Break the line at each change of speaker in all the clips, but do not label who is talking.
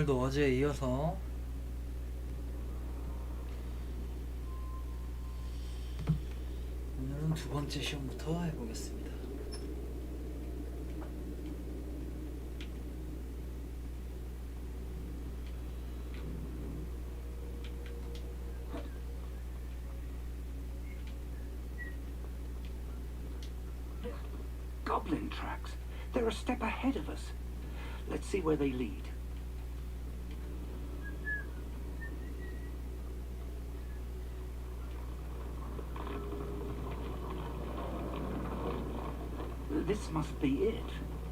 오늘도 어제에 이어서 오늘은 두 번째 시험부터 해보겠습니다.
Goblin tracks. They're a step ahead of us. Let's see where they lead. This must be it.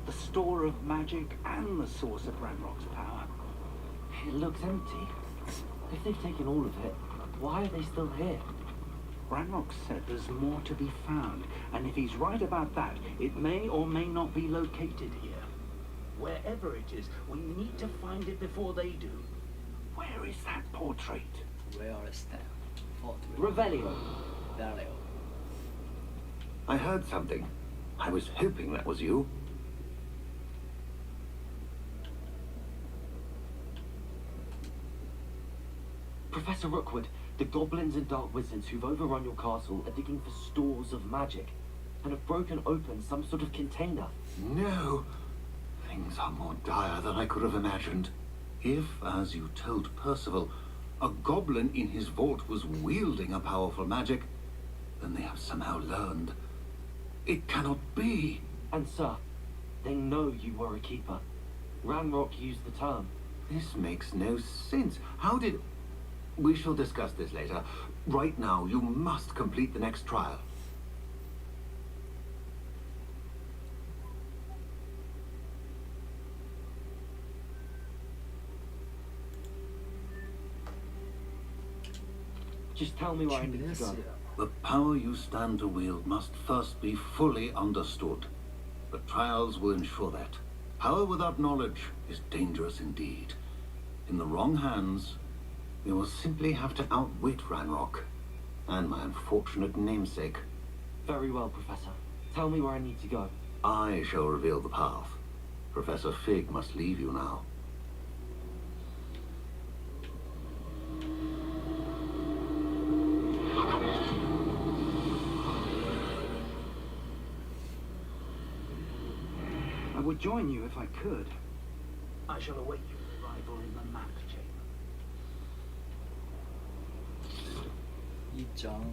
The store of magic and the source of Ranrock's power.
It looks empty. If they've taken all of it, why are they still here?
Ranrock said there's more to be found, and if he's right about that, it may or may not be located here. Wherever it is, we need to find it before they do. Where is that portrait?
Where is that?
Revelio.
Revelio.
I heard something. I was hoping that was you.
Professor Rookwood, the goblins and dark wizards who've overrun your castle are digging for stores of magic and have broken open some sort of container.
No. Things are more dire than I could have imagined. If, as you told Percival, a goblin in his vault was wielding a powerful magic, then they have somehow learned. It cannot be.
And sir, they know you were a keeper. Ranrock used the term.
This makes no sense. How did... We shall discuss this later. Right now, you must complete the next trial.
Just tell me where I need to go.
The power you stand to wield must first be fully understood. The trials will ensure that. Power without knowledge is dangerous indeed. In the wrong hands, you will simply have to outwit Ranrock and my unfortunate namesake.
Very well, Professor. Tell me where I need to go.
I shall reveal the path. Professor Fig must leave you now.
I would join you if I could. I shall await your arrival in the map chamber.
2장.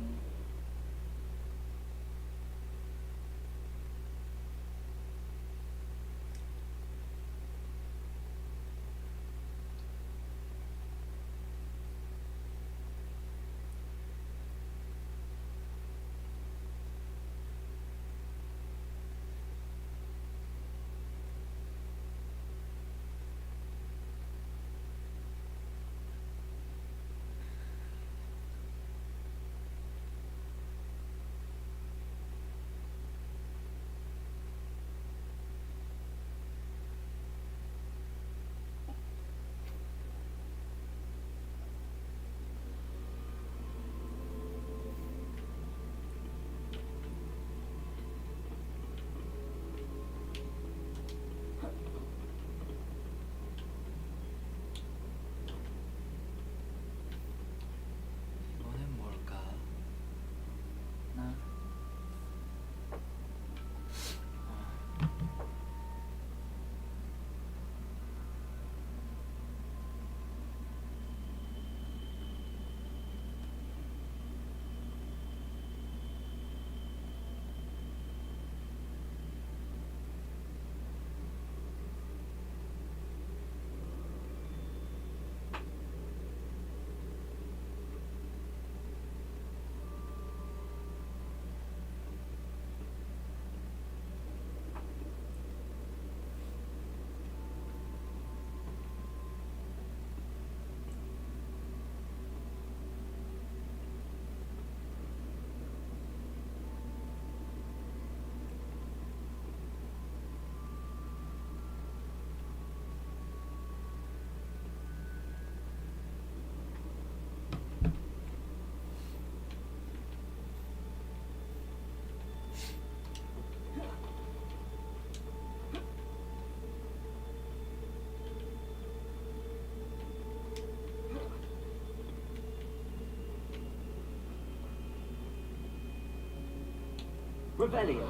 Revelio.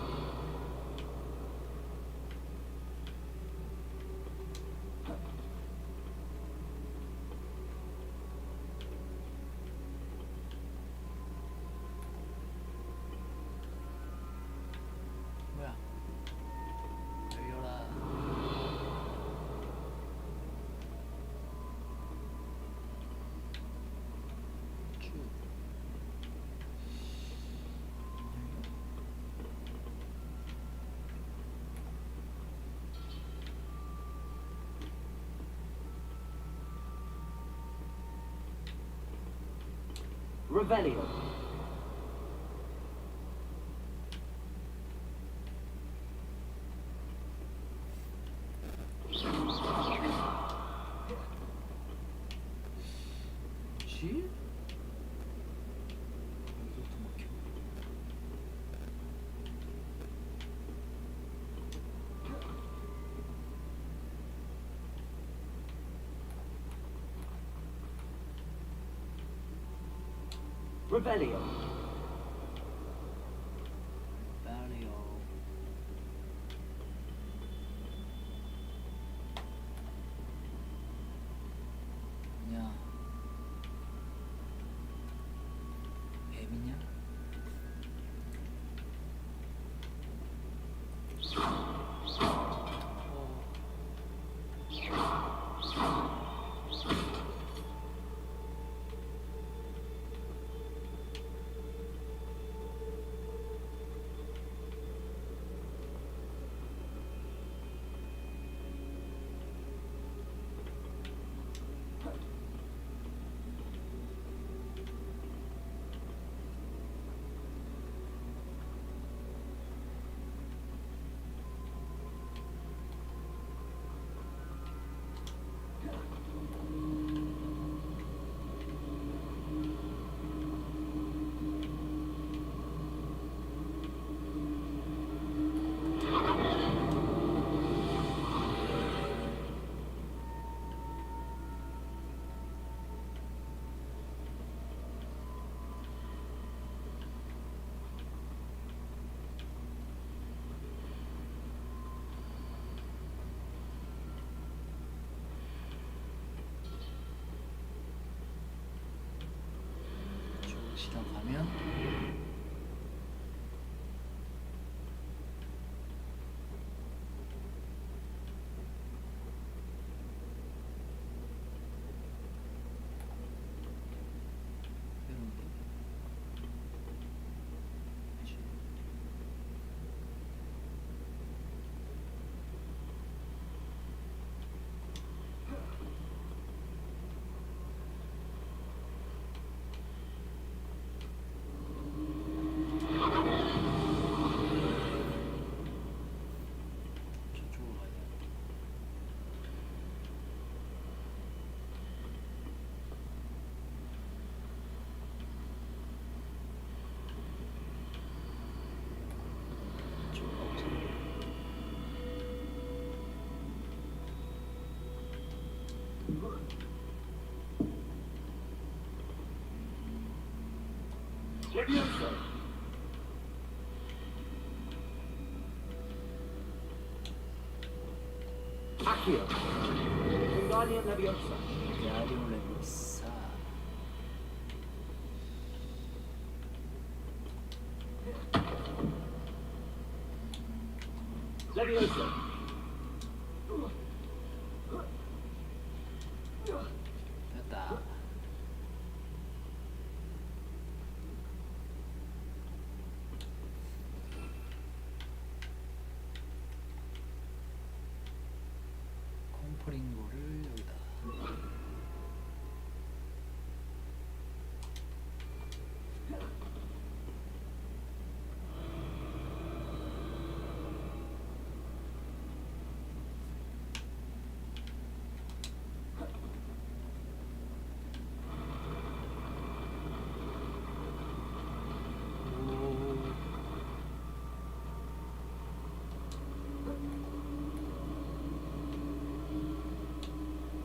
뭐야? 열려라. 쭉.
Revelio.
뭐지? 여기서부터 막혀.
Revelio.
빨리요. 야, 뱀이냐? 쭉 지나가면 이런데 그치? 저쪽으로 가야 돼. 이쪽으로 가보자.
Leviosa. Accio. Wingardium Leviosa.
야리오 레비오사.
Leviosa.
됐다. 콩프링고를 여기다.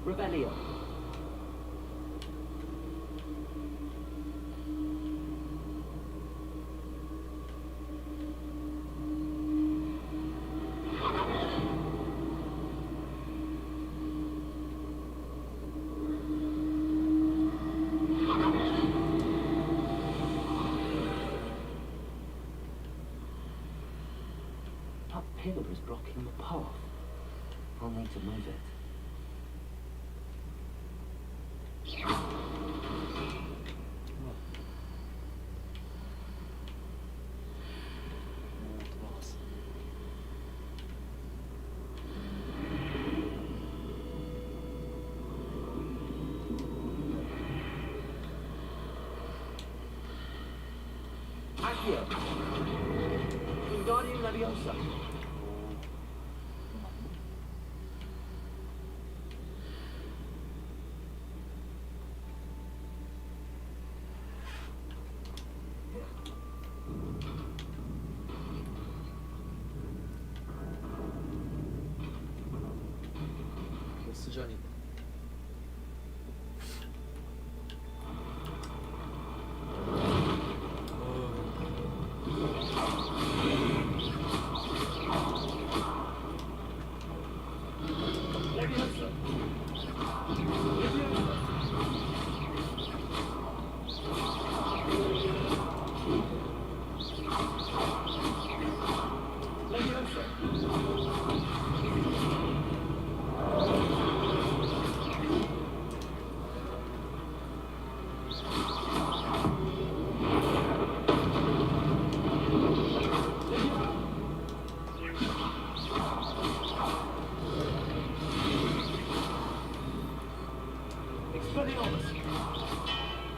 Revelio. I'll need to move it.
오, 돌아갔어.
Accio. Wingardium Leviosa.
보스전이네.
Leviosa. Leviosa. Expelliarmus.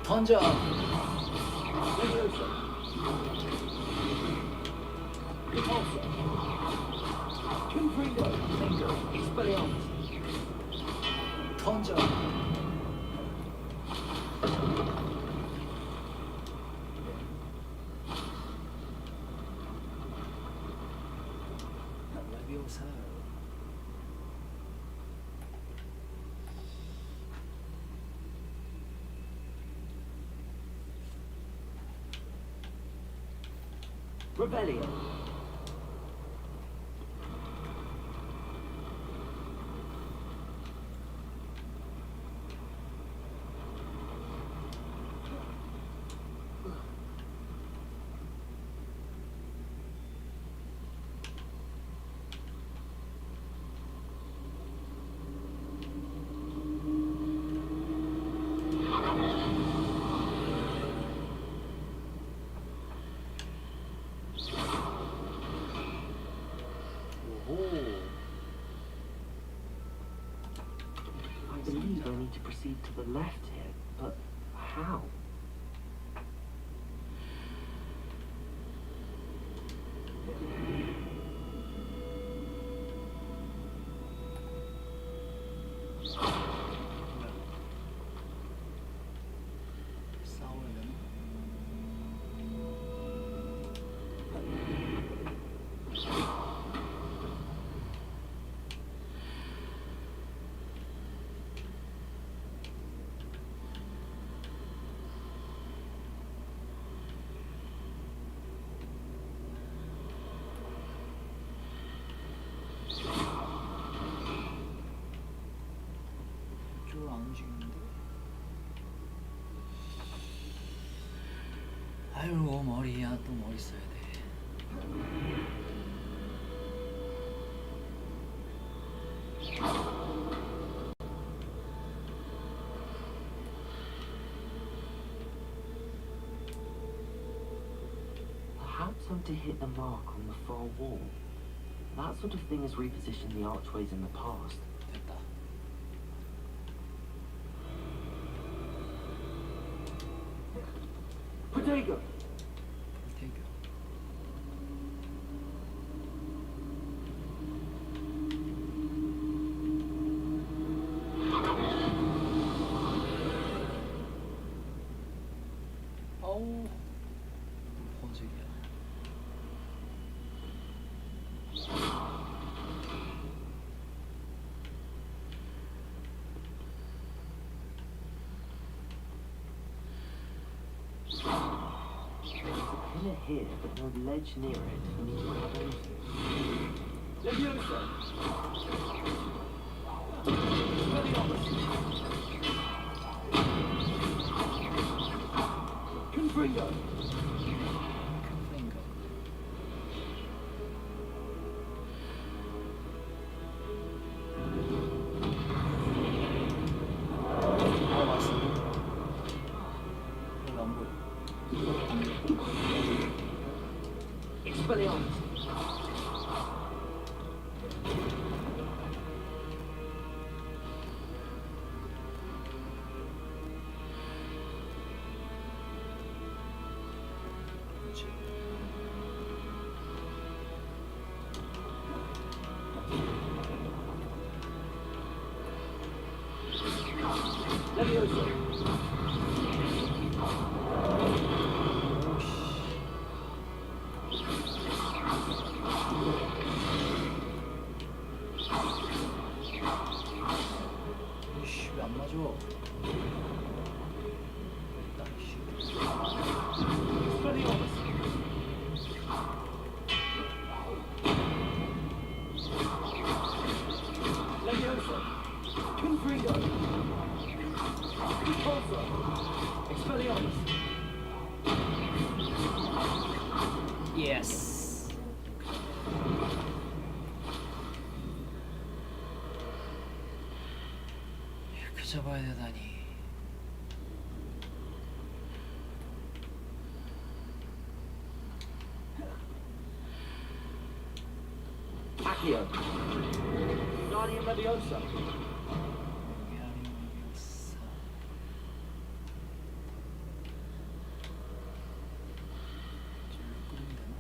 던져.
Leviosa. Repulsor. Confringo. Expelliarmus.
던져. 레비오사.
Rebellion.
I believe I need to proceed to the left here, but how?
싸우려면 이쪽으로 안 움직이는데. 아이고 머리야, 또 머리 써야 돼.
Perhaps I'm to hit the mark on the far wall. That sort of thing has repositioned the archways in the past.
됐다.
Protego.
태교. 어우, 번식이야.
Pillar here, but no ledge near it for me to grab onto.
Leviosa. Expelliarmus. Confringo.
플레인가.
Expelliarmus.
그렇지.
Levioso.
이씨 왜 안 맞아? 됐다 이씨.
Expelliarmus. Levioso. Confringo. Repulsor. Expelliarmus.
예스. 이렇게 잡아야 되다니.
Accio. Guardian Leviosa.
미안해요사. 절로 끓이면 되나?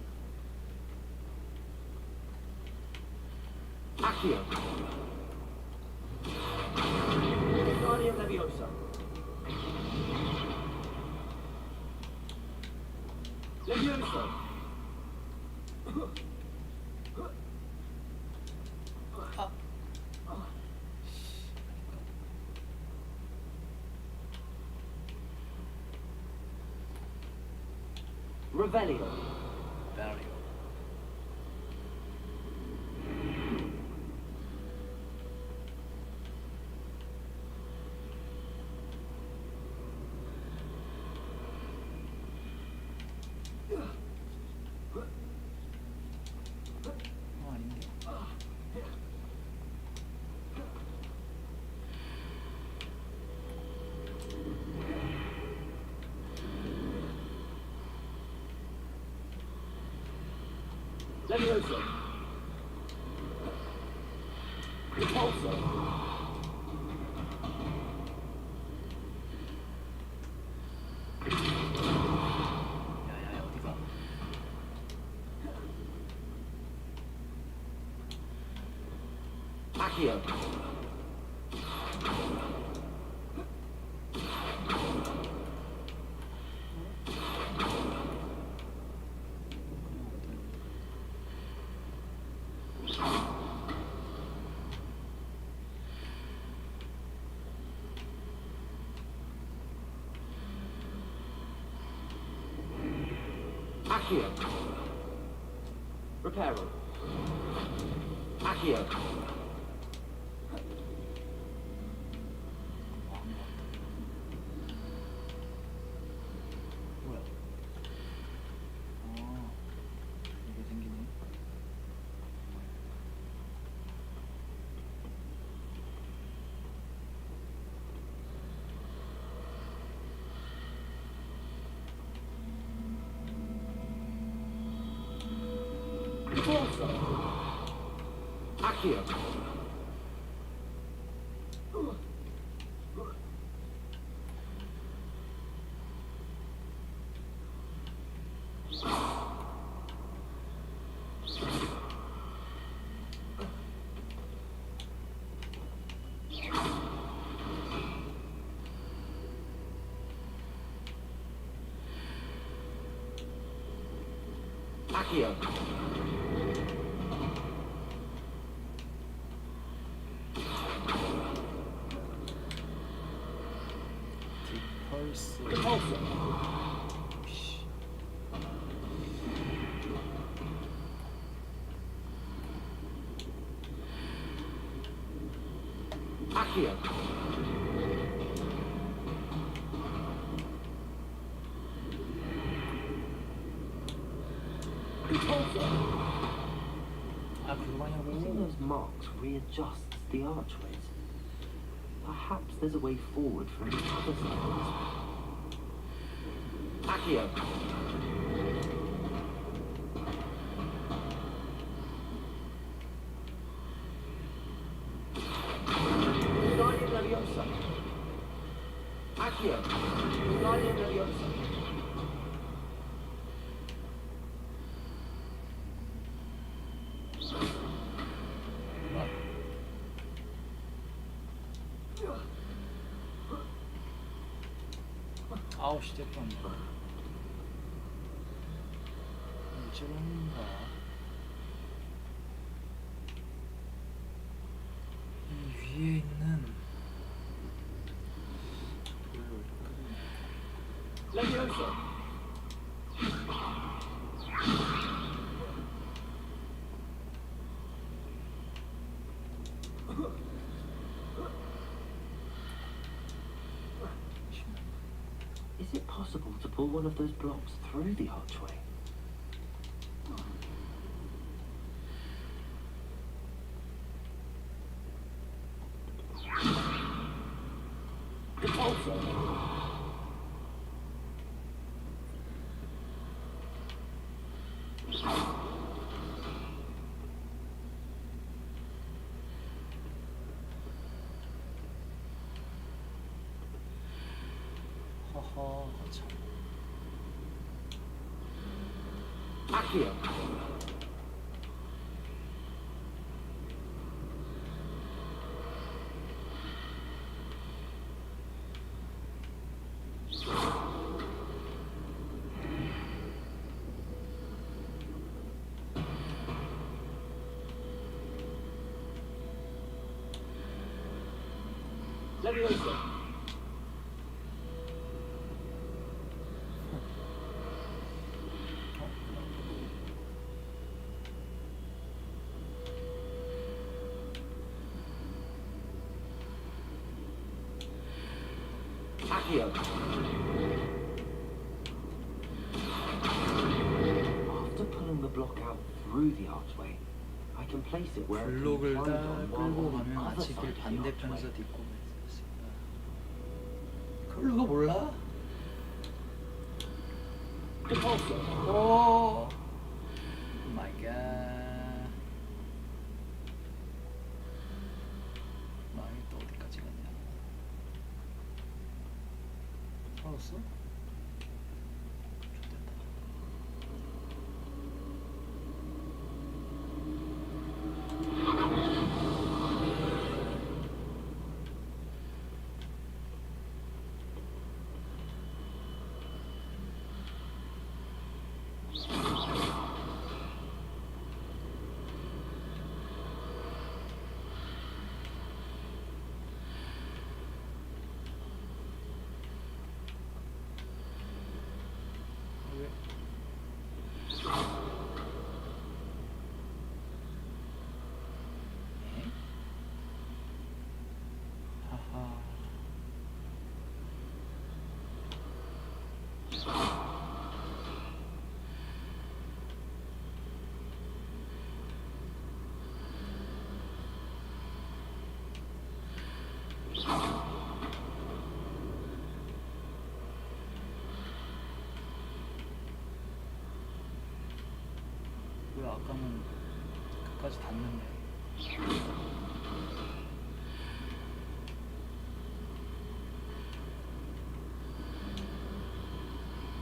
Accio. Guardian Leviosa. Leviosa. Revelio.
베리오. 아닌데.
Leviosa. Repulsor.
야야야 어디가?
Accio. Accio. Reparo. Accio.
뭐야? 이게 생기네.
Repulsor. Accio. Accio.
펄스.
Repulsor.
씨.
Accio. Repulsor.
아 그거냐고.
Using those marks readjusts the archways. Perhaps there's a way forward from the other side of this. Accio. Leviosa. Accio. Wingardium Leviosa.
아우 씨 됐다. 이쪽인가? 이 위에 있는
Leviosa. Is it possible to pull one of those blocks through the archway?
허허 참.
Accio. Leviosa. Accio. After pulling the block out through the archway, I can place it where it can be
블록을 다
climbed on while
끌고
on the
가면
other
아치길
side of the
반대편에서
archway.
딛고 있습니다. 그걸로가 몰라? 오 마이 갓. 마이 또 어디까지 갔냐? 살았어? 좋됐다. 왜? 에? 하하. 왜 아까는 끝까지 닿는데?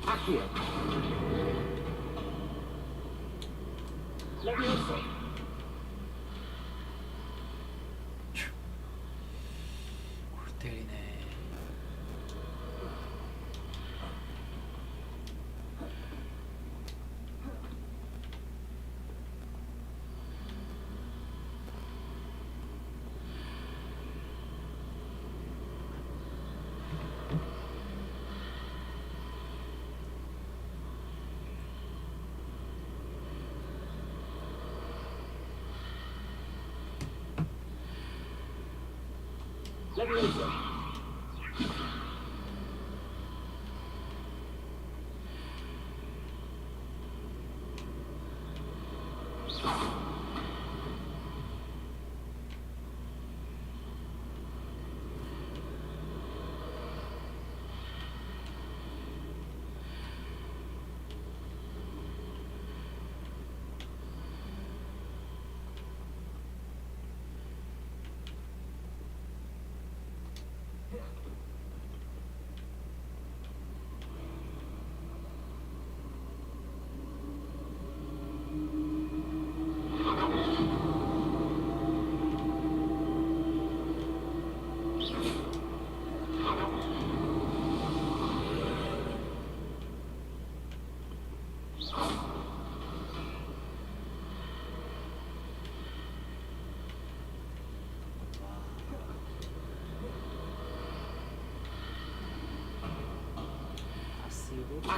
Accio. Leviosa.
골 때리네.
Leviosa.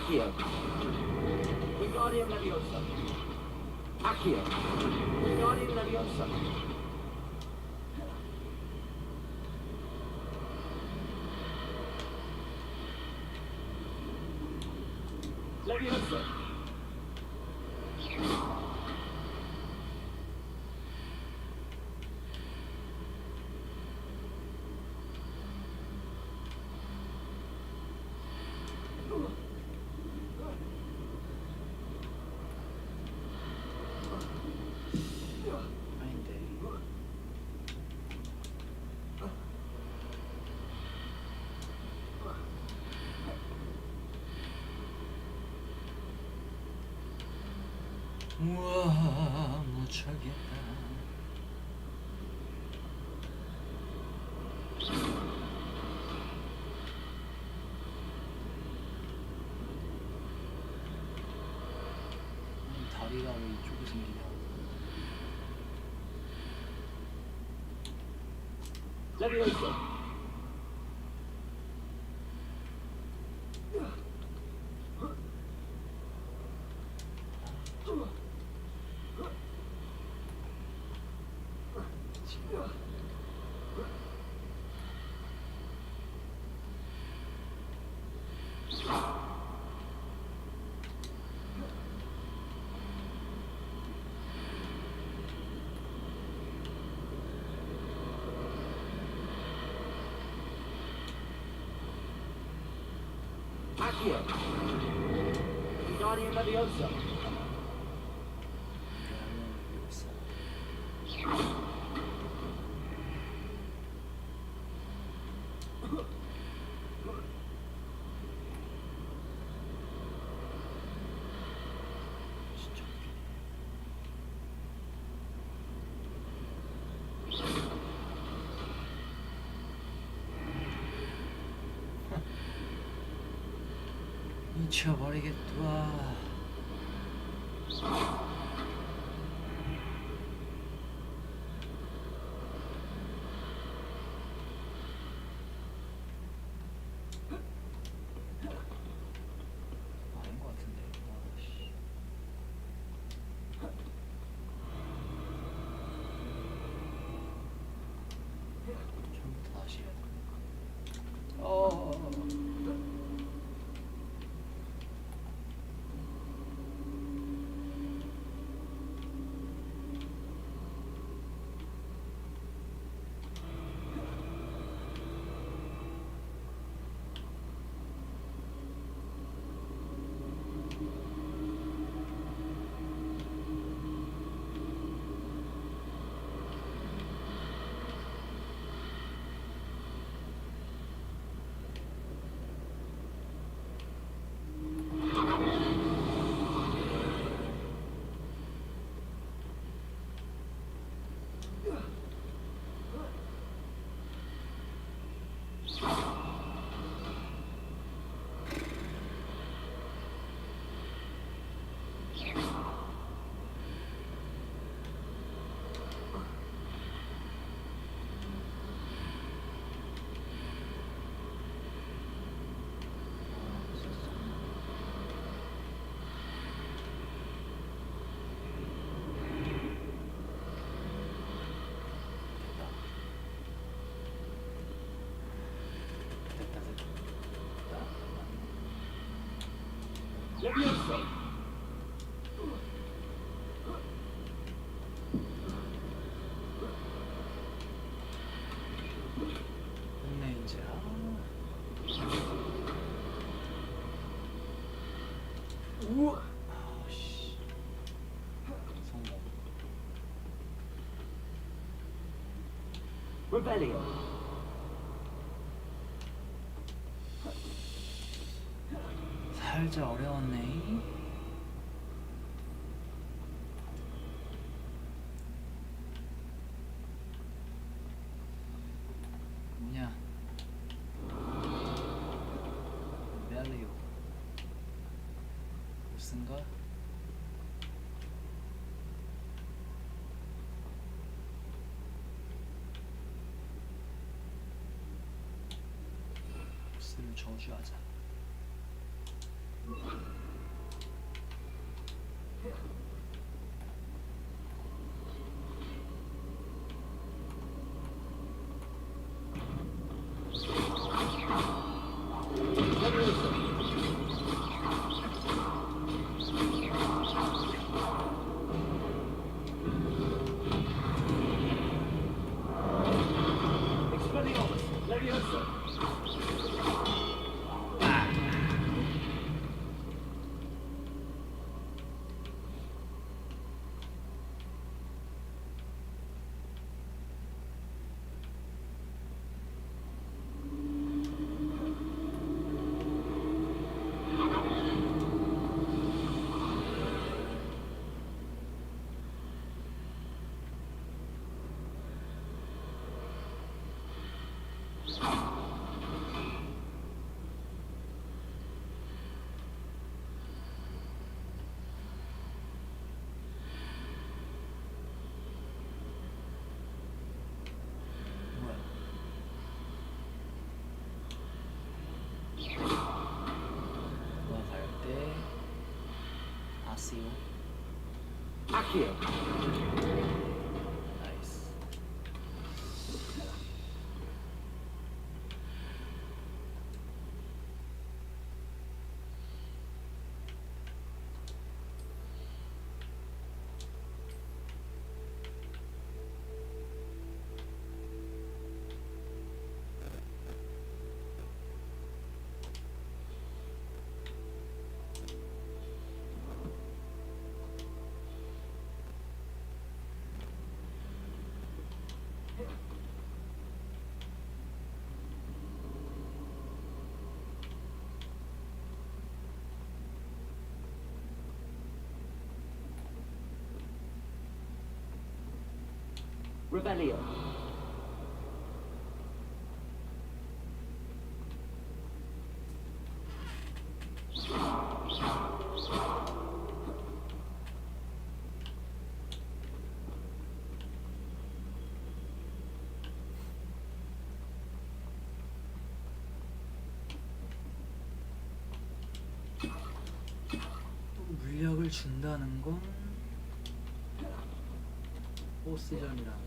Accio. Wingardium Leviosa. Accio. Wingardium Leviosa. Leviosa.
아닌데. 우와, 못 차겠다. 다리가 왜 이쪽에 생기냐?
Leviosa. Accio. Wingardium Leviosa.
진짜 웃기네. 미쳐버리겠다. 아닌 것 같은데. 아씨. 처음부터 다시 해야 돼.
Leviosa.
됐네 이제.
Ooh.
아씨. 성공.
Rebellion.
살짝 어려웠네. 뭐냐? 멜리오. 무슨가? 보스를 저주하자. 아시오.
Accio.
나이스.
Revelio.
또 물약을 준다는 건 보스전이라는 거네.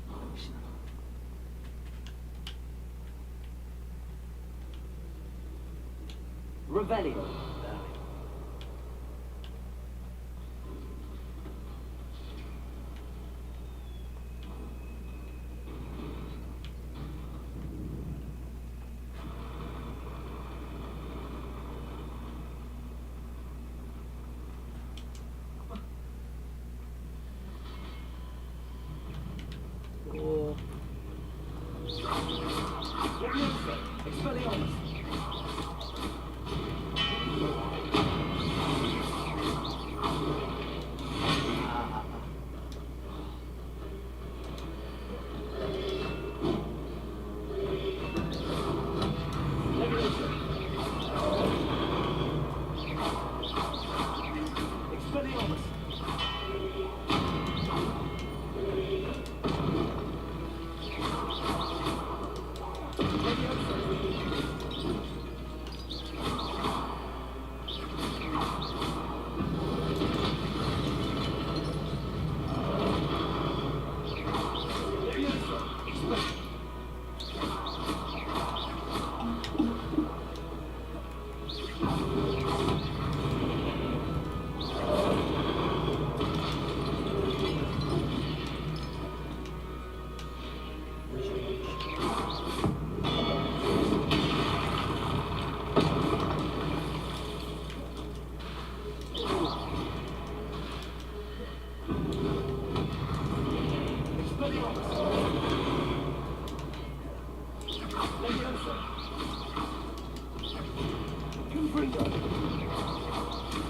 역시나.
Revelio.
오,
Expelliarmus.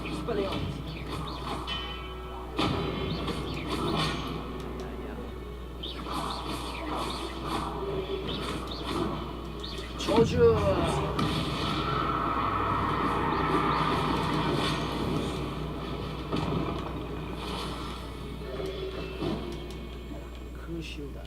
Expelliarmus.
저주. 크루시오다.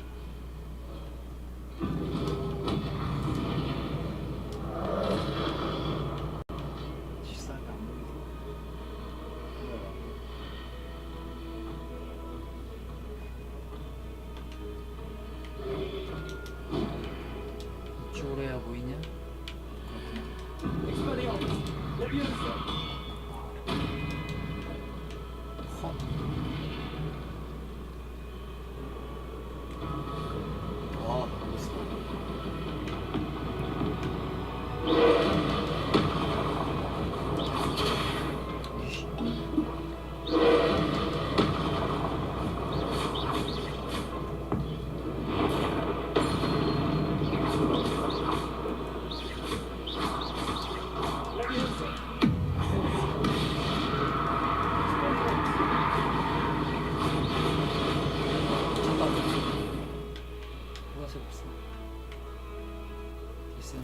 맛이 없어. 있으면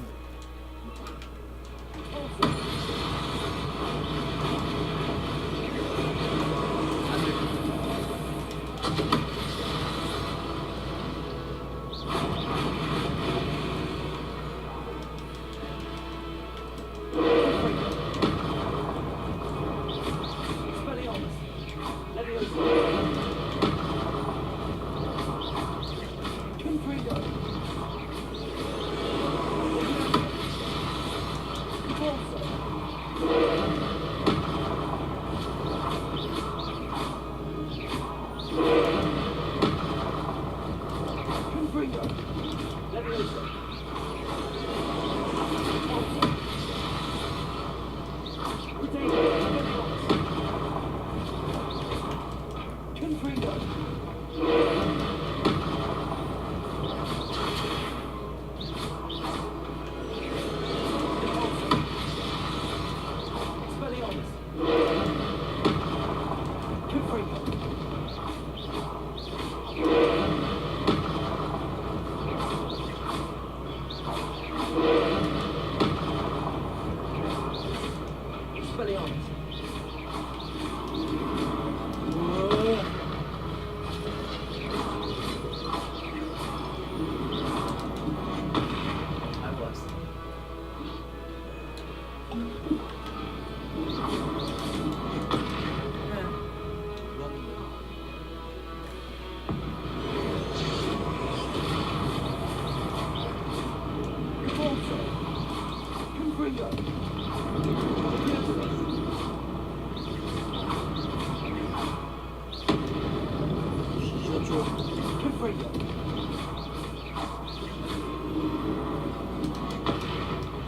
알고 왔어.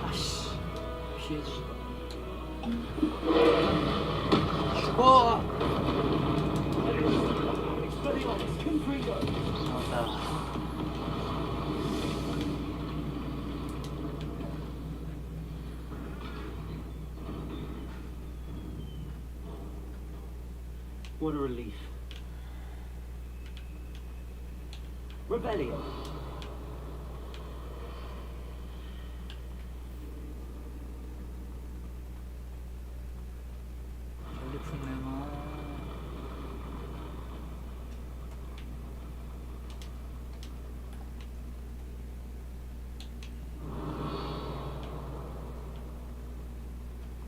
아씨, 피해주지 마. 죽어! 나왔다.
What a relief. Rebellion.
전리품 내놔.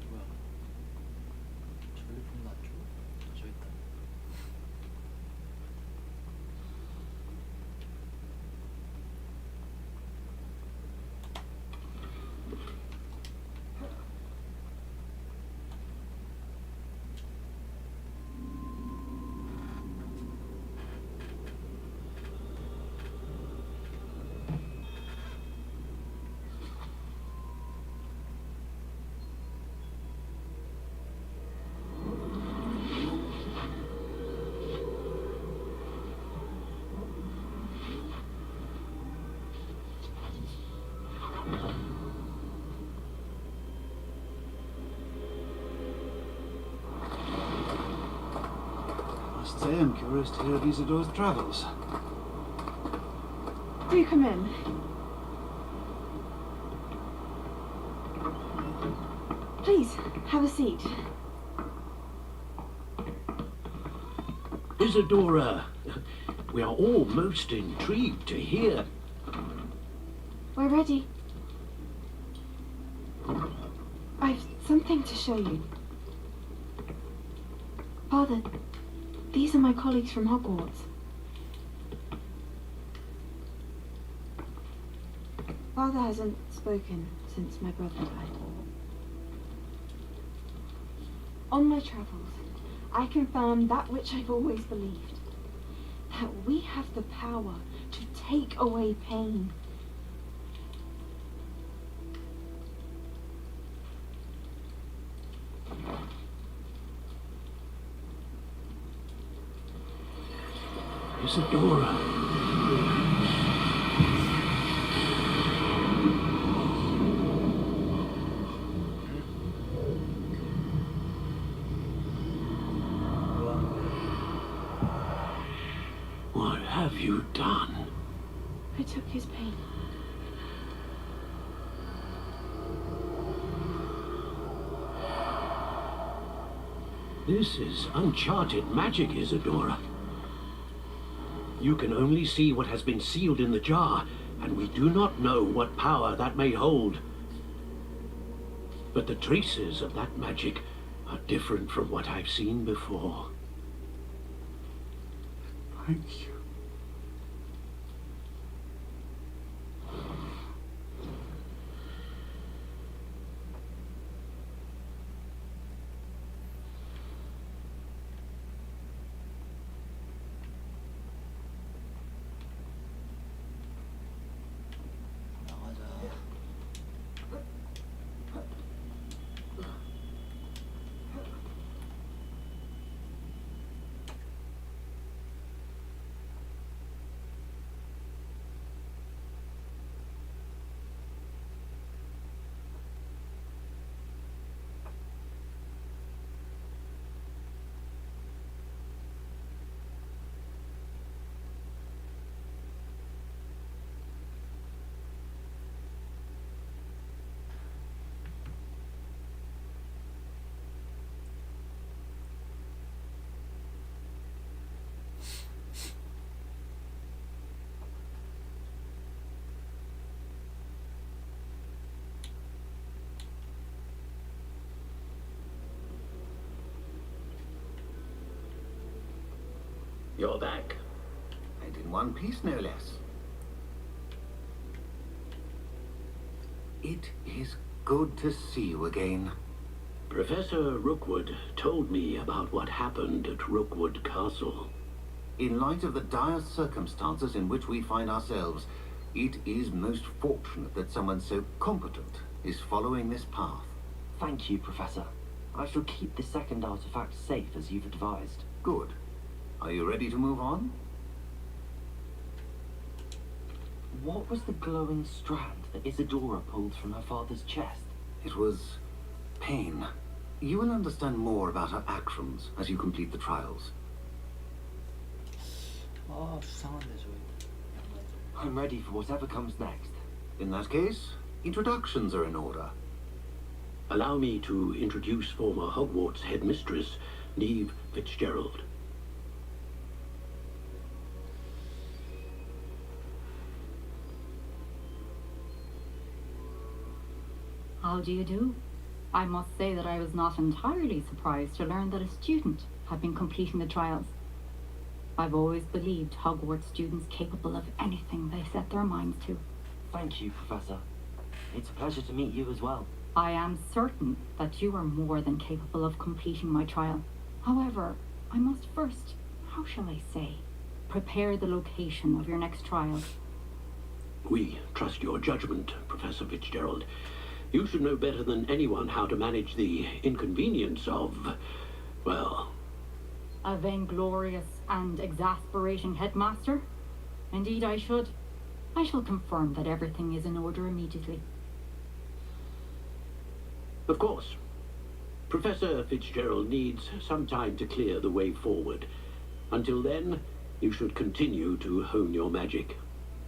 뭐야? 전리품 놔줘? 저 있다.
Must say I'm curious to hear of Isidore's travels.
Do come in. Please, have a seat.
Isadora, we are all most intrigued to hear.
We're ready. I've something to show you. Father, these are my colleagues from Hogwarts. Father hasn't spoken since my brother died. On my travels, I confirmed that which I've always believed. That we have the power to take away pain.
Isadora. What have you done?
I took his pain.
This is uncharted magic, Isadora. You can only see what has been sealed in the jar, and we do not know what power that may hold. But the traces of that magic are different from what I've seen before.
Thank you.
나가자.
You're back.
And in one piece, no less. It is good to see you again.
Professor Rookwood told me about what happened at Rookwood Castle.
In light of the dire circumstances in which we find ourselves, it is most fortunate that someone so competent is following this path.
Thank you, Professor. I shall keep the second artifact safe as you've advised.
Good. Are you ready to move on?
What was the glowing strand that Isadora pulled from her father's chest?
It was pain. You will understand more about her actions as you complete the trials.
아 수상한데 저희.
I'm ready for whatever comes next.
In that case, introductions are in order.
Allow me to introduce former Hogwarts headmistress, Neve Fitzgerald.
How do you do? I must say that I was not entirely surprised to learn that a student had been completing the trials. I've always believed Hogwarts students capable of anything they set their minds to.
Thank you, Professor. It's a pleasure to meet you as well.
I am certain that you are more than capable of completing my trial. However, I must first, how shall I say, prepare the location of your next trial.
We trust your judgment, Professor Fitzgerald. You should know better than anyone how to manage the inconvenience of, well...
A vainglorious and exasperating headmaster? Indeed I should. I shall confirm that everything is in order immediately.
Of course. Professor Fitzgerald needs some time to clear the way forward. Until then, you should continue to hone your magic.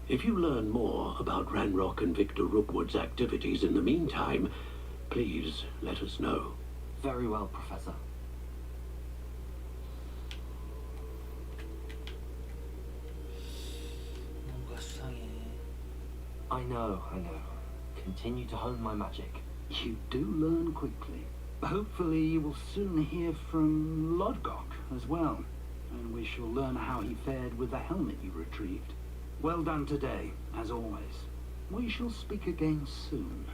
If you learn more about Ranrock and Victor Rookwood's activities in the meantime, please let us know.
Very well, Professor.
뭔가 수상해.
I know. Continue to hone my magic.
You do learn quickly. Hopefully you will soon hear from Lodgok as well, and we shall learn how he fared with the helmet you retrieved. Well done today, as always. We shall speak again soon.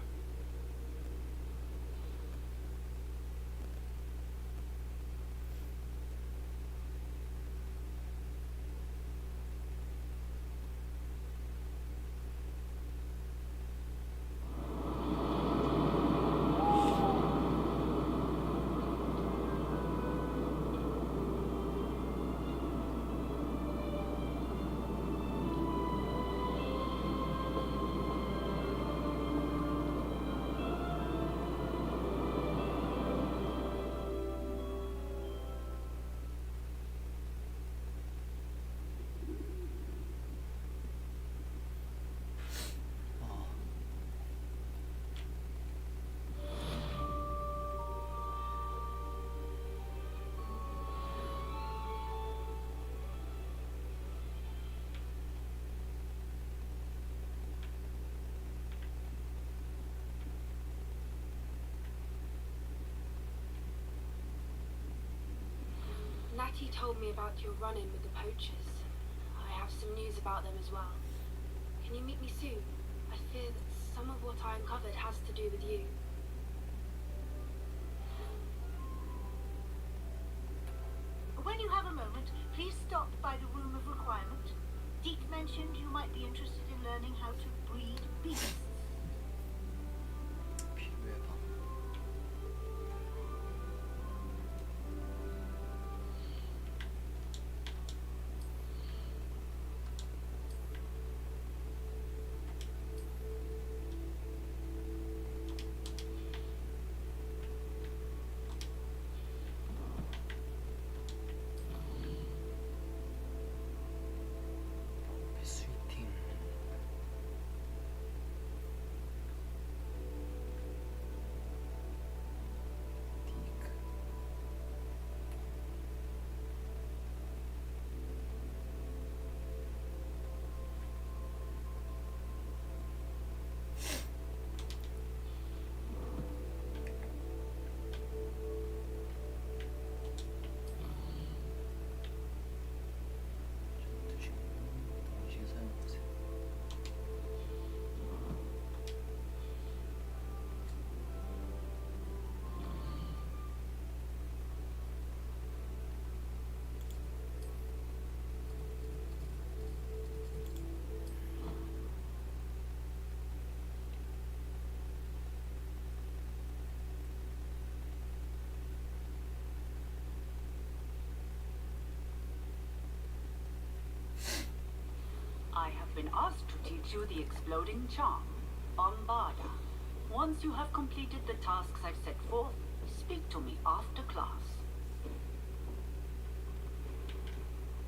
Lottie told me about your run-in with the poachers. I have some news about them as well. Can you meet me soon? I fear that some of what I uncovered has to do with you.
When you have a moment, please stop by the Room of Requirement. Deke mentioned you might be interested in learning how to breed beasts.
필요해봐. 스위팅. 디크. 전투식 동시에 사용하세요.
I have been asked to teach you the exploding charm, Bombarda. Once you have completed the tasks I've set forth, speak to me after class.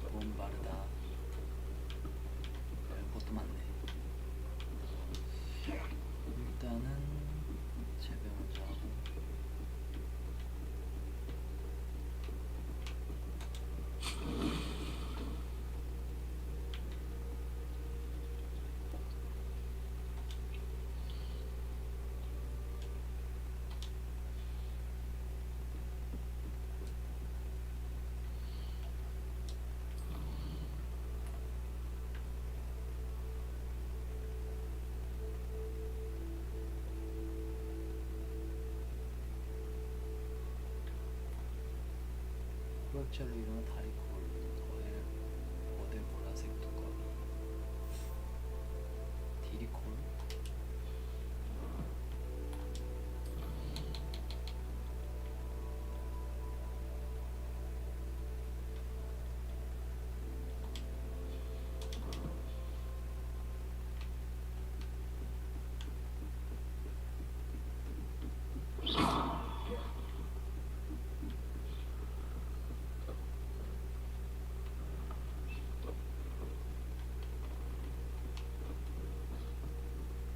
너무 빠르다. 별것도 많네. 일단은 재배 먼저 하고. 꾸럭절로 일어나 다리콜 거대 보라색 두꺼비 디리콜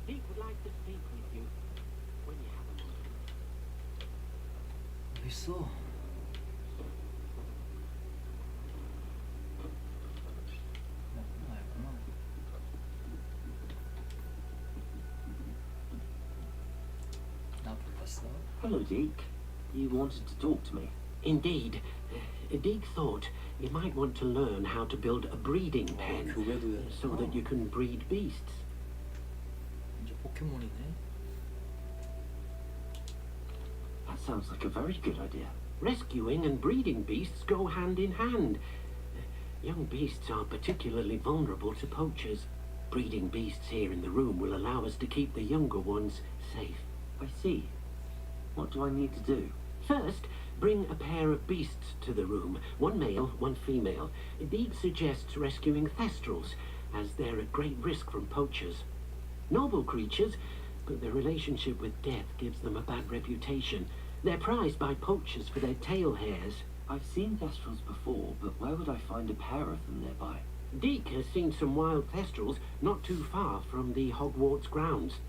Deke would like to speak with you when you have a moment.
어딨어? 알구나. 나 불렀어?
Hello, Deke. You wanted to talk to me?
Indeed. Deke thought you might want to learn how to build a breeding pen
교배도
so that you can breed beasts.
이제 포켓몬이네.
That sounds like a very good idea.
Rescuing and breeding beasts go hand in hand. Young beasts are particularly vulnerable to poachers. Breeding beasts here in the room will allow us to keep the younger ones safe.
I see. What do I need to do?
First, bring a pair of beasts to the room. One male, one female. Deke suggests rescuing thestrals, as they're at great risk from poachers. Noble creatures, but their relationship with death gives them a bad reputation. They're prized by poachers for their tail hairs.
I've seen thestrals before, but where would I find a pair of them nearby?
Deke has seen some wild thestrals not too far from the Hogwarts grounds.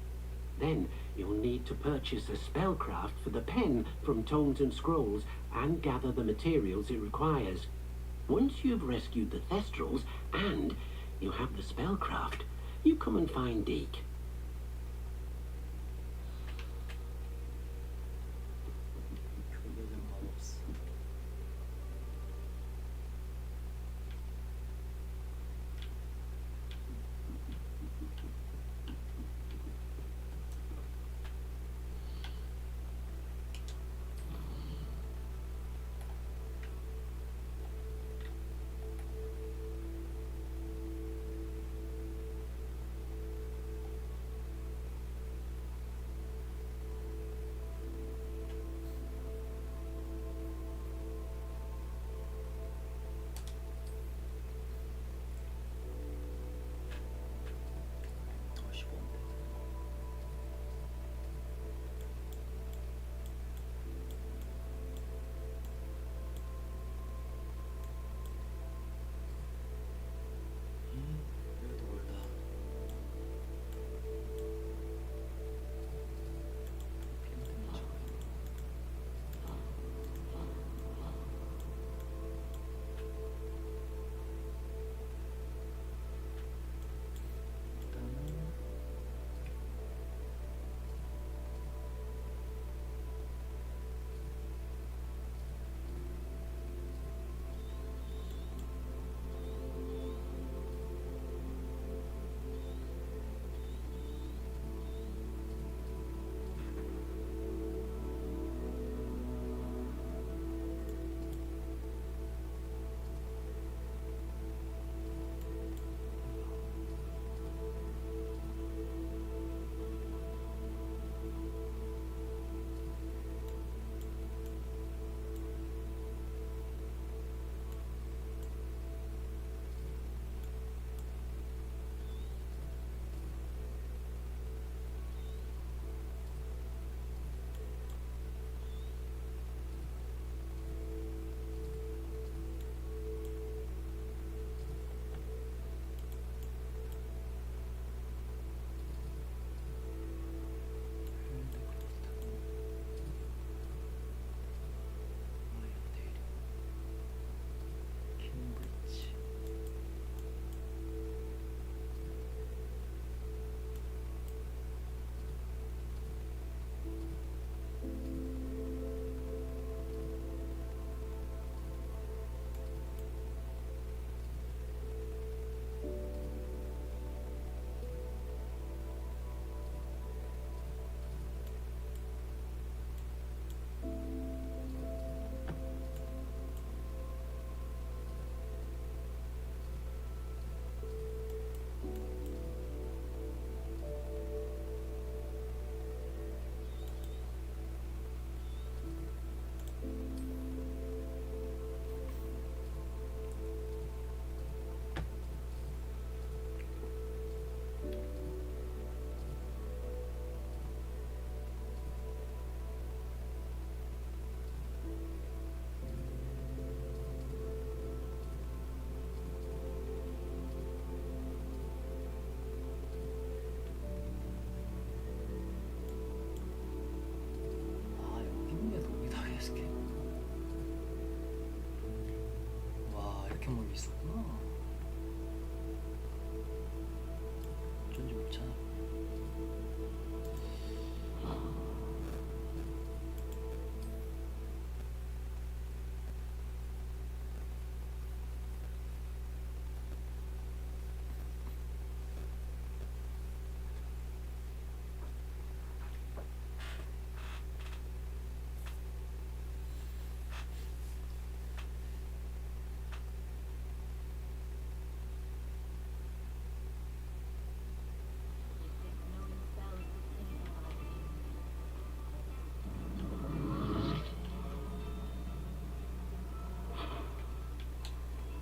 Then you'll need to purchase a spellcraft for the pen from Tomes and Scrolls and gather the materials it requires. Once you've rescued the thestrals and you have the spellcraft, you come and find Deke.
교배된 마법사.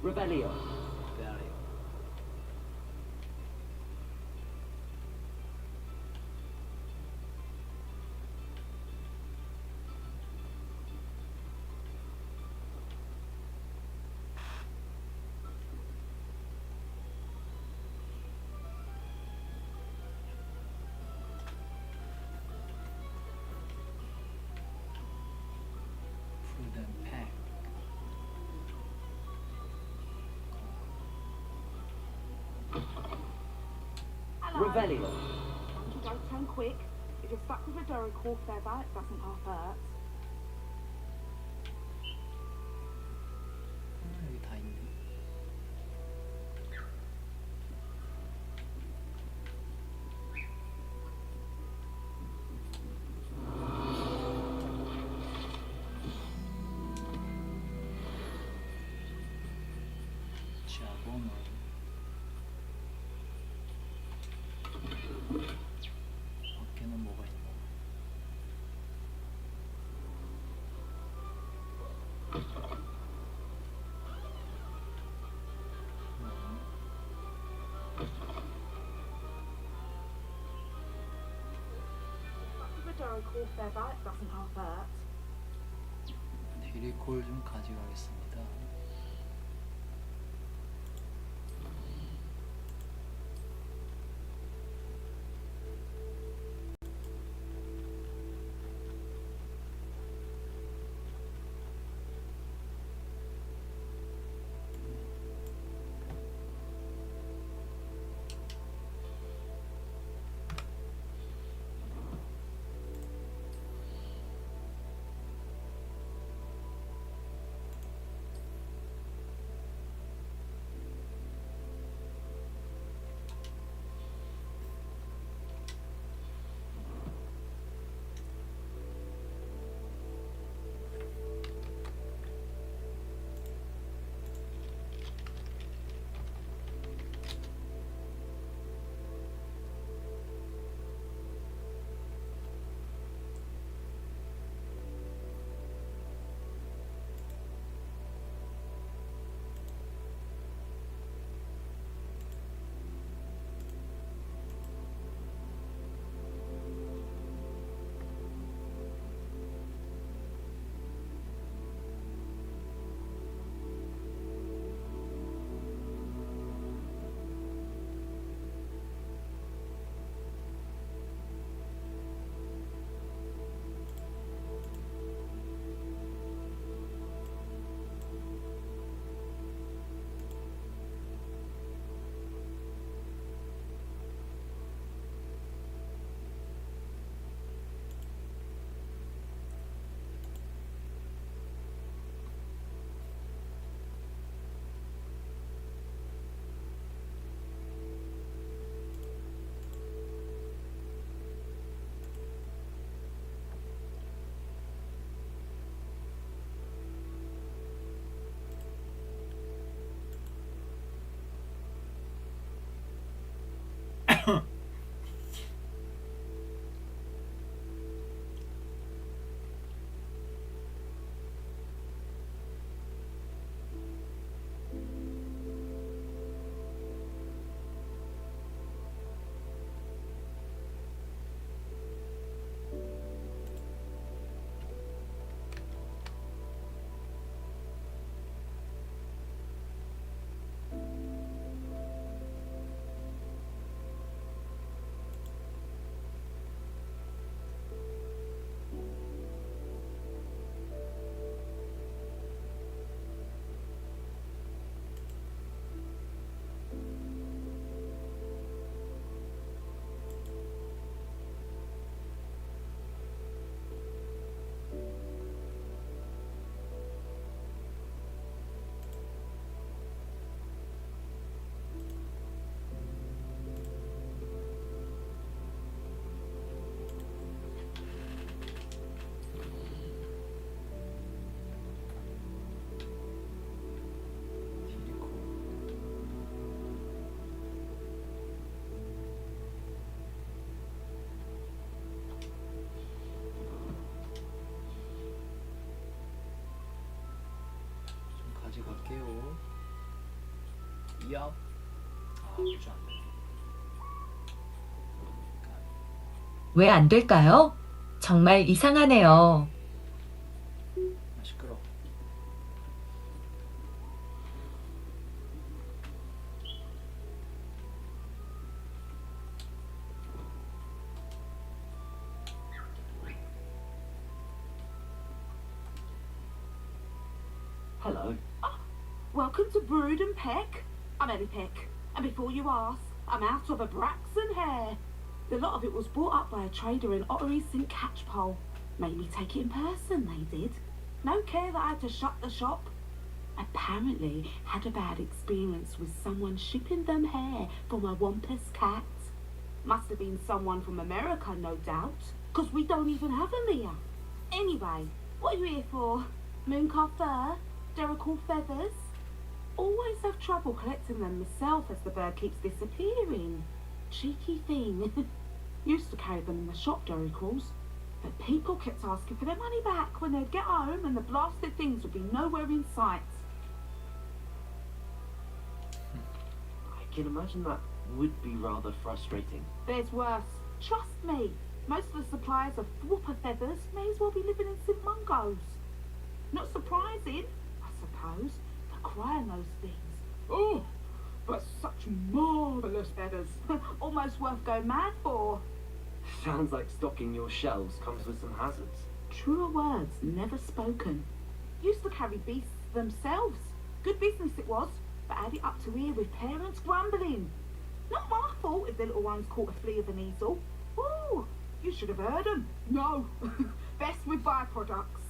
Revelio.
빼아요. 푸른 팩.
Revelio.
And you don't turn quick. If you're stuck with a Dorical feather, it doesn't half hurt.
여기 다 있네. 자본은 밖에는 뭐가 있나?
Stuck with a Dorical feather, it doesn't half hurt.
디리콜 좀 가져가겠습니다. 가져갈게요. 얍. 아, 그죠 안 돼.
왜 안 될까요? 정말 이상하네요.
아, 시끄러.
Hello.
Welcome to Brood and Peck. I'm Ellie Peck, and before you ask, I'm out of a Braxton hair. The lot of it was bought up by a trader in Ottery St Catchpole. Made me take it in person, they did. No care that I had to shut the shop. Apparently had a bad experience with someone shipping them hair for my Wampus cat. Must have been someone from America, no doubt, 'cause we don't even have them here. Anyway, what are you here for? Mooncalf fur? Derrickle feathers? Always have trouble collecting them myself as the bird keeps disappearing. Cheeky thing. Used to carry them in the shop, Derrickles, but people kept asking for their money back when they'd get home and the blasted things would be nowhere in sight.
I can imagine that would be rather frustrating.
There's worse. Trust me. Most of the suppliers of whooper feathers may as well be living in St Mungo's. Not surprising, I suppose, to cry on those things. Oh, but such marvellous feathers. Almost worth going mad for.
Sounds like stocking your shelves comes with some hazards.
Truer words never spoken. Used to carry beasts themselves. Good business it was, but had it up to here with parents grumbling. Not my fault if the little ones caught a flea of an easel. Ooh, you should have heard them. No, best with byproducts.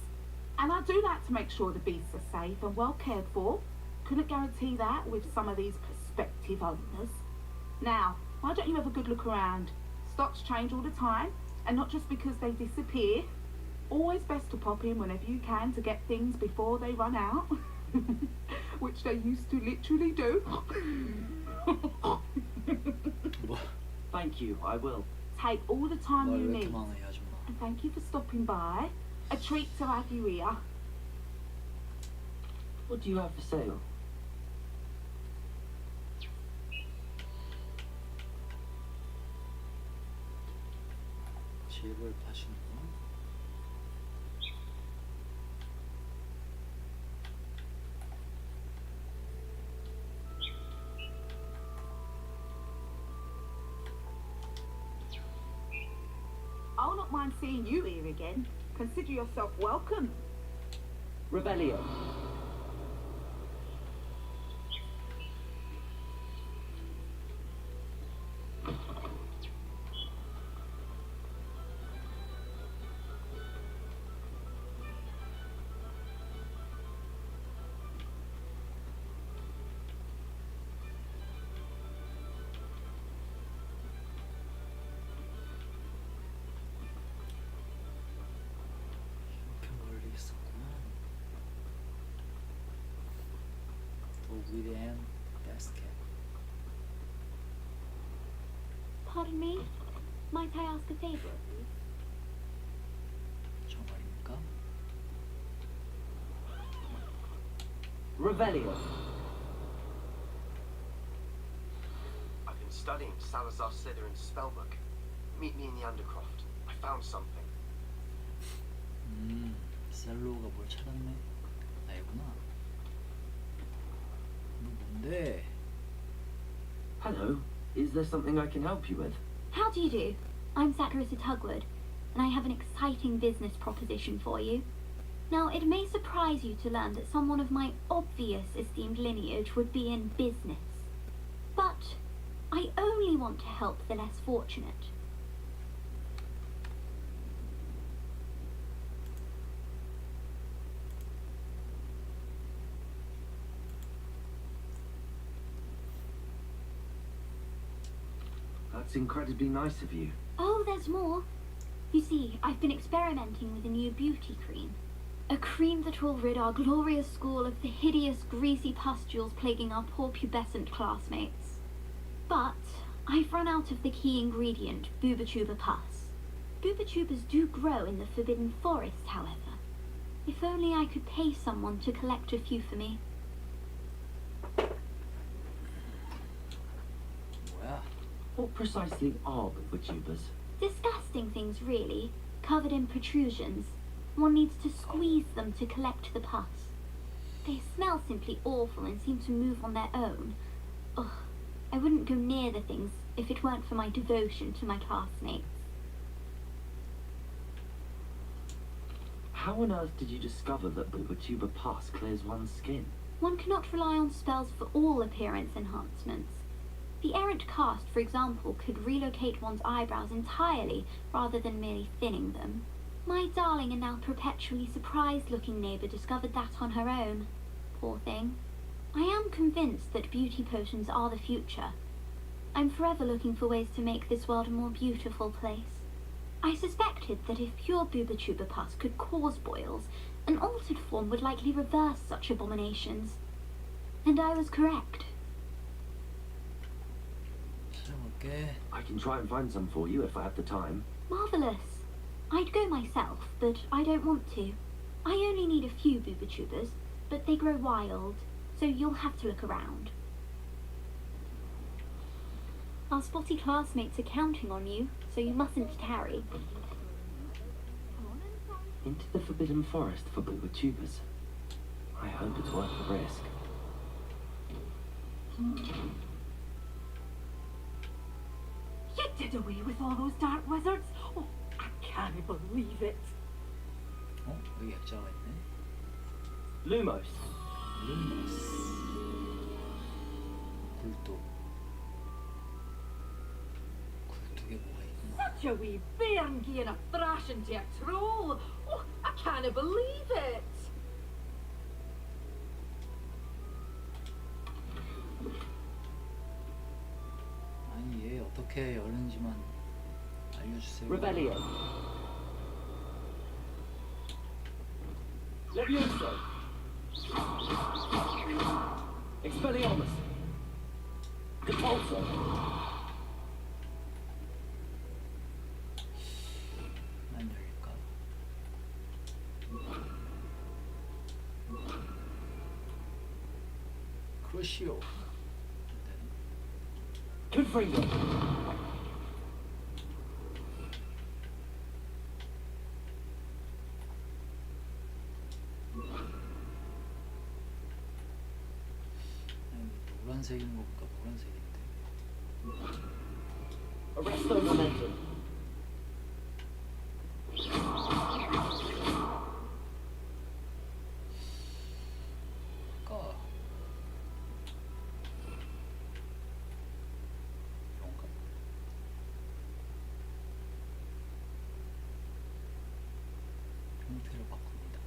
And I do like to make sure the beasts are safe and well cared for. Couldn't guarantee that with some of these prospective owners. Now, why don't you have a good look around? Stocks change all the time, and not just because they disappear. Always best to pop in whenever you can to get things before they run out. Which they used to literally do.
Thank you, I will.
Take all the time you
말 왜
need.
이렇게 많아, 이 아줌마.
And thank you for stopping by. A treat to have you here.
What do you have for sale?
집을 파시는구나.
I'll not mind seeing you here again. Consider yourself welcome.
Rebellion.
이렇게 멀리 있었구나. 도구에 대한 데스켓.
Pardon me? Might I ask a favour of you?
정말입니까?
Rebellion.
I've been studying Salazar Slytherin's spellbook. Meet me in the Undercroft. I found something.
셀로가 뭘 찾았네. 나이구나. 너 뭔데?
Hello. Is there something I can help you with?
How do you do? I'm Saccharissa Tugwood, and I have an exciting business proposition for you. Now, it may surprise you to learn that someone of my obvious esteemed lineage would be in business. But I only want to help the less fortunate.
That's incredibly nice of you.
Oh, there's more. You see, I've been experimenting with a new beauty cream. A cream that will rid our glorious school of the hideous, greasy pustules plaguing our poor pubescent classmates. But I've run out of the key ingredient, Bubatuba pus. Bubatubas do grow in the Forbidden Forest, however. If only I could pay someone to collect a few for me.
What precisely are booba-tubers?
Disgusting things, really, covered in protrusions. One needs to squeeze them to collect the pus. They smell simply awful and seem to move on their own. Ugh, I wouldn't go near the things if it weren't for my devotion to my classmates.
How on earth did you discover that booba-tuber pus clears one's skin?
One cannot rely on spells for all appearance enhancements. The errant cast, for example, could relocate one's eyebrows entirely rather than merely thinning them. My darling and now perpetually surprised-looking neighbour discovered that on her own. Poor thing. I am convinced that beauty potions are the future. I'm forever looking for ways to make this world a more beautiful place. I suspected that if pure booba-tuber pus could cause boils, an altered form would likely reverse such abominations. And I was correct.
I can try and find some for you if I have the time.
Marvellous. I'd go myself, but I don't want to. I only need a few booba-tubers, but they grow wild, so you'll have to look around. Our spotty classmates are counting on you, so you mustn't tarry.
Into the Forbidden Forest for booba-tubers. I hope it's worth the risk.
You did away with all those dark wizards? Oh, I can't believe it.
여기 약자가 있네.
Lumos.
굴뚝. 굴뚝에 뭐가 있구나.
Such a wee bairn giving a thrashing to a troll. Oh, I can't believe it.
아니 얘 어떻게 열는지만 알려주세요.
Rebellion. Levioso. Expelliarmus. Repulsor.
안 열릴까? 크루시오.
Confringo.
노란색인 거 보니까 노란색인데.
Arresto Momentum.
형태를 바꿉니다.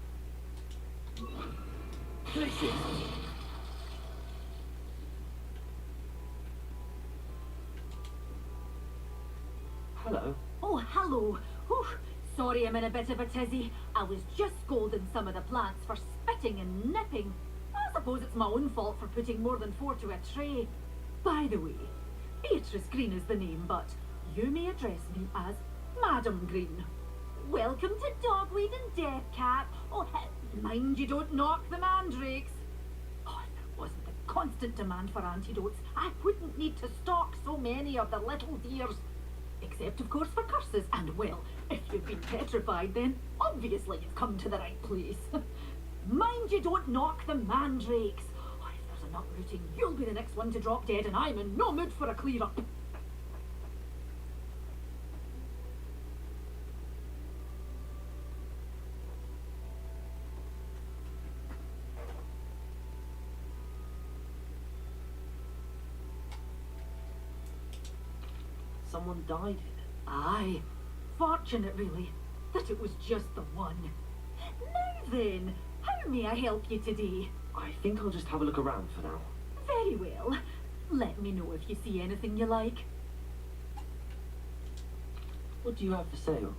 Hello.
Oh, hello. Whew. Sorry I'm in a bit of a tizzy. I was just scolding some of the plants for spitting and nipping. I suppose it's my own fault for putting more than 4 to a tray. By the way, Beatrice Green is the name, but you may address me as Madam Green. Welcome to Dogweed and Deathcap. Oh, mind you don't knock the mandrakes. Oh, if it wasn't the constant demand for antidotes, I wouldn't need to stock so many of the little dears. Except, of course, for curses. And, well, if you've been petrified, then obviously you've come to the right place. Mind you don't knock the mandrakes. Oh, if there's an uprooting, you'll be the next one to drop dead, and I'm in no mood for a clear-up.
Someone died here.
Aye. Fortunate, really, that it was just the one. Now then, how may I help you today?
I think I'll just have a look around for now.
Very well. Let me know if you see anything you like.
What do you have for sale?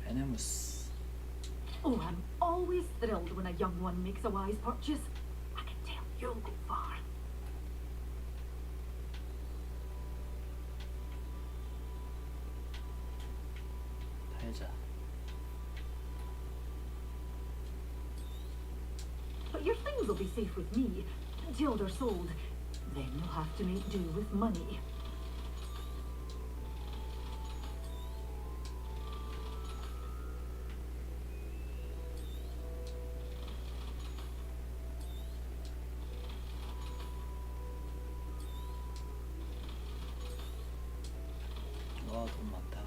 베네무스.
Oh, I'm always thrilled when a young one makes a wise purchase. I can tell you'll go far.
팔자.
your things will be safe with me until they're sold. Then you'll have to make do with money.
와, 돈 많다.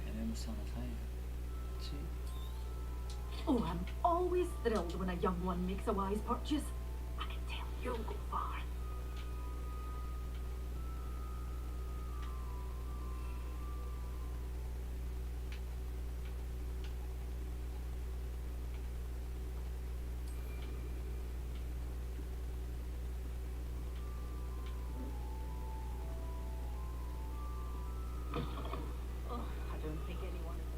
베네무스 하나 사야겠지?
Oh, I'm always thrilled when a young one makes a wise purchase. I can tell you'll go far. Oh, I don't think anyone is.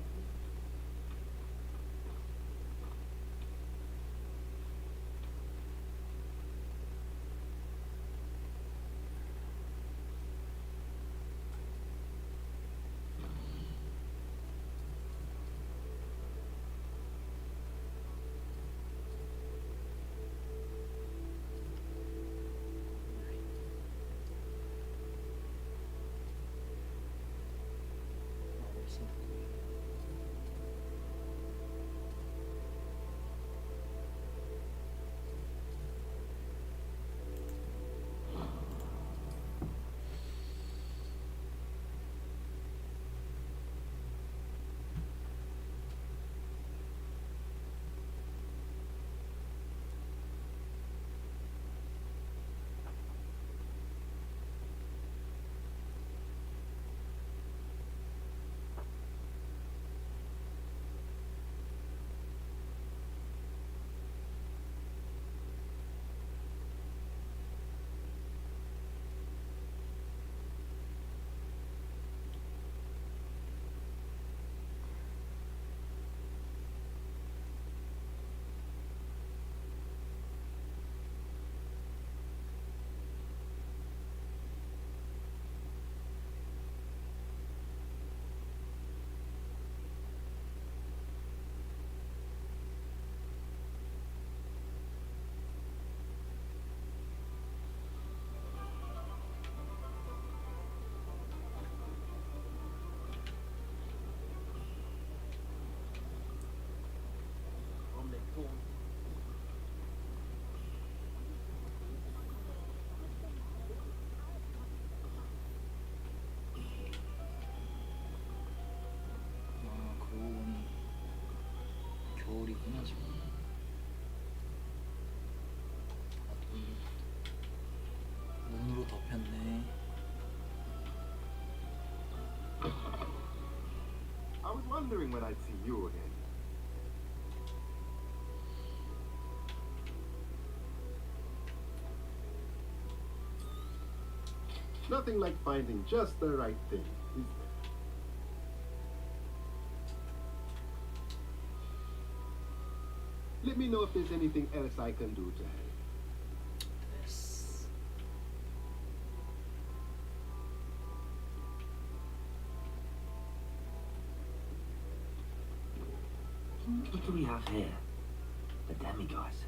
그러고 보니 겨울이구나 지금. 눈으로 덮였네.
I was wondering when I'd see you again. Nothing like finding just the right thing, is there? Let me know if there's anything else I can do to help.
Yes.
What do we have here? The demigods.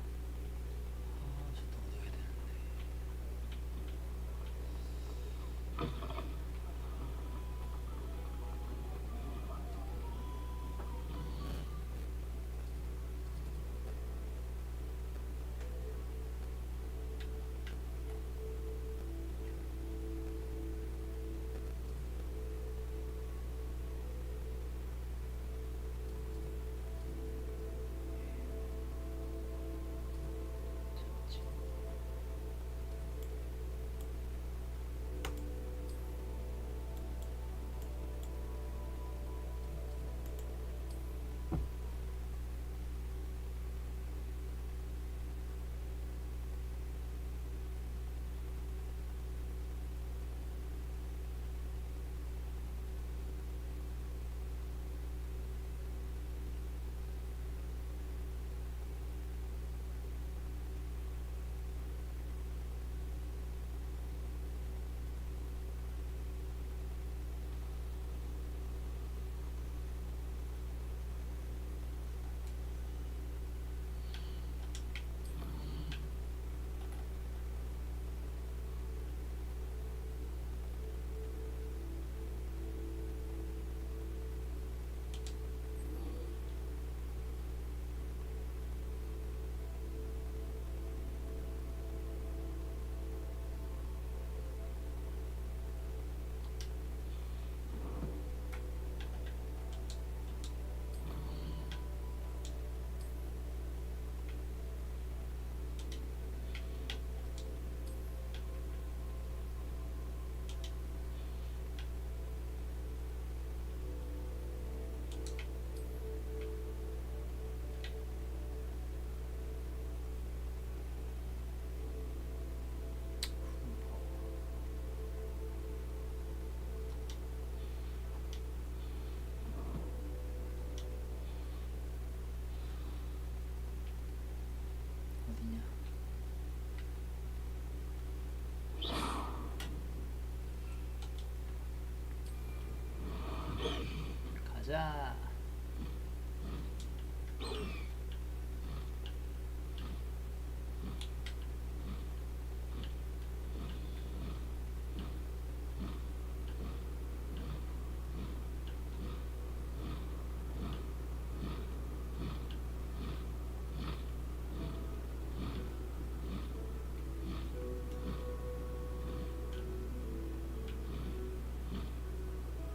가자.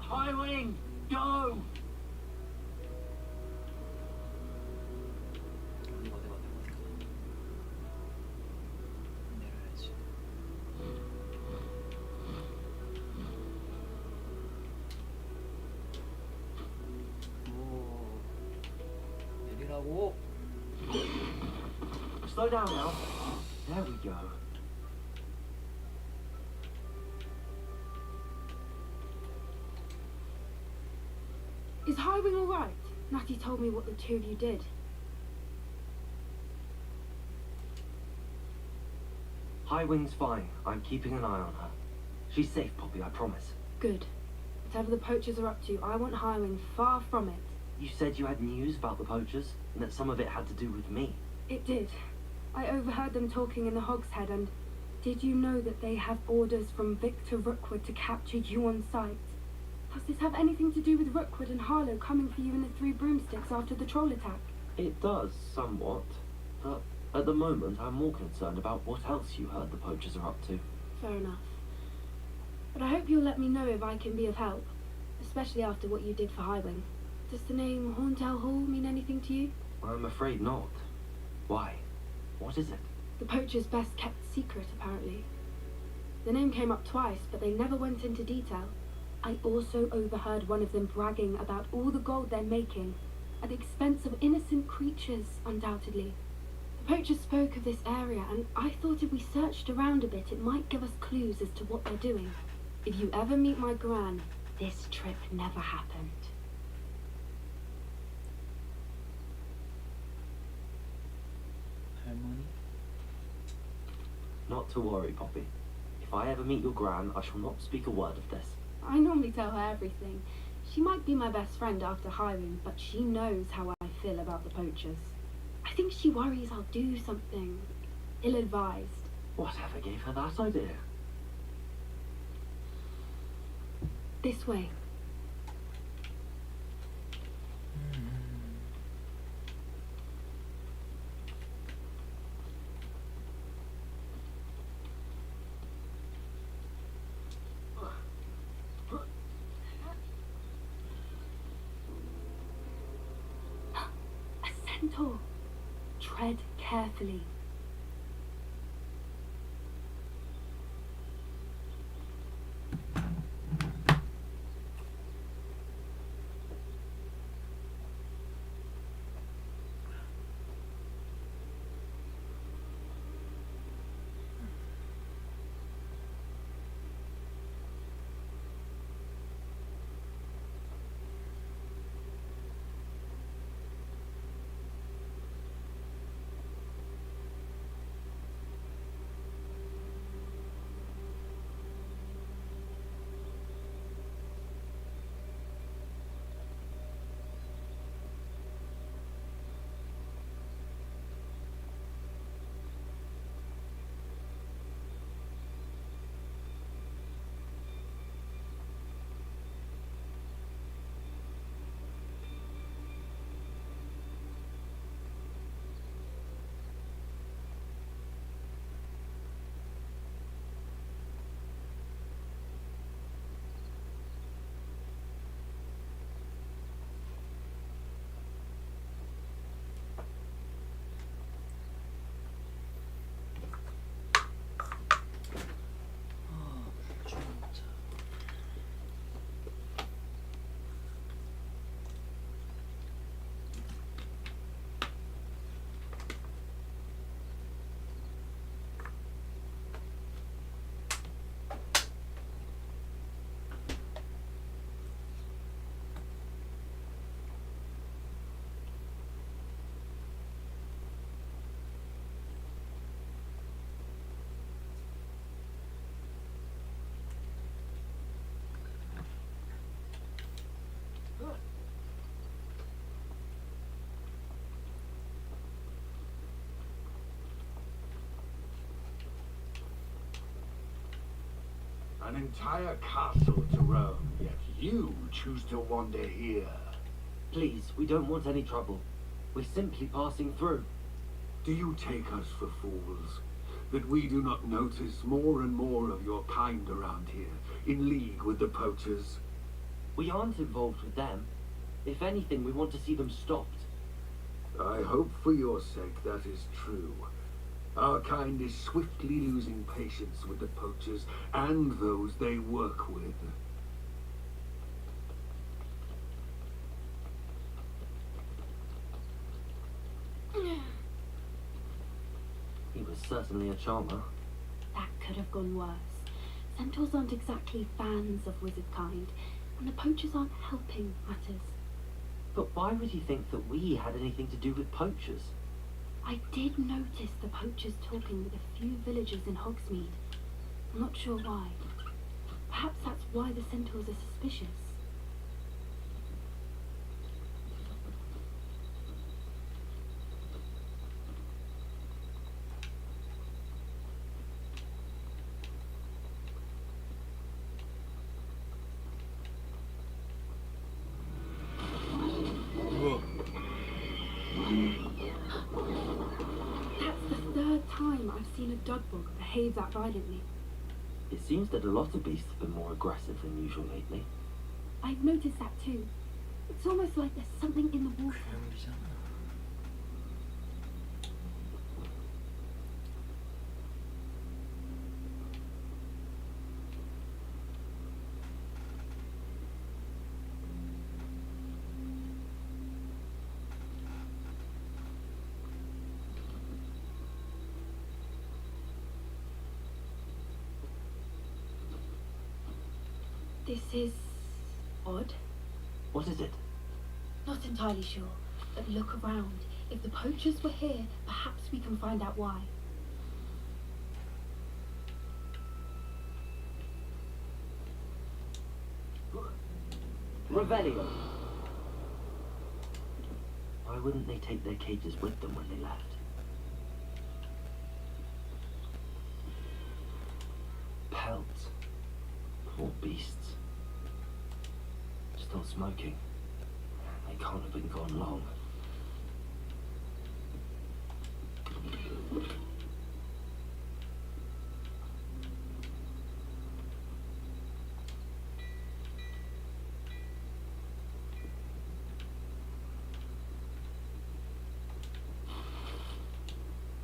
Highwing, go!
내려야지. 오, 내리라고.
Slow down now. There we go.
Is Highwing all right? Natty told me what the two of you did.
Highwing's fine. I'm keeping an eye on her. She's safe, Poppy, I promise.
Good. Whatever the poachers are up to, I want Highwing far from it.
You said you had news about the poachers, and that some of it had to do with me.
It did. I overheard them talking in the Hogshead, and did you know that they have orders from Victor Rookwood to capture you on sight? Does this have anything to do with Rookwood and Harlow coming for you in the Three Broomsticks after the troll attack?
It does, somewhat. But at the moment, I'm more concerned about what else you heard the poachers are up to.
Fair enough. But I hope you'll let me know if I can be of help, especially after what you did for Highwing. Does the name Horntail Hall mean anything to you?
I'm afraid not. Why? What is it?
The poachers' best kept secret, apparently. The name came up twice, but they never went into detail. I also overheard one of them bragging about all the gold they're making, at the expense of innocent creatures, undoubtedly. The poachers spoke of this area, and I thought if we searched around a bit, it might give us clues as to what they're doing. If you ever meet my gran, this trip never happened.
할머니?
Not to worry, Poppy. If I ever meet your gran, I shall not speak a word of this.
I normally tell her everything. She might be my best friend after Highwing, but she knows how I feel about the poachers. I think she worries I'll do something ill-advised.
Whatever gave her that idea?
This way. Centaur. Tread carefully.
An entire castle to roam, yet you choose to wander here.
Please, we don't want any trouble. We're simply passing through.
Do you take us for fools? That we do not notice more and more of your kind around here, in league with the poachers?
We aren't involved with them. If anything, we want to see them stopped.
I hope for your sake that is true. Our kind is swiftly losing patience with the poachers and those they work with.
He was certainly a charmer.
That could have gone worse. Centaurs aren't exactly fans of wizard kind, and the poachers aren't helping matters.
But why would he think that we had anything to do with poachers?
I did notice the poachers talking with a few villagers in Hogsmeade. I'm not sure why. Perhaps that's why the centaurs are suspicious. I've seen a dugbog behave that violently.
It seems that a lot of beasts have been more aggressive than usual lately.
I've noticed that too. It's almost like there's something in the water. This is odd.
What is it?
Not entirely sure, but look around. If the poachers were here, perhaps we can find out why.
Revelio! Why wouldn't they take their cages with them when they left? Pelts. Poor beasts. Still smoking. They can't have been gone long.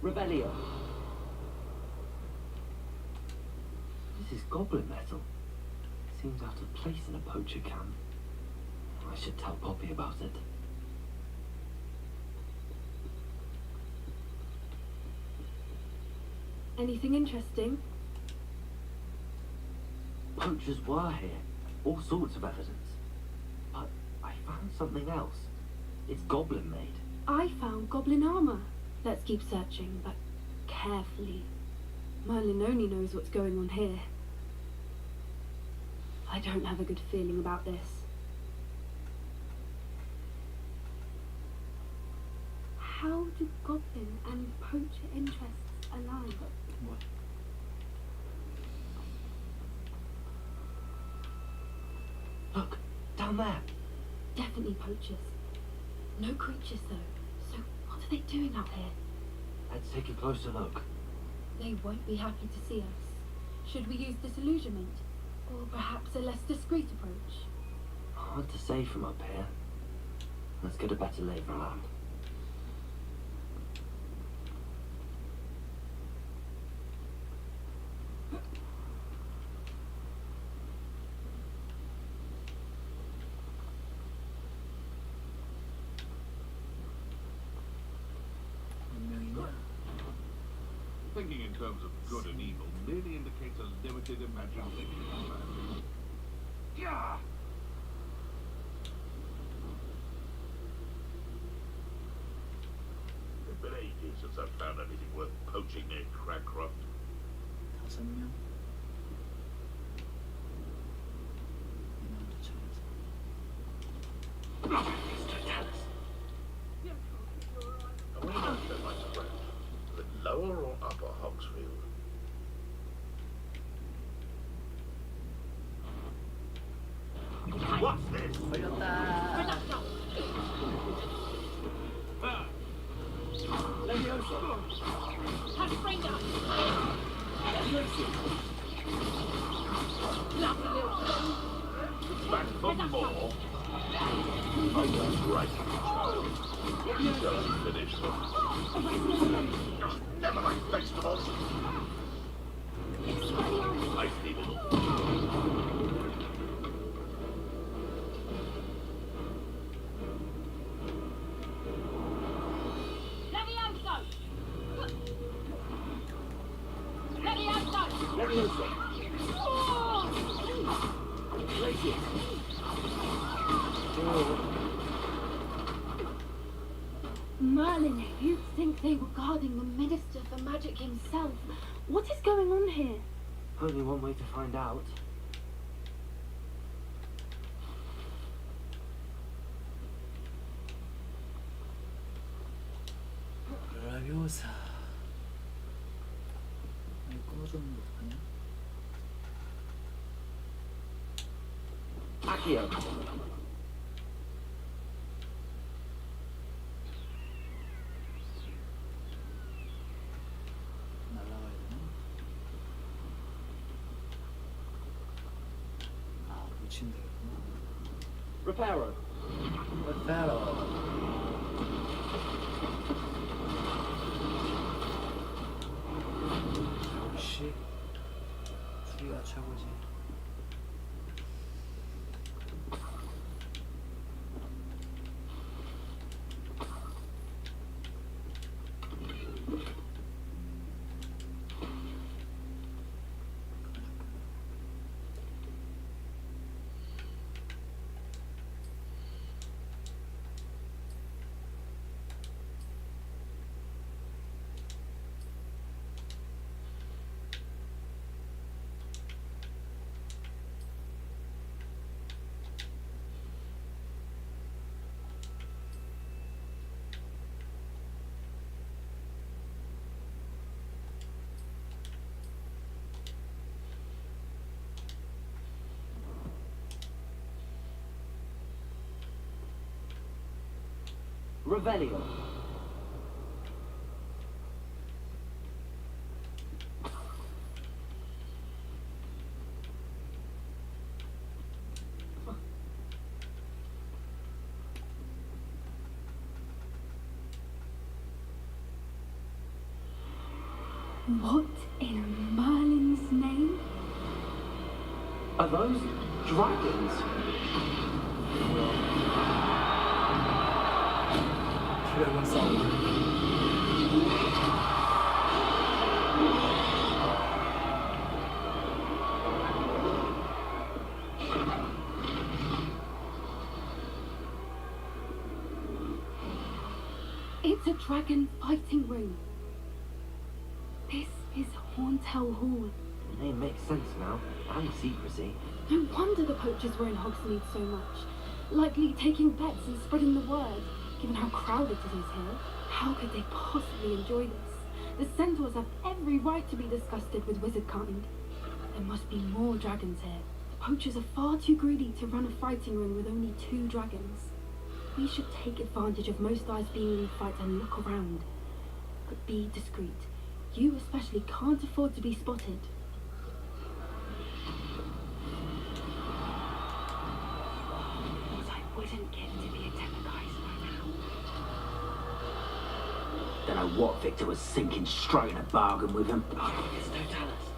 Revelio. This is goblin metal. Seems out of place in a poacher camp. I should tell Poppy about it.
Anything interesting?
Poachers were here. All sorts of evidence. But I found something else. It's goblin made.
I found goblin armor. Let's keep searching, but carefully. Merlin only knows what's going on here. I don't have a good feeling about this. How do goblin and poacher interests align?
What?
Look, down there.
Definitely poachers. No creatures though. So what are they doing out here?
Let's take a closer look.
They won't be happy to see us. Should we use disillusionment? Or perhaps a less discreet approach?
Hard to say from up here. Let's get a better lay of the land.
Thinking in terms of good and evil merely indicates a limited imagination of man. Yeah! It's been ages since I've found anything worth poaching near Cragcroft.
5명.
I wonder if there might scratch. The lower or upper Hogsfield? Back for more. Oh, that's right. You don't finish them. Oh, never mind vegetables. I see them.
Merlin, you'd think they were guarding the Minister for Magic himself. What is going on here?
Only one way to find out.
라비오사. 이거 꺼주는 거 아니야?
Accio.
날라가야 되나? 아, 붙이면 되겠구나.
Reparo.
페로. 역시 수리가 최고지.
Revelio.
What in Merlin's name?
Are those dragons?
드래곤 싸움.
It's a dragon fighting ring. This is Horntail Hall.
The name makes sense now, and secrecy.
No wonder the poachers were in Hogsmeade so much. Likely taking bets and spreading the word. Given how crowded it is here, how could they possibly enjoy this? The centaurs have every right to be disgusted with wizard kind. There must be more dragons here. The poachers are far too greedy to run a fighting ring with only 2 dragons. We should take advantage of most eyes being in the fight and look around. But be discreet. You especially can't afford to be spotted. What I wouldn't give to be a Demogorgon right now.
Don't know what Victor was thinking, striking a bargain with him.
Oh, it's Totalis.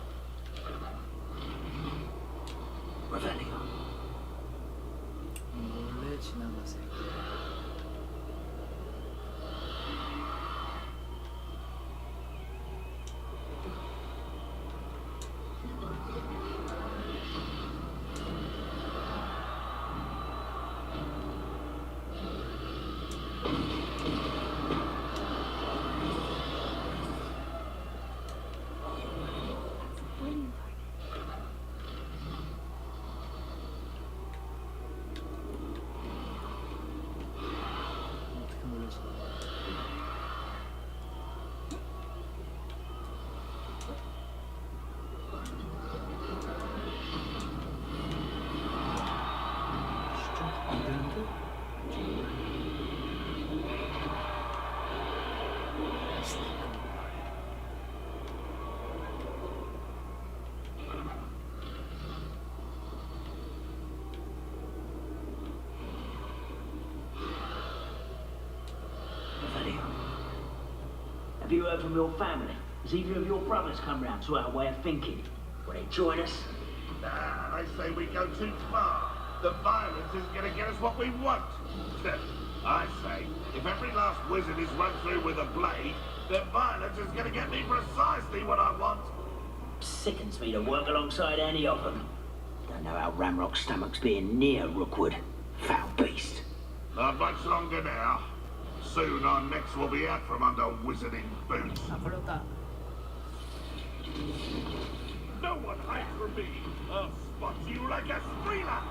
Revelio.
몰래 지나가세요.
Revelio. Have you heard from your family? Has either of your brothers come round to our way of thinking? Will they join us?
Nah, I say we go too far. The violence is going to get us what we want. I say, if every last wizard is run through with a blade, then violence is going to get me precisely what I want.
Sickens me to work alongside any of them. Don't know how Ramrock's stomach's being near Rookwood. Foul beast.
Not much longer now. Soon our necks will be out from under wizarding boots. No one hides from me. I'll spot you like a streamer.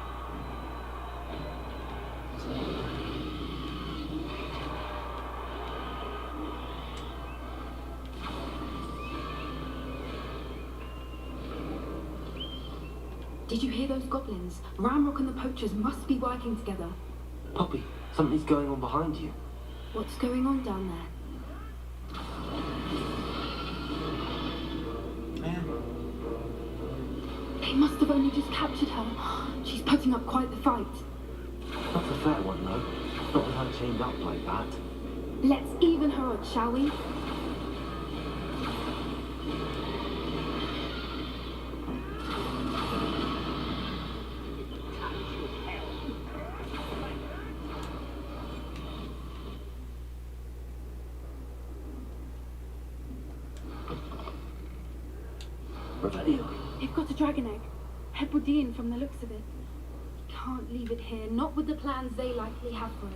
Did you hear those goblins? Ramrock and the poachers must be working together.
Poppy, something's going on behind you.
What's going on down there? They must have only just captured her. She's putting up quite the fight.
Not a fair one, though. Not with her chained up like that.
Let's even her odds, shall we?
Revelio.
They've got a dragon egg. Hebridean from the looks of it. Can't leave it here, not with the plans they likely have for it.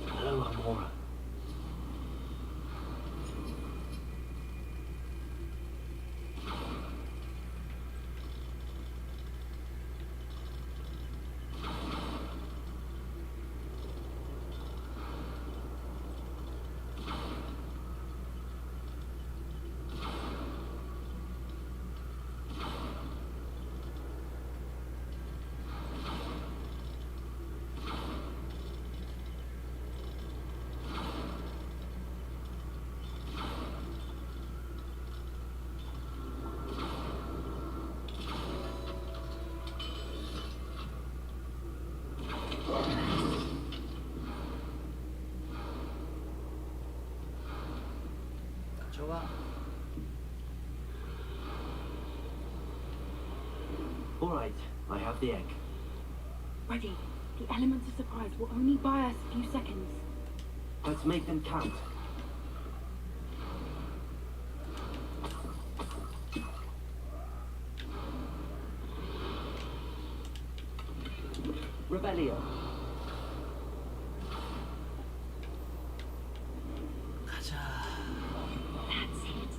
Hello, Amora.
좋아.
All right, I have the egg.
Ready. The elements of surprise will only buy us a few seconds.
Let's make them count. Revelio.
가자.
That's it.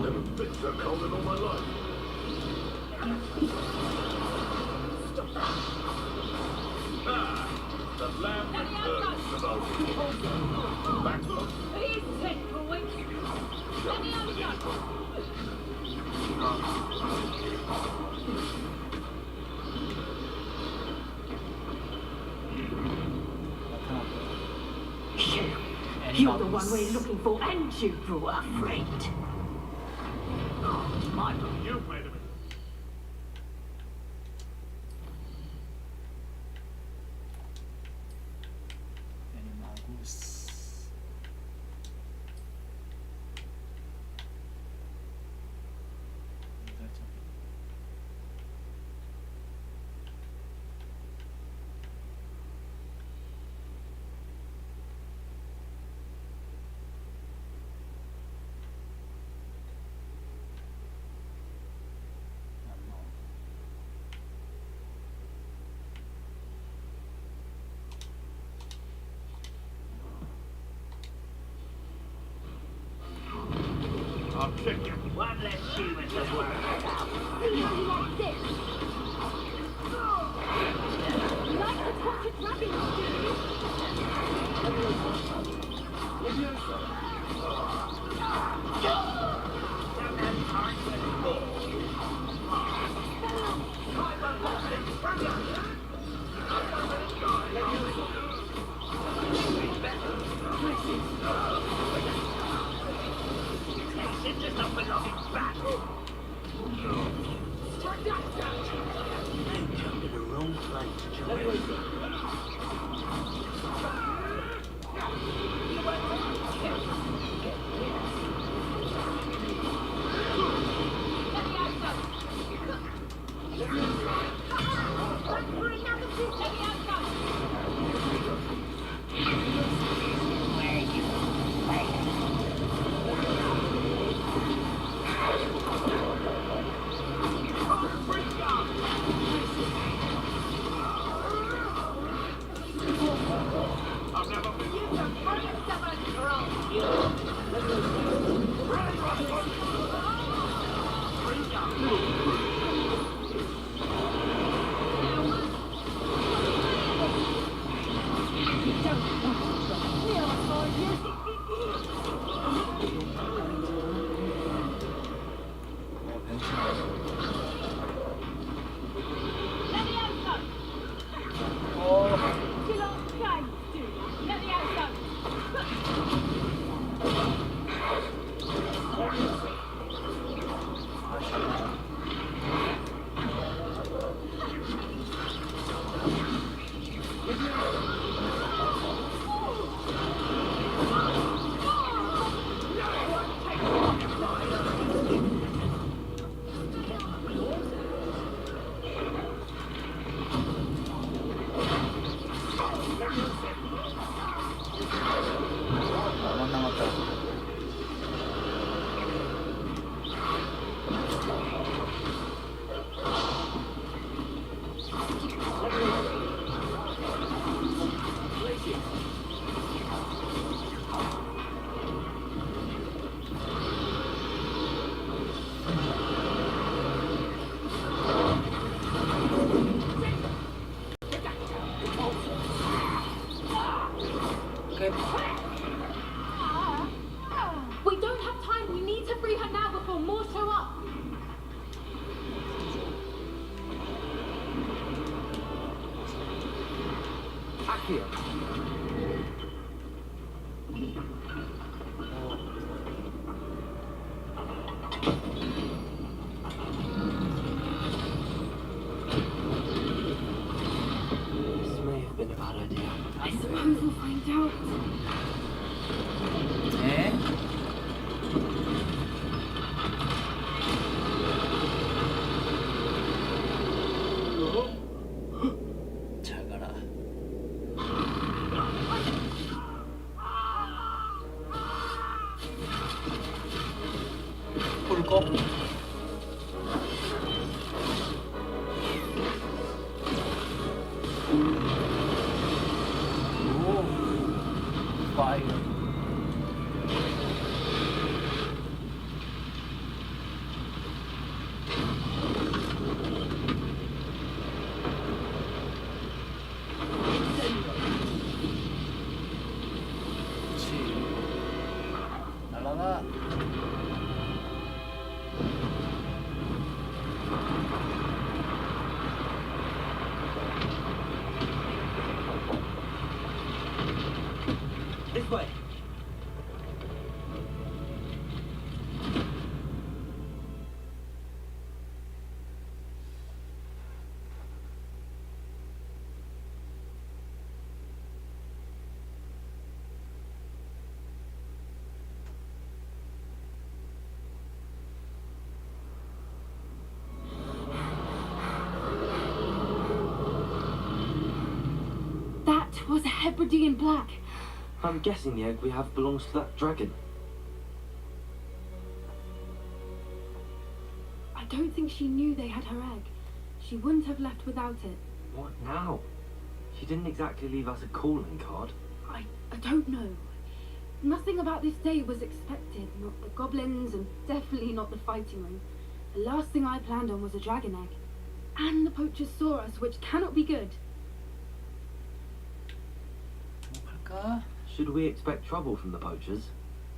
Never been so cold in all my life. The lamb returns to the back up.
Please take the wing. Let me outside.
You're the one we're looking for, and you brought a friend. My
You played him.
애니마구스.
I'll kick you.
One less human to worry about.
Feeling like this. Like the tortured rabbits do.
It's just not belonging back. You come to the wrong place, Johnny.
We don't have time. We need to free her now before more show up.
Back here.
This may have been a bad idea.
I suppose we'll find out.
네. 잘 가라. 불 꺼. fire. 날라가.
This way.
That was a Hebridean black.
I'm guessing the egg we have belongs to that dragon.
I don't think she knew they had her egg. She wouldn't have left without it.
What now? She didn't exactly leave us a calling card.
I don't know. Nothing about this day was expected. Not the goblins, and definitely not the fighting ring. The last thing I planned on was a dragon egg. And the poachers saw us, which cannot be good.
Should we expect trouble from the poachers,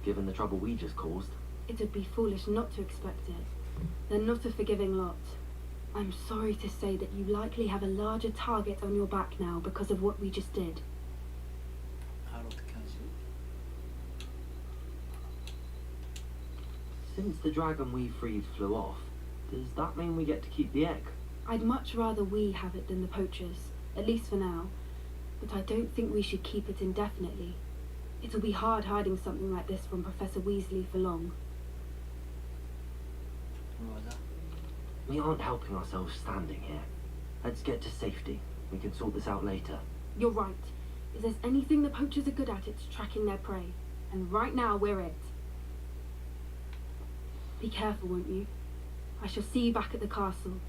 given the trouble we just caused?
It would be foolish not to expect it. They're not a forgiving lot. I'm sorry to say that you likely have a larger target on your back now because of what we just did.
Since the dragon we freed flew off, does that mean we get to keep the egg?
I'd much rather we have it than the poachers, at least for now. But I don't think we should keep it indefinitely. It'll be hard hiding something like this from Professor Weasley for long.
We aren't helping ourselves standing here. Let's get to safety. We can sort this out later.
You're right. If there's anything the poachers are good at, it's tracking their prey. And right now, we're it. Be careful, won't you? I shall see you back at the castle.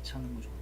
찾는 거 좋은데.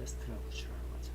퀘스트를 구출하러 가자.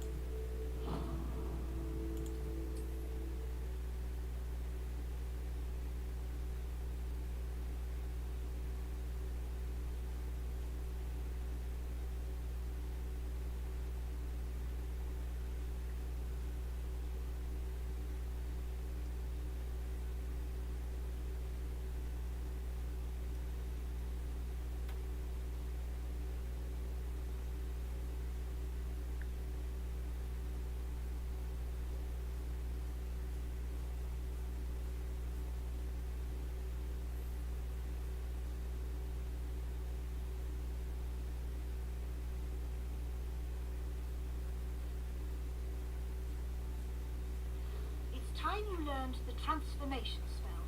Time you learned the transformation spell.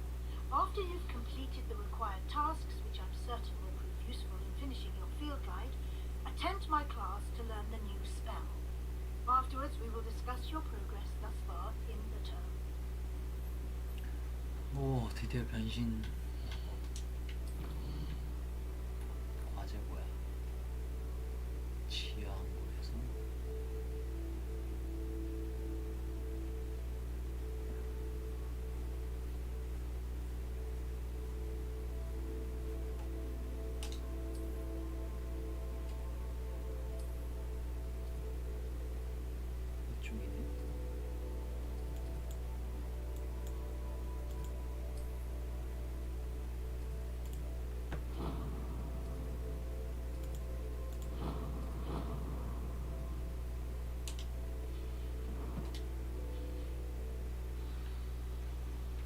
After you've completed the required tasks, which I'm certain will prove useful in finishing your field guide, attend my class to learn the new spell. Afterwards, we will discuss your progress thus far in the term.
오, 드디어 변신. 과제 뭐야? 지하 항구에서. 이쪽이네.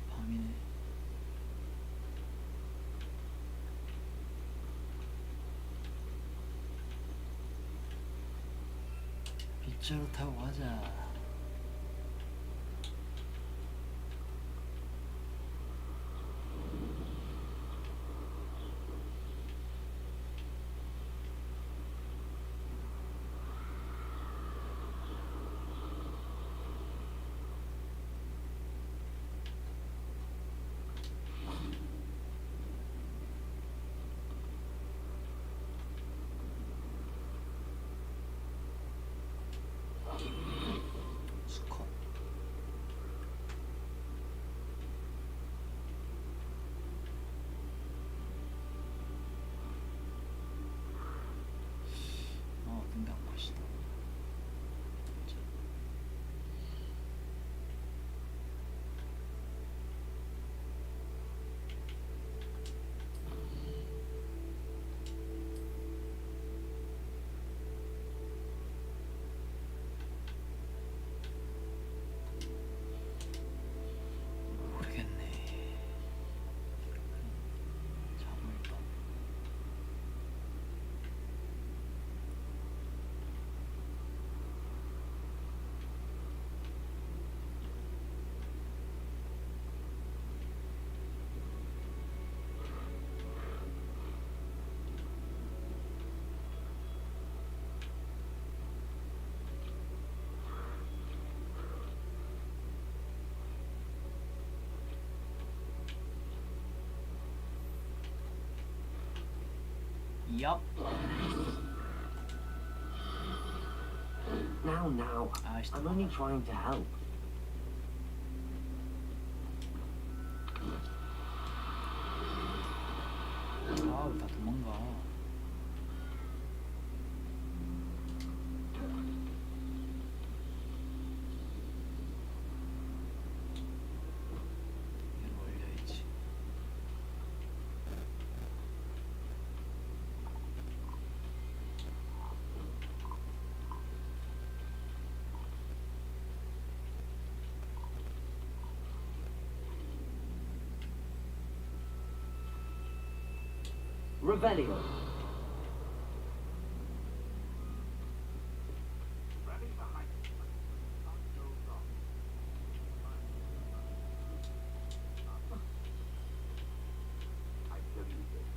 밤이네. 빗자루 타고 가자. 수컷. 어떤 게 안 맛있다. 모르겠네. 자물반. Yup.
Now, I'm only trying to help.
아우, 다 도망가. 얘를 올려야지.
Revelio.
I tell you this,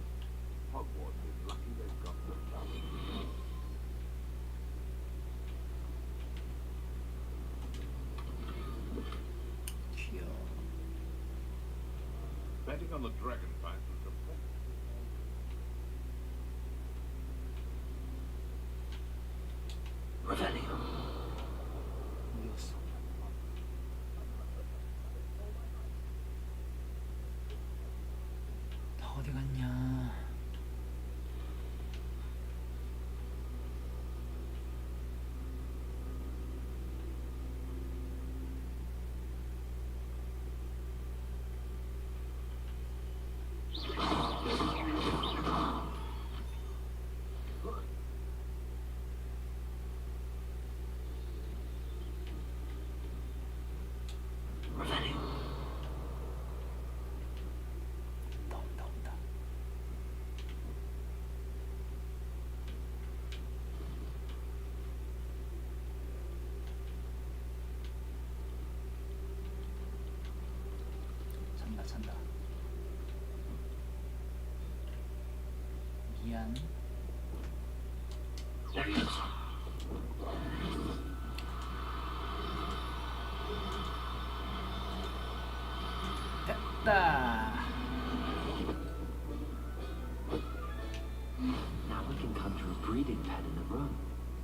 Hogwarts is lucky they've got the challenge.
귀여워.
Betting on the dragon fight was complete.
Revelio.
어디 갔냐? 찬다. 미안. 됐다.
Now we can conjure a breeding pen in the room.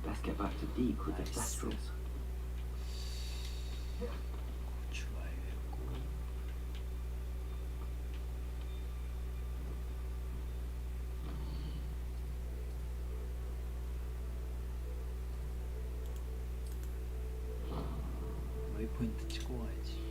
Best get back to Deke with the thestrals.
웨이포인트 찍고 와야지.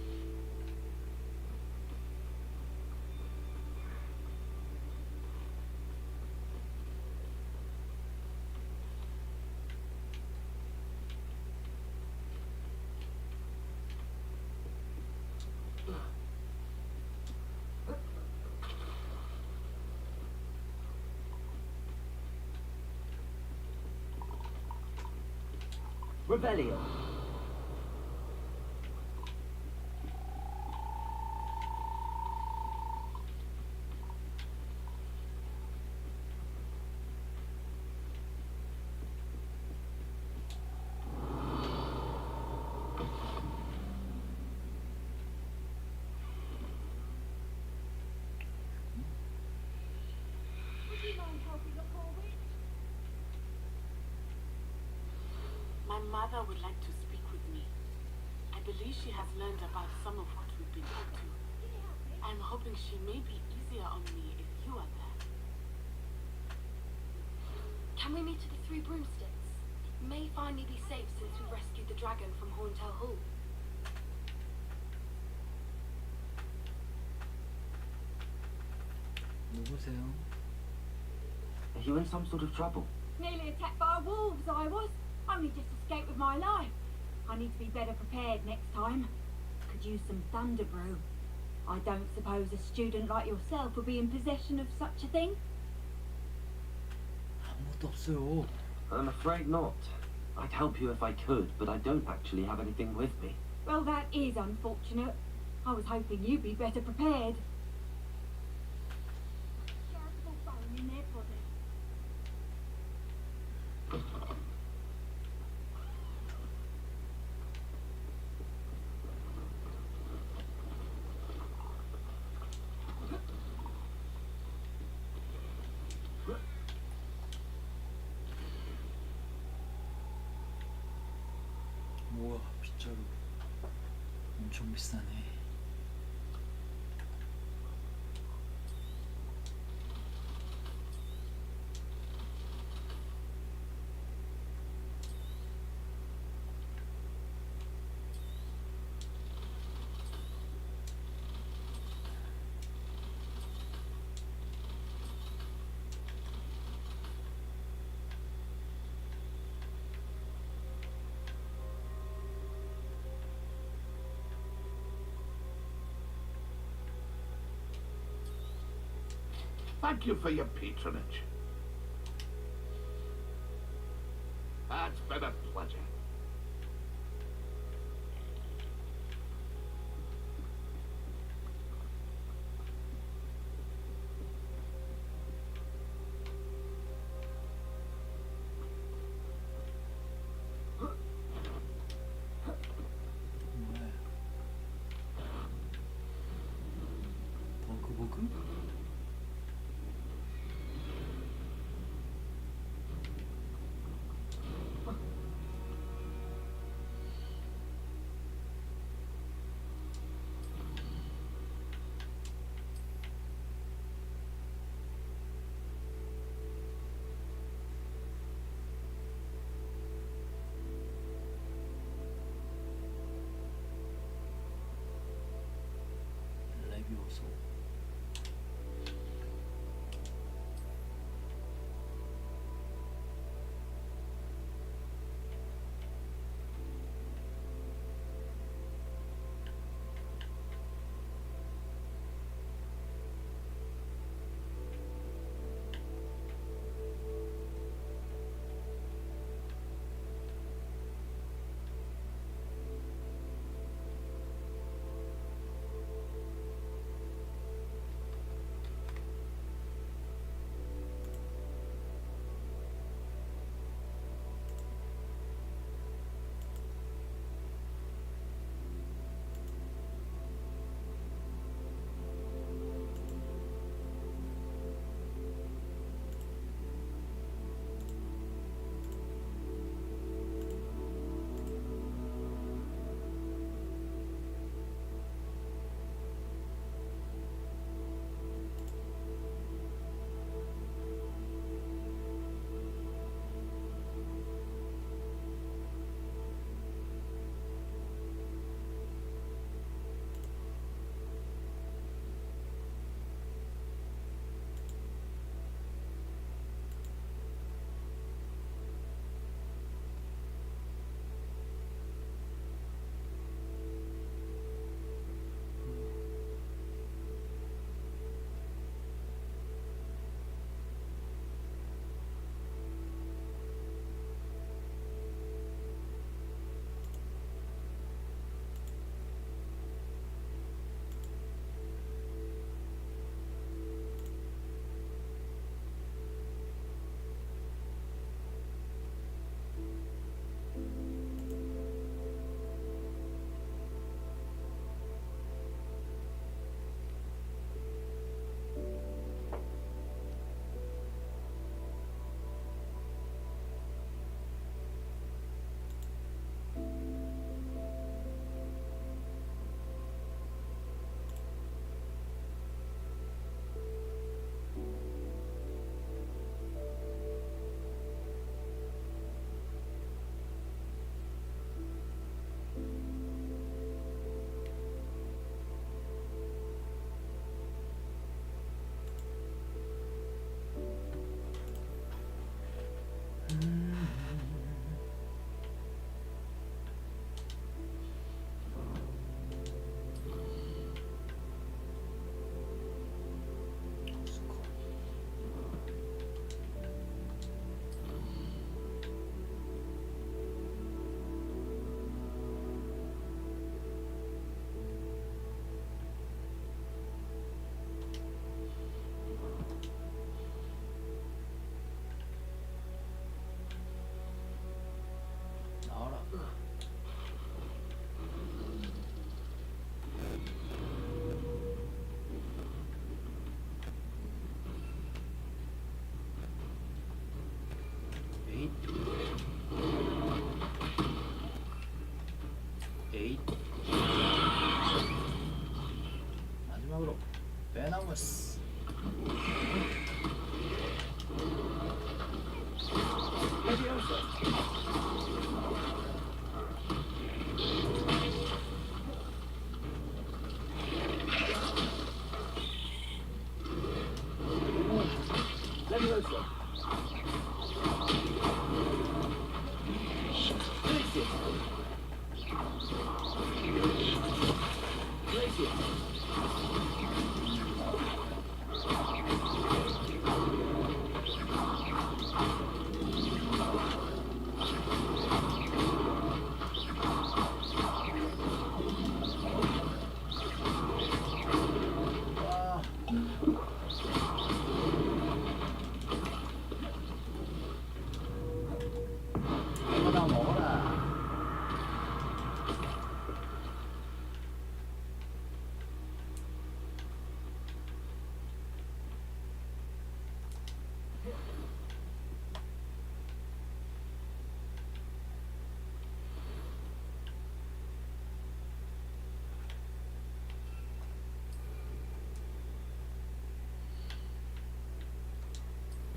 Rebellion.
My mother would like to speak with me. I believe she has learned about some of what we've been up to. I'm hoping she may be easier on me if you are there.
Can we meet at the Three Broomsticks? It may finally be safe since we rescued the dragon from Horntail Hall.
누구세요?
Are you in some sort of trouble?
Nearly attacked by wolves, I was. Only just escaped with my life. I need to be better prepared next time. Could use some thunder brew. I don't suppose a student like yourself would be in possession of such a thing?
아무것도 없어요.
I'm afraid not. I'd help you if I could, but I don't actually have anything with me.
Well, that is unfortunate. I was hoping you'd be better prepared. Charitable bone in their body.
우와, 빗자루 엄청 비싸네.
Thank you for your patronage. It's been a pleasure.
버그?
Professor. Glacius. Glacius.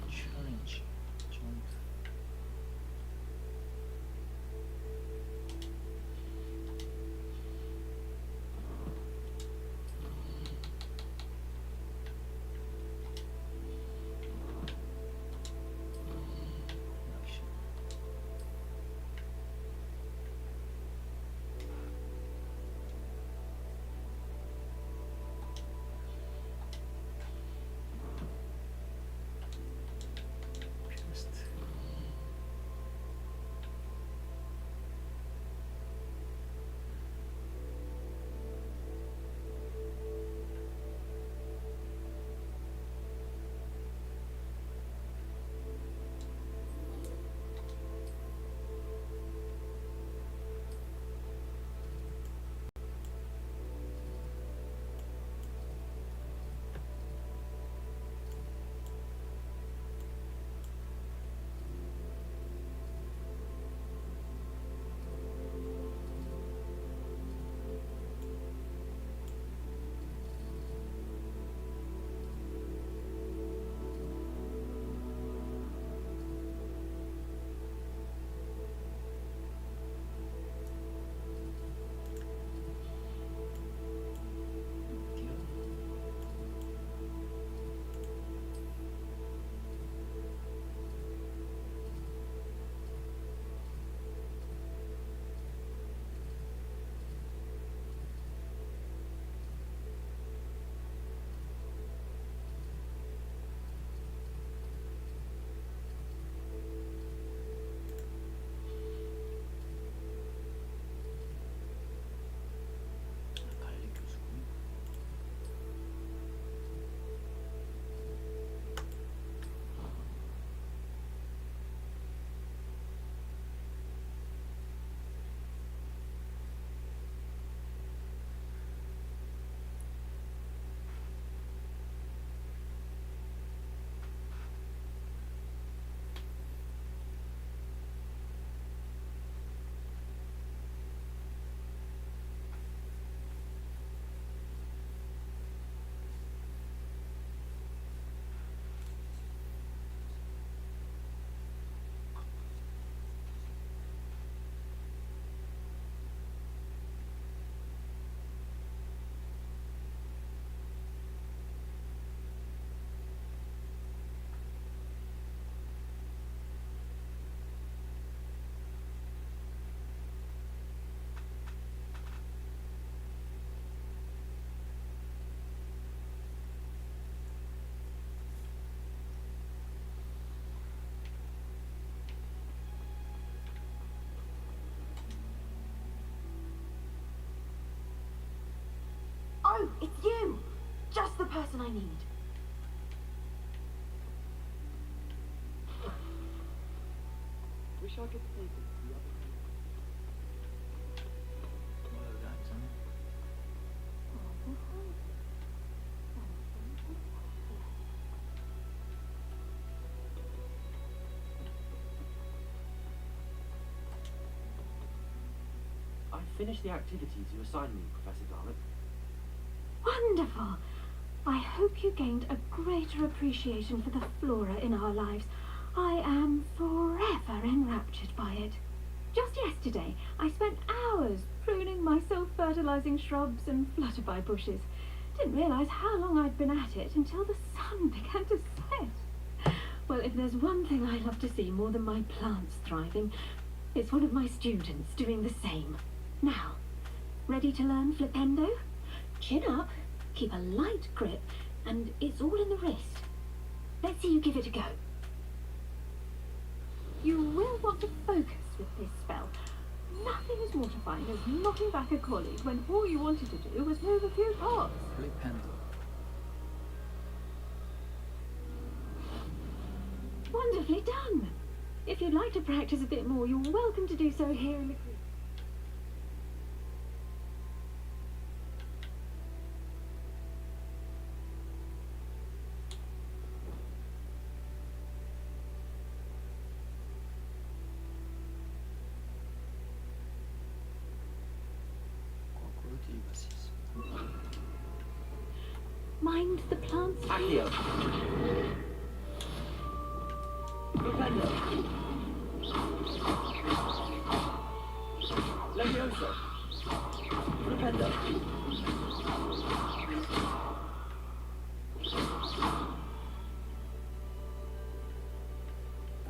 챌린지 점프.
Oh, it's you! Just the person I need.
Wish I could take it the other way. I finished the activities you assigned me, Professor Darling.
Wonderful! I hope you gained a greater appreciation for the flora in our lives. I am forever enraptured by it. Just yesterday, I spent hours pruning my self-fertilizing shrubs and flutterby bushes. Didn't realize how long I'd been at it until the sun began to set. Well,
there's one thing I love to see more than my plants thriving, it's one of my students doing the same. Now, ready to learn flipendo? Chin up, keep a light grip, and it's all in the wrist. Let's see you give it a go. You will want to focus with this spell. Nothing as mortifying as knocking back a colleague when all you wanted to do was move a few parts.
flipendo.
Wonderfully done. If you'd like to practice a bit more, you're welcome to do so here in the creek.
거꾸로 뒤집을 수 있습니다.
Mind the plants.
Accio. Flipendo. Levioso. Flipendo.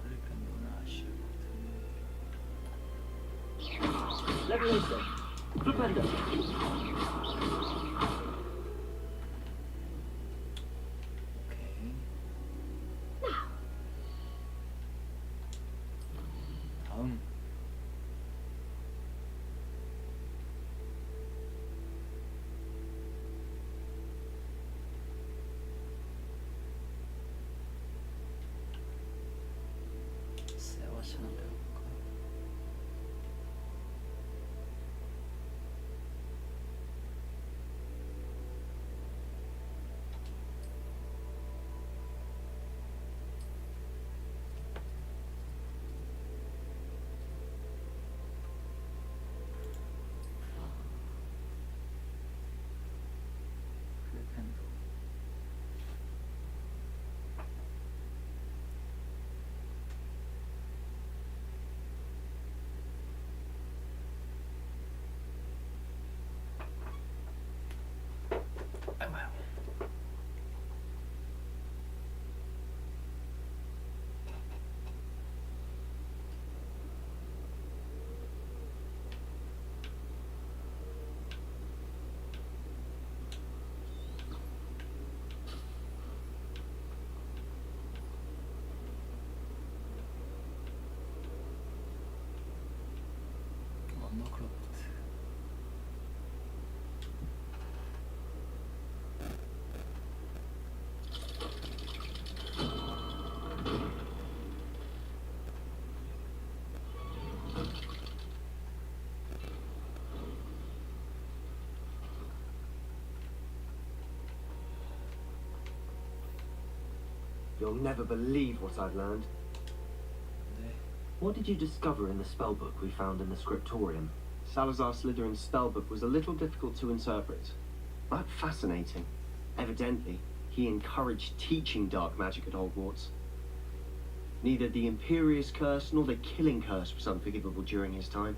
flippendo는 아쉬울
Levioso. Flipendo.
오케이. 다음. 세워치는 배울까? flipendo. 아이고야. 언더크로프트.
You'll never believe what I've learned. What did you discover in the spellbook we found in the scriptorium? Salazar Slytherin's spellbook was a little difficult to interpret, but fascinating. Evidently, he encouraged teaching dark magic at Hogwarts. Neither the Imperious Curse nor the Killing Curse was unforgivable during his time.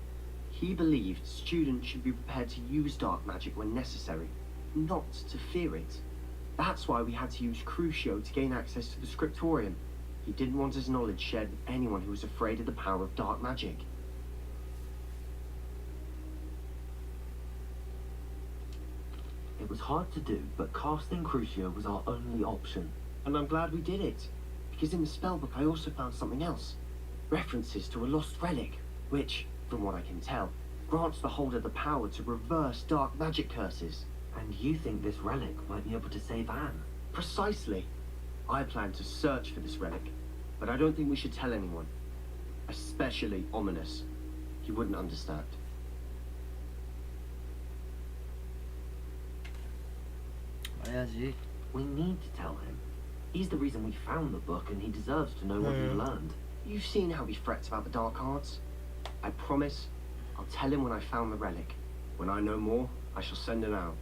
He believed students should be prepared to use dark magic when necessary, not to fear it. That's why we had to use Crucio to gain access to the scriptorium. He didn't want his knowledge shared with anyone who was afraid of the power of dark magic. It was hard to do, but casting Crucio was our only option. And I'm glad we did it, because in the spellbook I also found something else. References to a lost relic, which, from what I can tell, grants the holder the power to reverse dark magic curses. And you think this relic might be able to save Anne? Precisely. I plan to search for this relic, but I don't think we should tell anyone. Especially Ominous. He wouldn't understand.
말해야지.
We need to tell him. He's the reason we found the book, and he deserves to know what we learned. You've seen how he frets about the dark arts. I promise I'll tell him when I found the relic. When I know more, I shall send it out.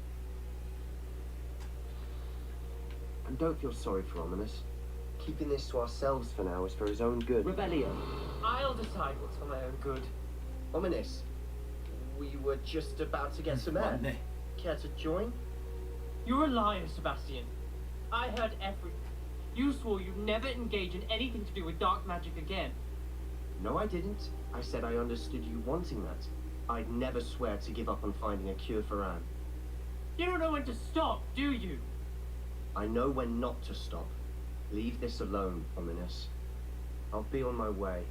And don't feel sorry for Ominous. Keeping this to ourselves for now is for his own good.
Rebellion. I'll decide what's for my own good.
Ominous, we were just about to get some air. Care to join?
You're a liar, Sebastian. I heard everything. You swore swore you'd never engage in anything to do with dark magic again.
No, I didn't. I said I understood you wanting that. I'd never swear to give up on finding a cure for Anne.
You don't know when to stop, do you?
I know when not to stop. Leave this alone, Ominous. I'll be on my way.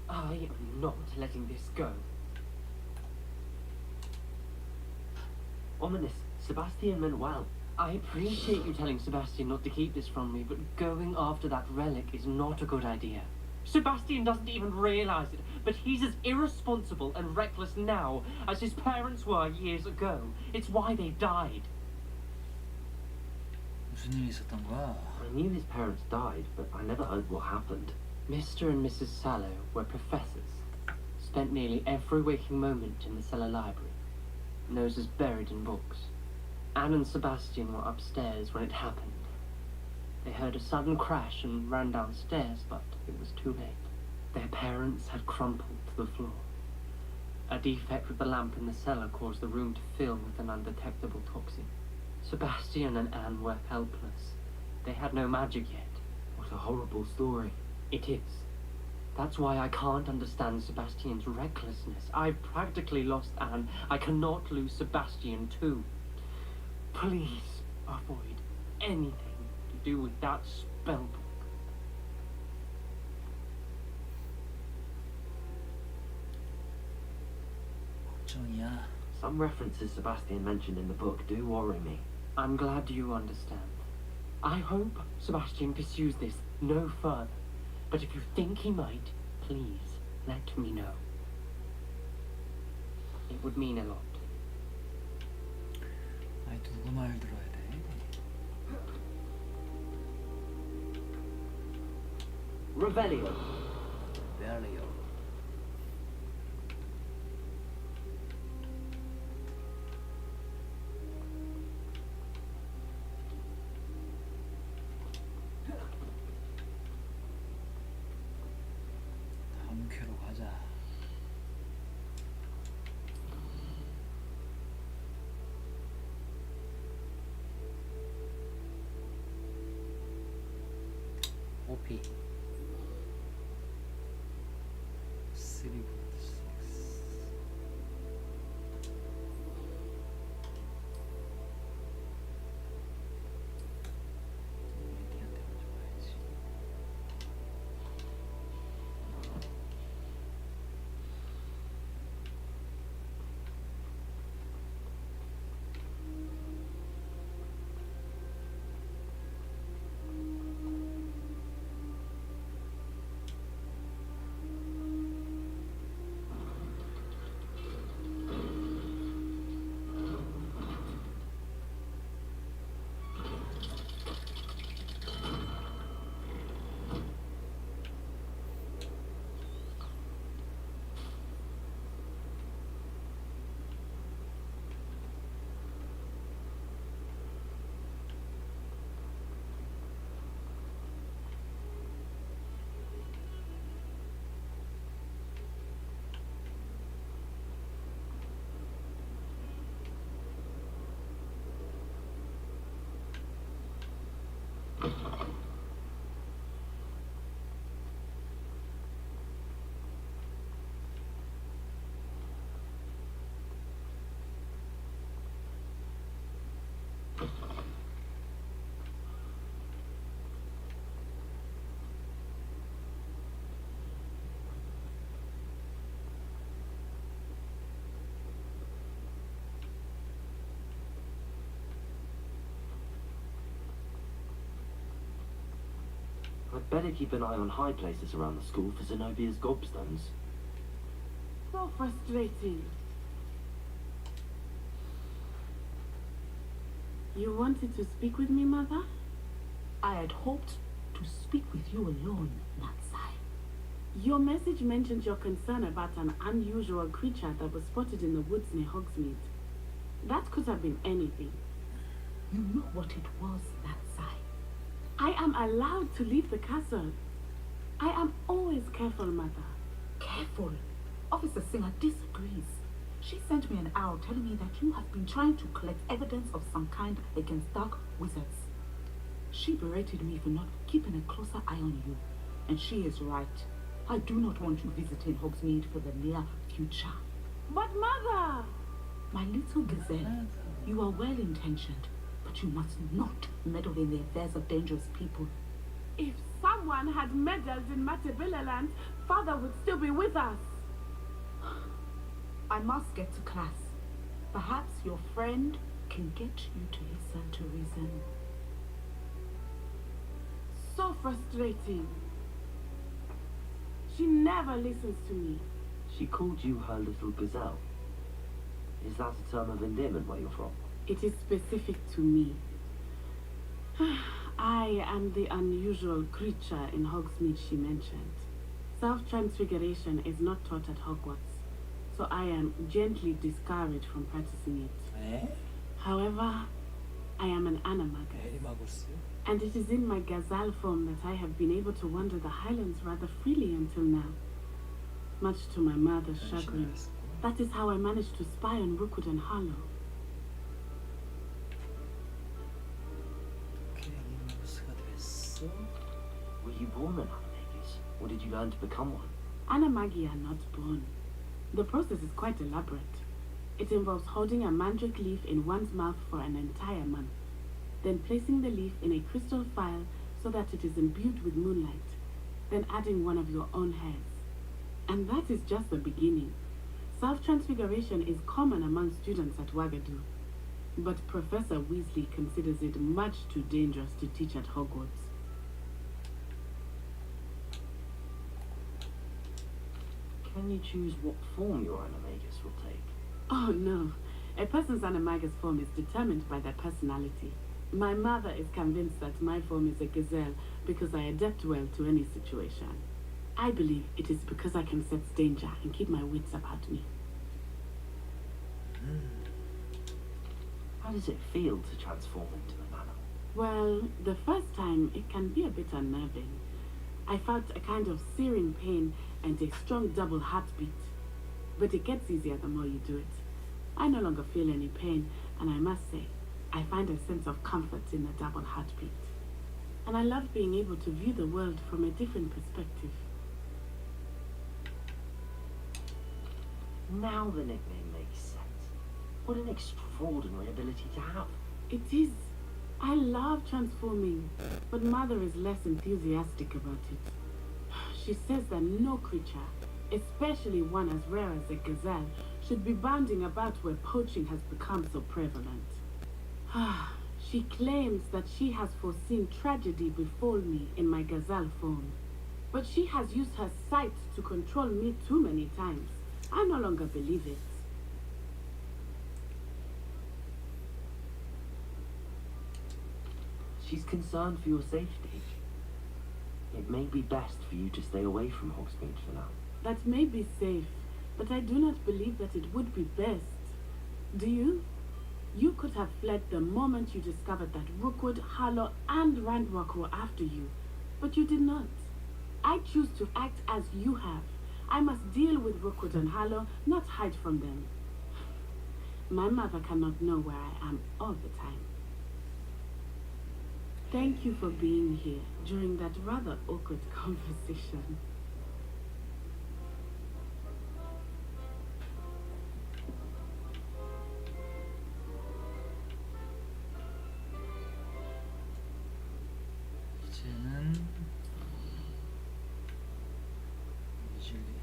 I am not letting this go.
Ominous, Sebastian meant well.
I appreciate you telling Sebastian not to keep this from me, but going after that relic is not a good idea. Sebastian doesn't even realize it, but he's as irresponsible and reckless now as his parents were years ago. It's why they died.
무슨 일이 있었던 거야?
I knew his parents died, but I never heard what happened.
Mr. and Mrs. Sallow were professors. Spent nearly every waking moment in the cellar library. Noses buried in books. Anne and Sebastian were upstairs when it happened. They heard a sudden crash and ran downstairs, but it was too late. Their parents had crumpled to the floor. A defect with the lamp in the cellar caused the room to fill with an undetectable toxin. Sebastian and Anne were helpless. They had no magic yet.
What a horrible story.
It is. That's why I can't understand Sebastian's recklessness. I've practically lost Anne. I cannot lose Sebastian too. Please avoid anything to do with that spell book.
걱정이야.
Some references Sebastian mentioned in the book do worry me.
I'm glad you understand. I hope Sebastian pursues this no further. But if you think he might, please let me know. It would mean a lot.
아니 누구 말 들어야 돼?
Revelio.
Revelio. 다음 쾌로 가자. OP 3
I'd better keep an eye on high places around the school for Zenobia's gobstones.
So frustrating. You wanted to speak with me, Mother?
I had hoped to speak with you alone, Natsai.
Your message mentioned your concern about an unusual creature that was spotted in the woods near Hogsmeade. That could have been anything.
You know what it was, Natsai.
I am allowed to leave the castle. I am always careful, Mother.
Careful. Officer Singer disagrees.
She sent me an owl telling me that you have been trying to collect evidence of some kind against dark wizards. She berated me for not keeping a closer eye on you, and she is right. I do not want you visiting Hogsmeade for the near future.
But Mother!
My little gazelle, you are well-intentioned, but you must not meddle in the affairs of dangerous people.
If someone had meddled in Matabeleland, Father would still be with us.
I must get to class. Perhaps your friend can get you to listen to reason.
So frustrating. She never listens to me.
She called you her little gazelle. Is that a term of endearment where you're from?
It is specific to me. I am the unusual creature in Hogsmeade she mentioned. Self-transfiguration is not taught at Hogwarts, so I am gently discouraged from practicing it. However, I am an animagus, and it is in my gazelle form that I have been able to wander the Highlands rather freely until now. Much to my mother's chagrin. That is how I managed to spy on Rookwood and Harlow.
Were you born an animagus, or did you learn to become one?
Animagi are not born. The process is quite elaborate. It involves holding a mandrake leaf in one's mouth for an entire month, then placing the leaf in a crystal vial so that it is imbued with moonlight, then adding one of your own hairs. And that is just the beginning. Self-transfiguration is common among students at Wagadu, but Professor Weasley considers it much too dangerous to teach at Hogwarts.
Can you choose what form your animagus will take?
Oh no, a person's animagus form is determined by their personality. My mother is convinced that my form is a gazelle because I adapt well to any situation. I believe it is because I can sense danger and keep my wits about me.
How does it feel to transform into an animal?
Well, the first time it can be a bit unnerving. I felt a kind of searing pain and a strong double heartbeat. But it gets easier the more you do it. I no longer feel any pain, and I must say, I find a sense of comfort in the double heartbeat. And I love being able to view the world from a different perspective.
Now the nickname makes sense. What an extraordinary ability to have.
It is. I love transforming, but Mother is less enthusiastic about it. She says that no creature, especially one as rare as a gazelle, should be bounding about where poaching has become so prevalent. She claims that she has foreseen tragedy befall me in my gazelle form, but she has used her sight to control me too many times. I no longer believe it.
She's concerned for your safety. It may be best for you to stay away from Hogsmeade for now.
That may be safe, but I do not believe that it would be best. Do you? You could have fled the moment you discovered that Rookwood, Harlow, and Ranrock were after you, but you did not. I choose to act as you have. I must deal with Rookwood and Harlow, not hide from them. My mother cannot know where I am all the time. Thank you for being here during that rather awkward conversation.
이제는 위즐리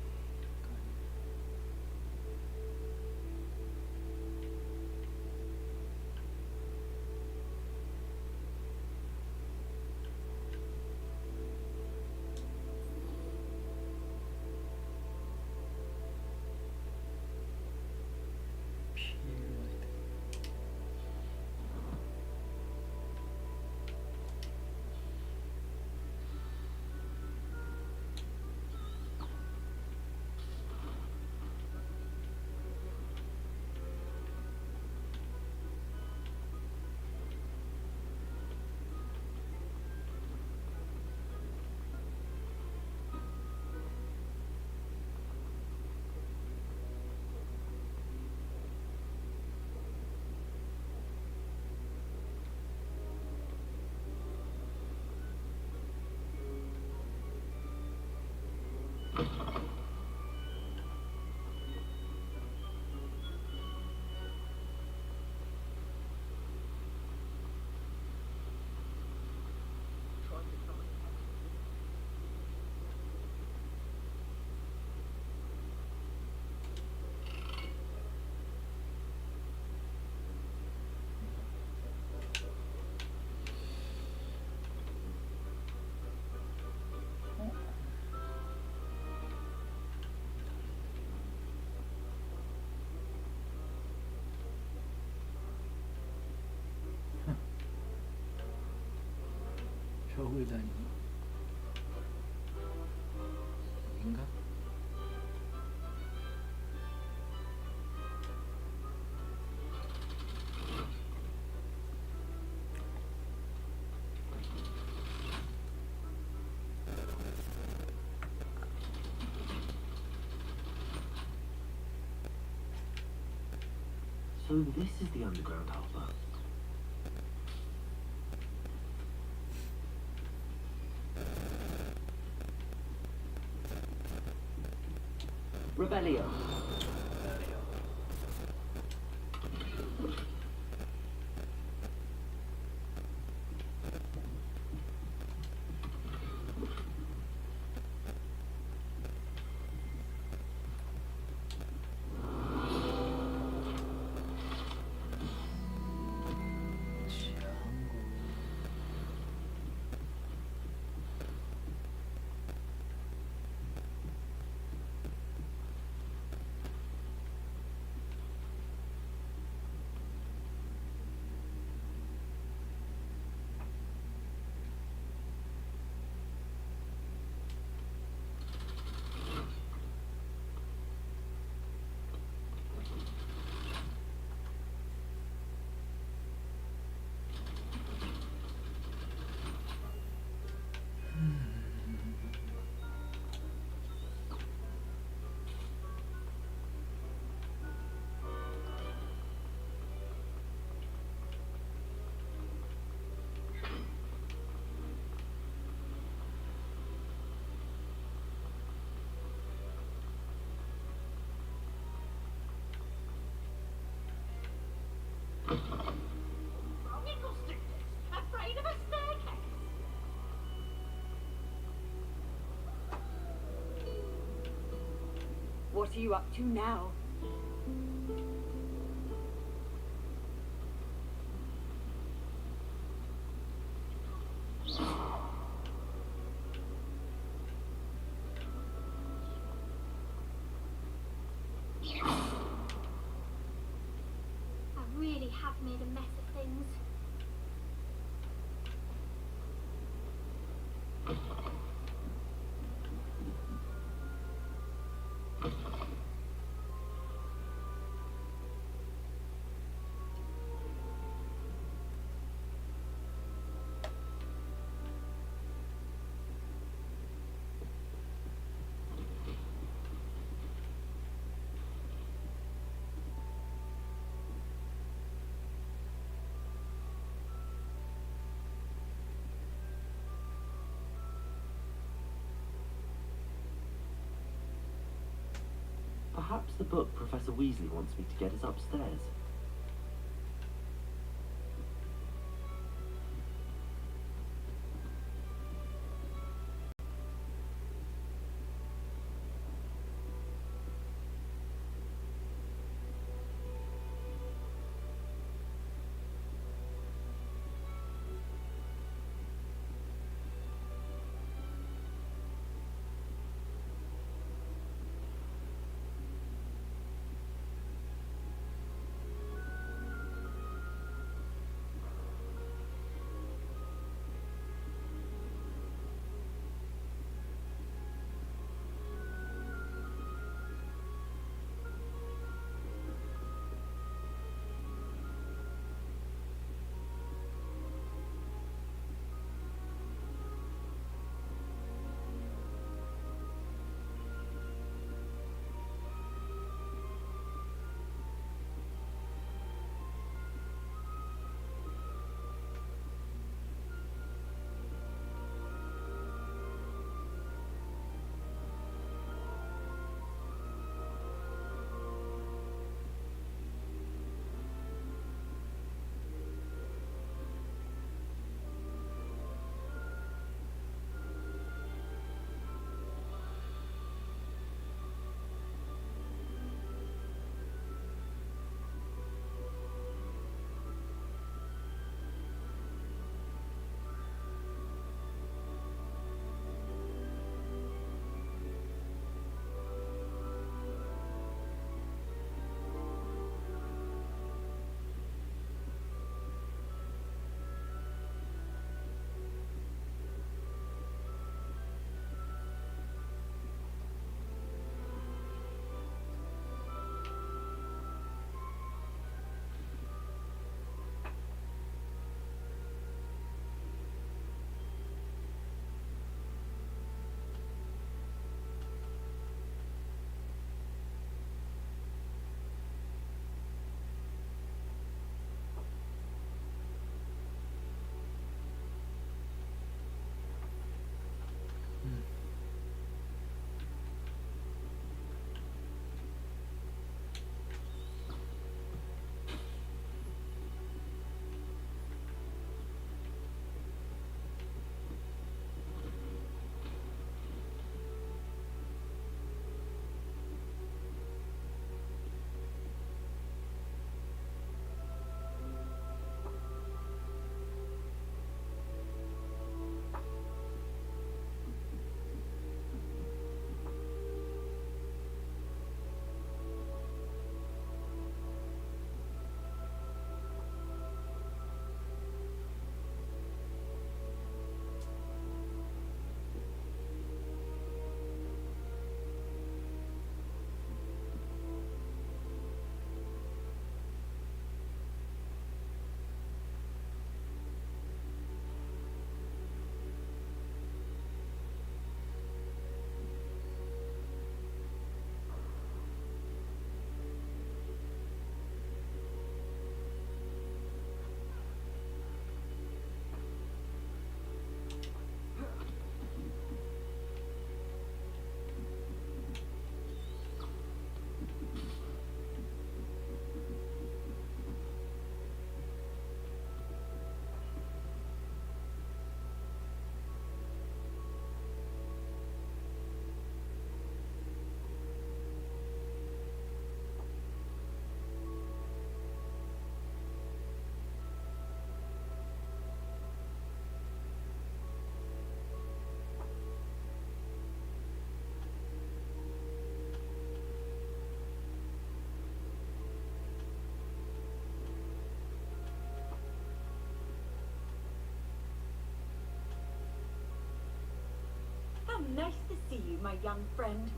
더블다니 여긴가?
So this is the underground harbour. Rebellion.
Afraid of a staircase? What are you up to now?
I really have made a mess of things.
Perhaps the book Professor Weasley wants me to get is upstairs.
nice to see you, my young friend.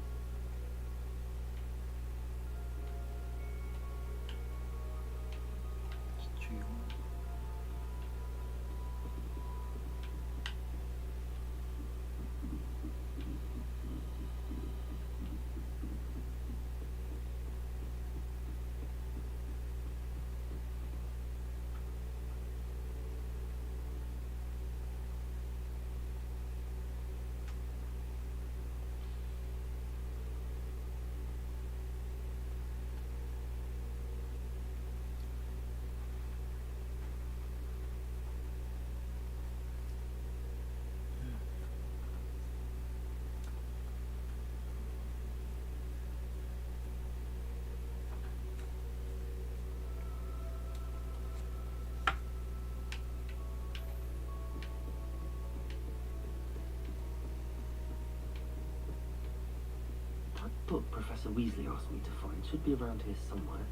That book Professor Weasley asked me to find should be around here somewhere.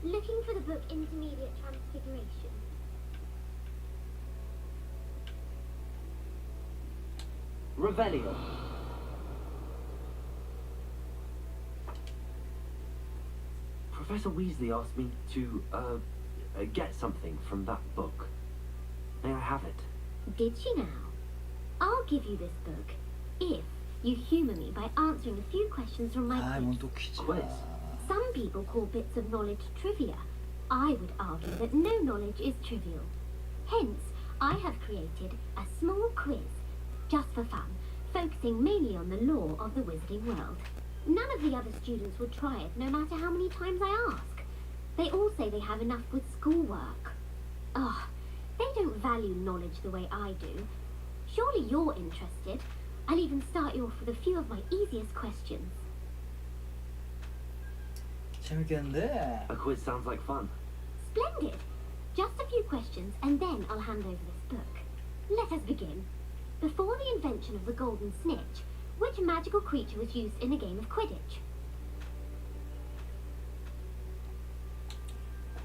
Looking for the book Intermediate Transfiguration.
Revelio.
Professor Weasley asked me to, get something from that book. May I have it?
Did she now? I'll give you this book if you humour me by answering a few questions from my quiz. Some people call bits of knowledge trivia. I would argue that no knowledge is trivial. Hence, I have created a small quiz, just for fun, focusing mainly on the lore of the wizarding world. None of the other students would try it, no matter how many times I ask. They all say they have enough with schoolwork. Ugh, they don't value knowledge the way I do. Surely you're interested. I'll even start you off with a few of my easiest questions.
재밌겠는데?
A quiz sounds like fun.
Splendid! Just a few questions and then I'll hand over this book. Let us begin. Before the invention of the golden snitch, which magical creature was used in a game of Quidditch?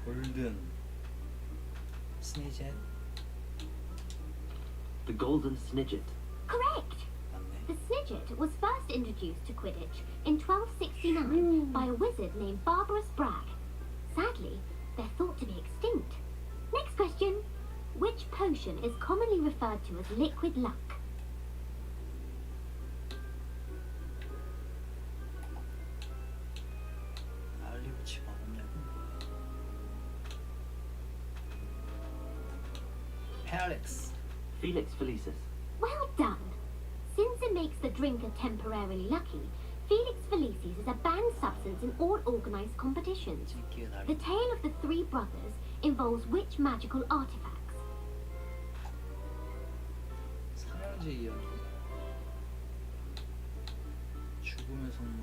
골든 스니젯.
The golden snidget.
Correct! The Snidget was first introduced to Quidditch in 1269 by a wizard named Barbarous Bragg. Sadly, they're thought to be extinct. Next question. Which potion is commonly referred to as liquid luck?
알리부치 마법약은 Felix.
Felix Felicis.
Well done! Since it makes the drinker temporarily lucky, Felix Felicis is a banned substance in all organised competitions. The tale of the three brothers involves which magical artifacts?
삼형제 이야기. 죽음의 선물.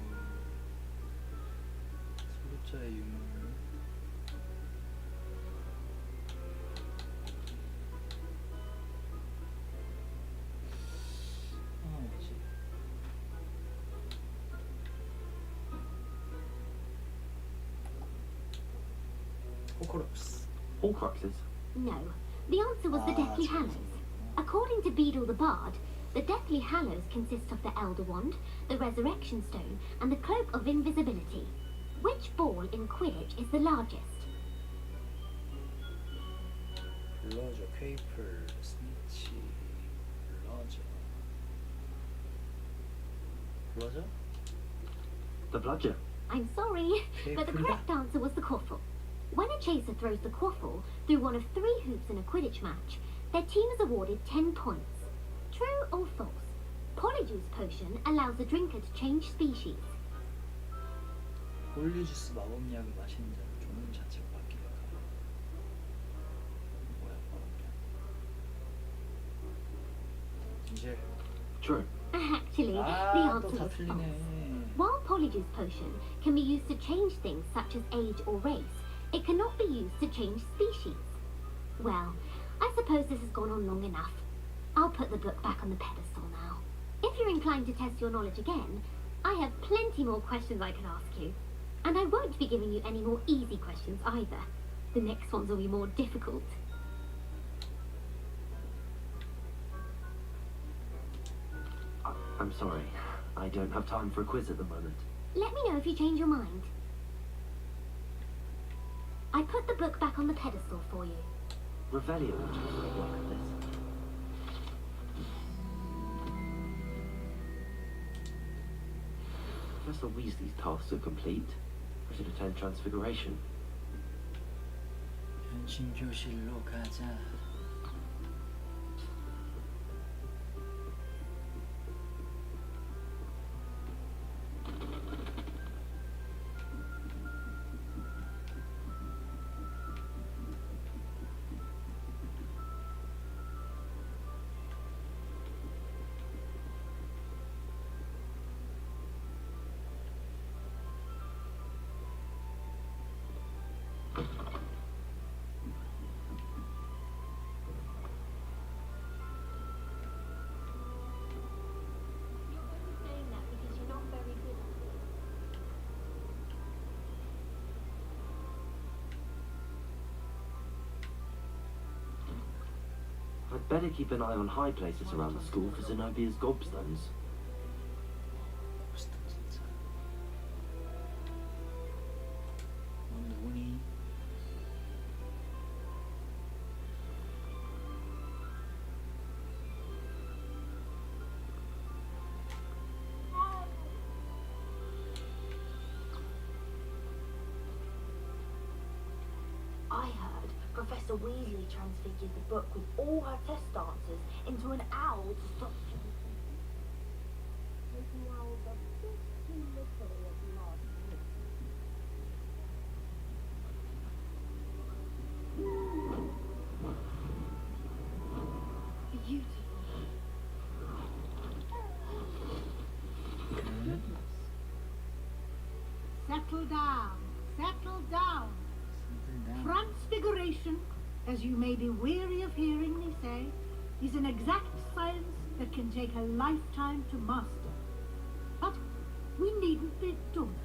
소유자의 유물. 뭐지? Horcrux.
Horcruxes?
No. The answer was the Deathly Hallows. According to Beadle the Bard, the Deathly Hallows consist of the Elder Wand, the Resurrection Stone, and the Cloak of Invisibility. Which ball in Quidditch is the largest?
블러저, 퀘이플, 스니치, 블러저. 블러저?
The bludger.
I'm sorry, but the correct answer was the quaffle. When a chaser throws the quaffle through one of 3 hoops in a Quidditch match, their team is awarded 10 points. True or false? Polyjuice potion allows the drinker to change species.
홀리주스 마법약을 마시는 자는 종류 자체가 바뀌게 하고. 뭐야, 마법약. 이제.
True.
Actually, the answer was false. While Polyjuice potion can be used to change things such as age or race, it cannot be used to change species. Well, I suppose this has gone on long enough. I'll put the book back on the pedestal now. If you're inclined to test your knowledge again, I have plenty more questions I can ask you. And I won't be giving you any more easy questions either. The next ones will be more difficult.
I'm sorry. I don't have time for a quiz at the moment.
Let me know if you change your mind. I put the book back on the pedestal for you.
Revelio will just work at this. Professor Weasley's tasks are complete. I should attend Transfiguration.
변신 교실로 가자.
I'd better keep an eye on high places around the school for Zenobia's gobstones.
눈이
I heard Professor Weasley transfigured the book with all her test answers into an owl to stop making owls a bit too little at last minute.
Beautiful. Settle down. Settle down. Transfiguration, as you may be weary of hearing me say, is an exact science that can take a lifetime to master. But we needn't be daunted.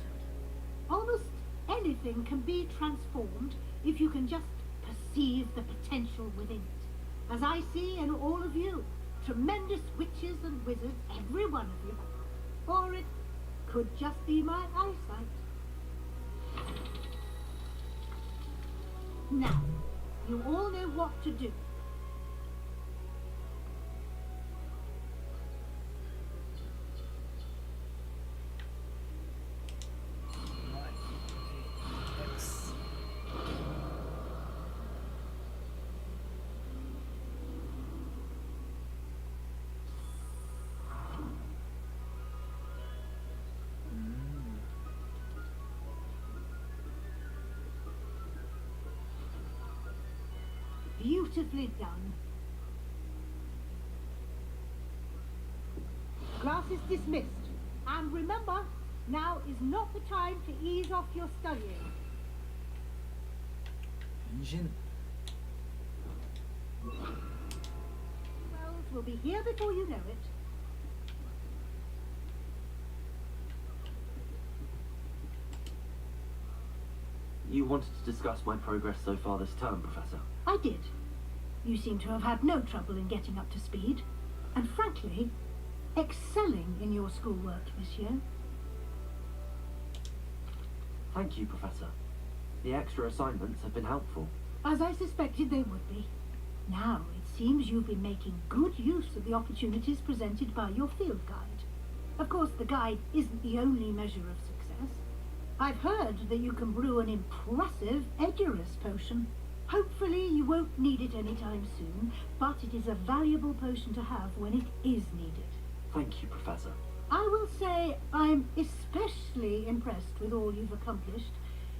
Almost anything can be transformed if you can just perceive the potential within it. As I see in all of you, tremendous witches and wizards, every one of you. Or it could just be my eyesight. Now, you all know what to do. Beautifully done. Class is dismissed. And remember, now is not the time to ease off your studying.
변신.
Wells will be here before you know it.
You wanted to discuss my progress so far this term, Professor?
I did. You seem to have had no trouble in getting up to speed, and frankly, excelling in your schoolwork this year.
Thank you, Professor. The extra assignments have been helpful.
As I suspected they would be. Now, it seems you've been making good use of the opportunities presented by your field guide. Of course, the guide isn't the only measure of success. I've heard that you can brew an impressive Edurus potion. Hopefully you won't need it anytime soon, but it is a valuable potion to have when it is needed.
Thank you, Professor.
I will say I'm especially impressed with all you've accomplished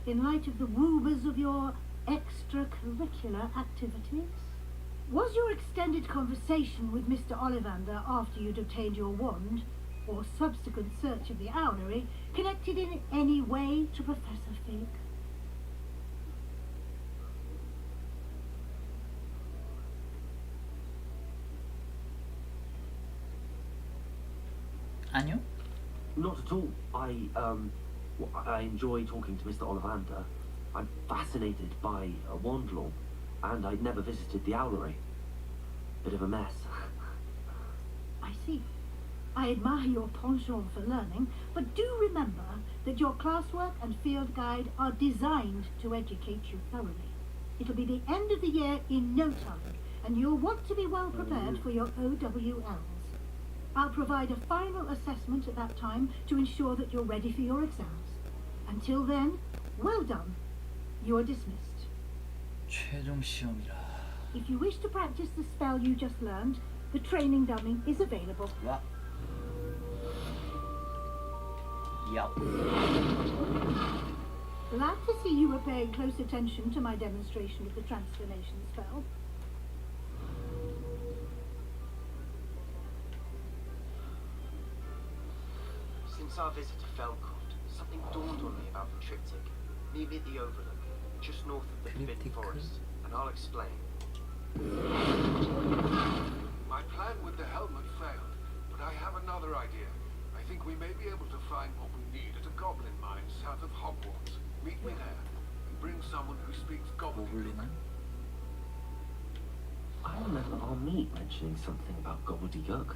in light of the rumours of your extracurricular activities. Was your extended conversation with Mr. Ollivander after you'd obtained your wand, or subsequent search of the owlery, connected in any way to Professor Fig?
아니요.
Not at all. I enjoy talking to Mr. Ollivander. I'm fascinated by wand law, and I'd never visited the owlery. Bit of a mess.
I see.
I admire your penchant for learning, but do remember that your classwork and field guide are designed to educate you thoroughly. It'll be the end of the year in no time, and you'll want to be well prepared for your OWLs. I'll provide a final assessment at that time to ensure that you're ready for your exams. Until then, well done. You're dismissed.
최종 시험이라.
If you wish to practice the spell you just learned, the training dummy is available.
와. 야.
Glad to see you were paying close attention to my demonstration of the transformation spell.
Since our visit to Felcroft, something dawned on me about the triptych. Meet me at the Overlook, just north of the Forbidden Forest, and I'll explain.
My plan with the helmet failed, but I have another idea. I think we may be able to find what we need at a goblin mine south of Hogwarts. Meet me there, and bring someone who speaks gobbledygook.
I remember our meet mentioning something about gobbledygook.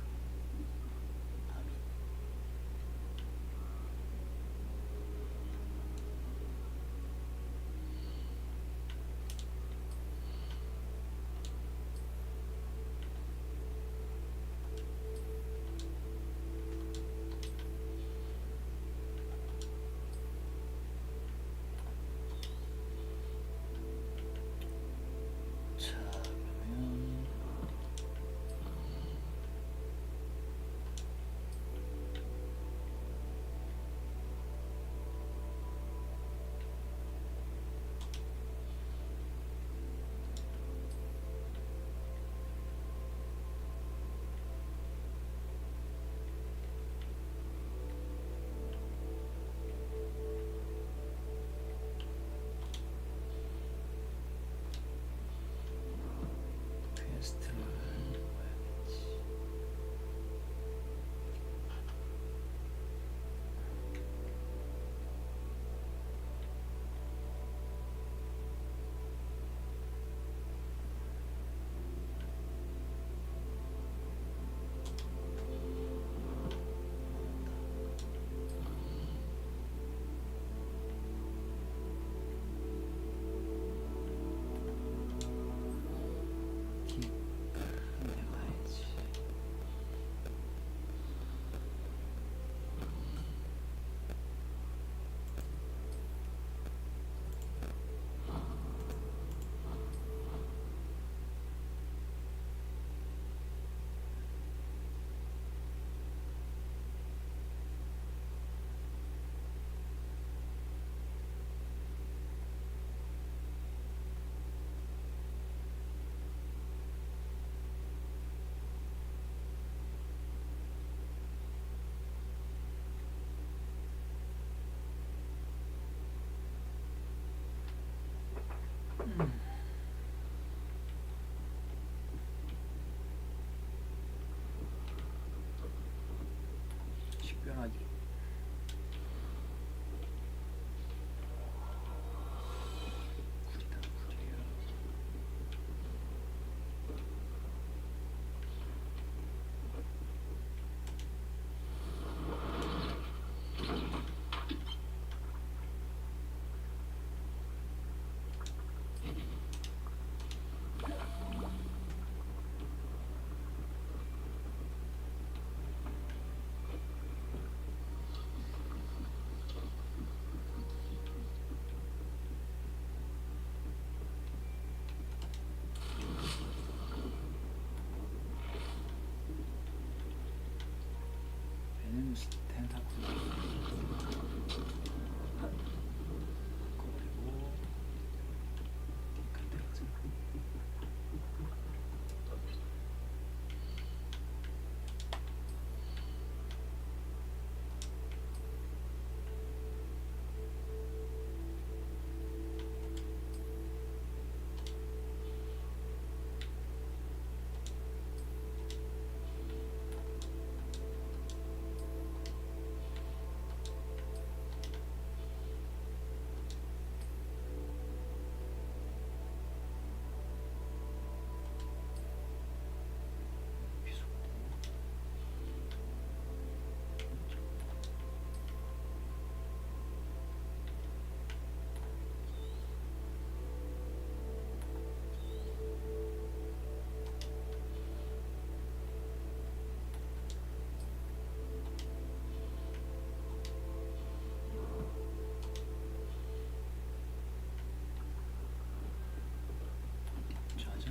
식별하기.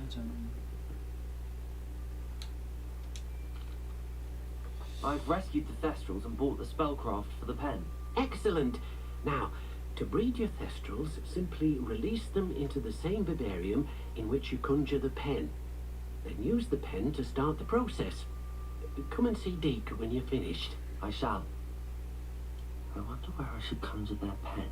사전.
I've rescued the Thestrals and bought the spellcraft for the pen.
Excellent. Now, to breed your Thestrals, simply release them into the same vivarium in which you conjure the pen. Then use the pen to start the process. Come and see Deke when you're finished.
I shall. I wonder where I should conjure their pen.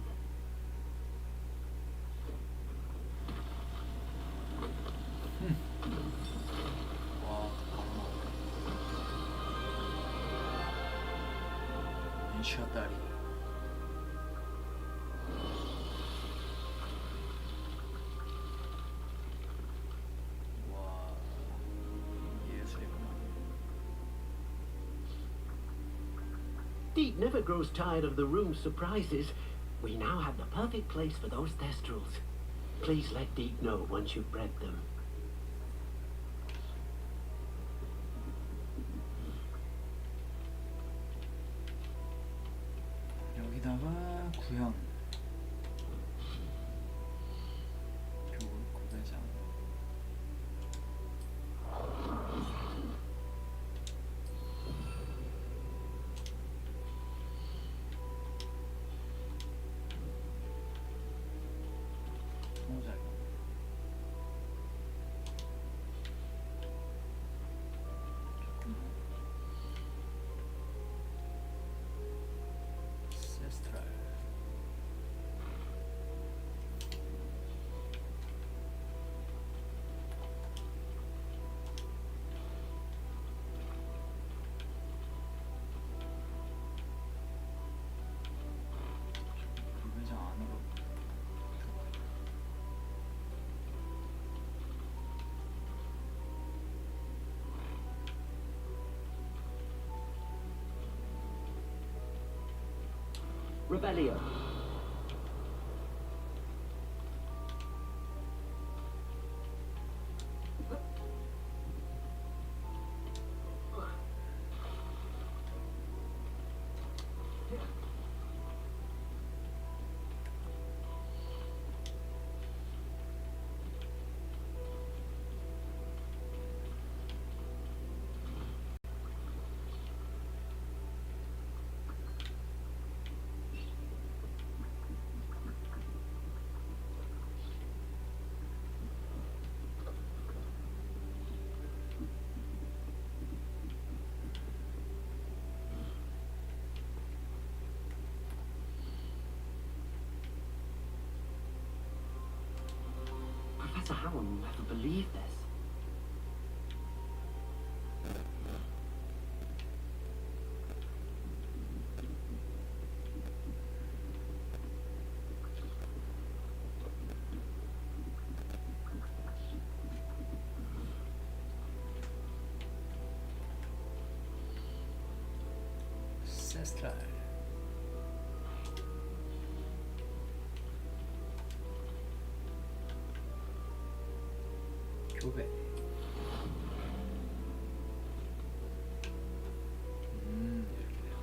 와, 바로 나오네. 민슈아 딸이. 와, 예술이구나.
Deke never grows tired of the room's surprises. We now have the perfect place for those Thestrals. Please let Deke know once you've bred them.
여기다가 구형. 교육 고대장. 모자이크. 세스트랄. 불배장 안으로.
Rebellion. Professor Howell will never believe this.
세스트랄. 교배. 이렇게 되고.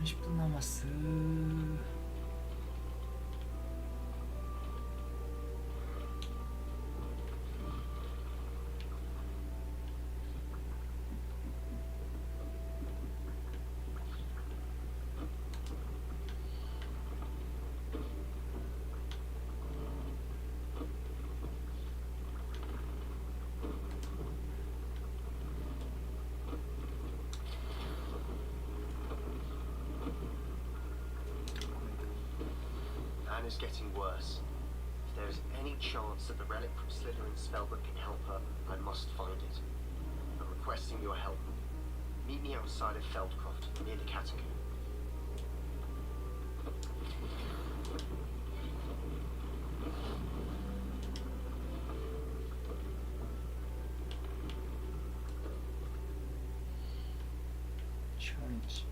30분 남았어.
Anna's getting worse. If there is any chance that the relic from Slytherin's spellbook can help her, I must find it. I'm requesting your help. Meet me outside of Feldcroft, near the catacomb.
Challenge.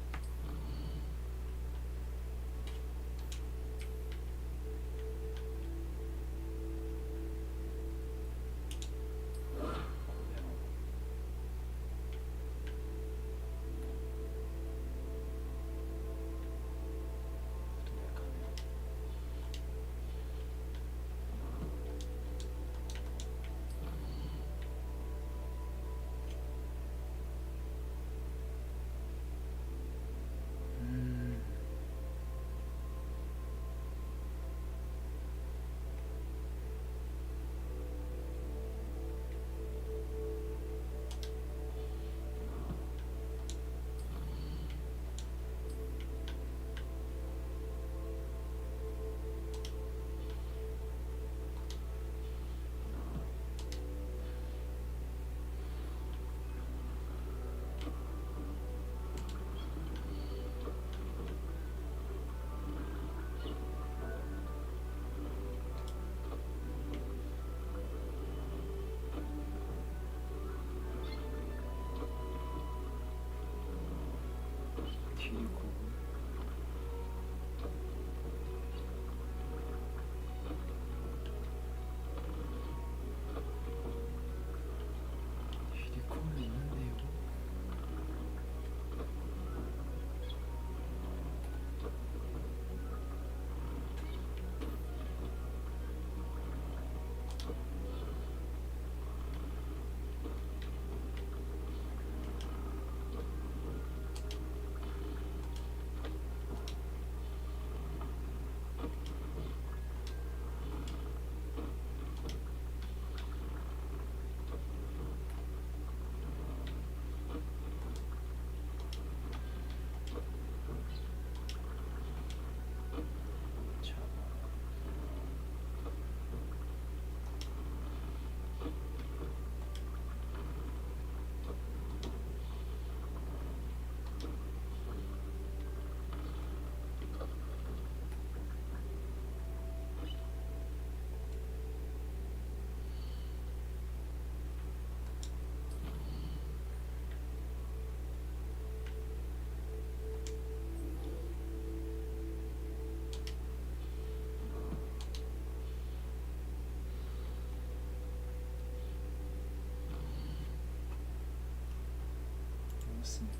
좋습니다.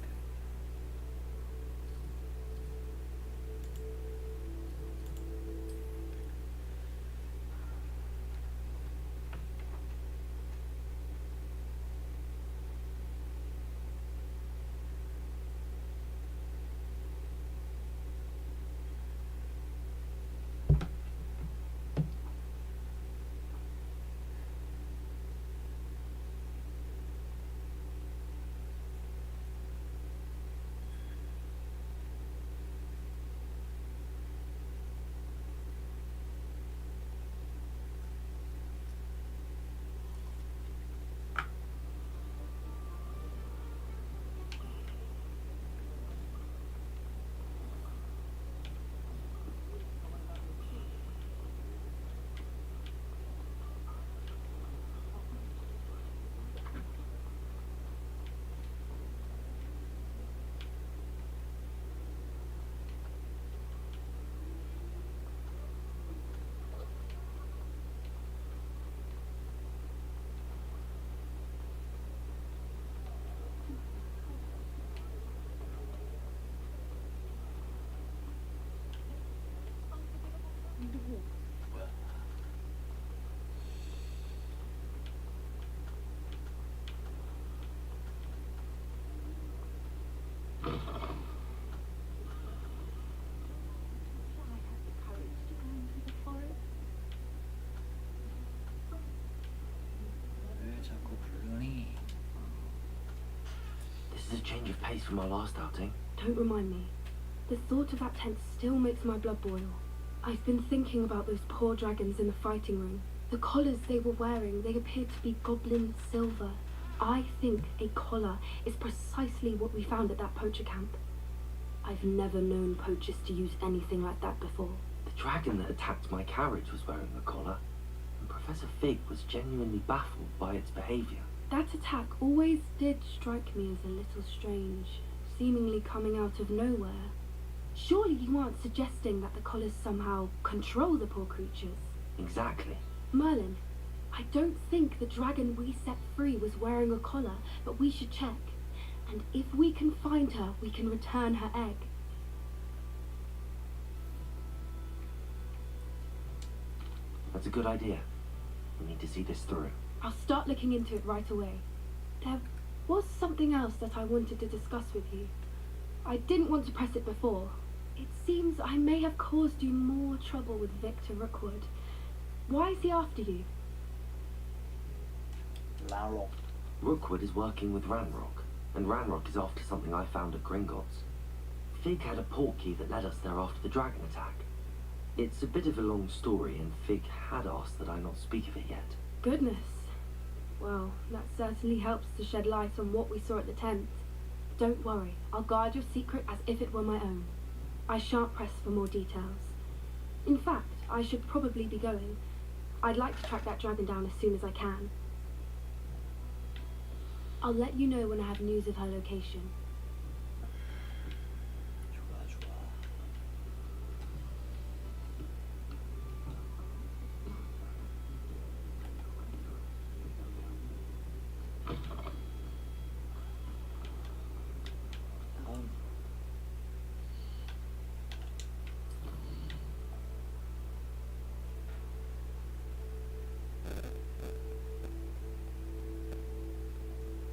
왜 자꾸 부르니?
This is a change of pace from our last outing.
Don't remind me. The thought of that tent still makes my blood boil. I've been thinking about those poor dragons in the fighting ring. The collars they were wearing, they appeared to be goblin silver. I think a collar is precisely what we found at that poacher camp. I've never known poachers to use anything like that before.
The dragon that attacked my carriage was wearing a collar, and Professor Fig was genuinely baffled by its behaviour.
That attack always did strike me as a little strange, seemingly coming out of nowhere. Surely you aren't suggesting that the collars somehow control the poor creatures?
Exactly.
Merlin, I don't think the dragon we set free was wearing a collar, but we should check. And if we can find her, we can return her egg.
That's a good idea. We need to see this through.
I'll start looking into it right away. There was something else that I wanted to discuss with you. I didn't want to press it before. It seems I may have caused you more trouble with Victor Rookwood. Why is he after you?
Larrock.
Rookwood is working with Ranrock, and Ranrock is after something I found at Gringotts. Fig had a portkey that led us there after the dragon attack. It's a bit of a long story, and Fig had asked that I not speak of it yet.
Goodness. Well, that certainly helps to shed light on what we saw at the tent. Don't worry, I'll guard your secret as if it were my own. I shan't press for more details. In fact, I should probably be going. I'd like to track that dragon down as soon as I can. I'll let you know when I have news of her location.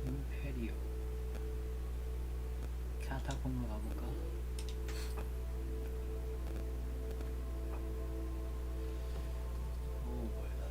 임페리오. 카타콤으로 가볼까? 오, 멀다.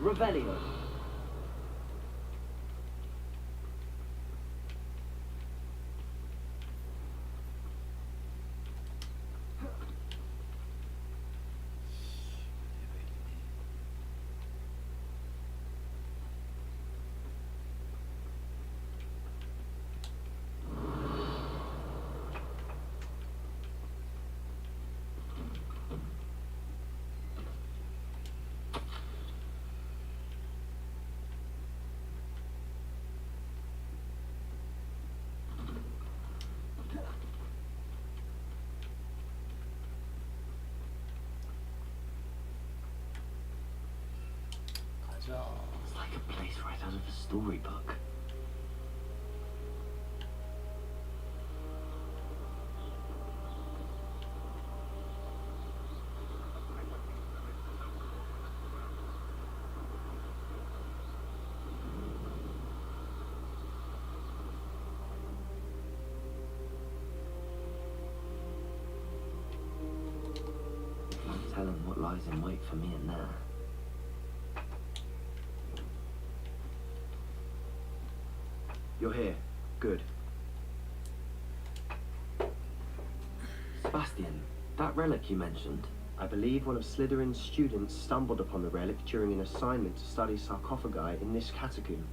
Revelio.
가자.
It's like a place right out of a storybook. No telling what lies in wait for me in there.
You're here. Good.
Sebastian, that relic you mentioned.
I believe one of Slytherin's students stumbled upon the relic during an assignment to study sarcophagi in this catacomb.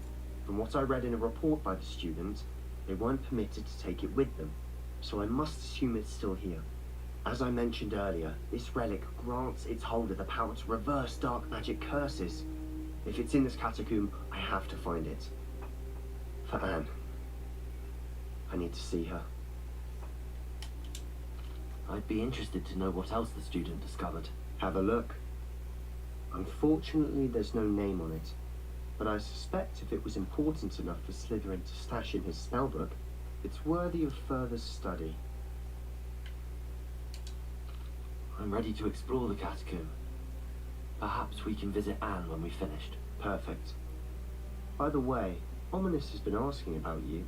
From what I read in a report by the student, they weren't permitted to take it with them, so I must assume it's still here. As I mentioned earlier, this relic grants its holder the power to reverse dark magic curses. If it's in this catacomb, I have to find it. For Anne. I need to see her.
I'd be interested to know what else the student discovered.
Have a look. Unfortunately, there's no name on it, but I suspect if it was important enough for Slytherin to stash in his spellbook, it's worthy of further study.
I'm ready to explore the catacomb. Perhaps we can visit Anne when we've finished.
Perfect. By the way, Ominous has been asking about you.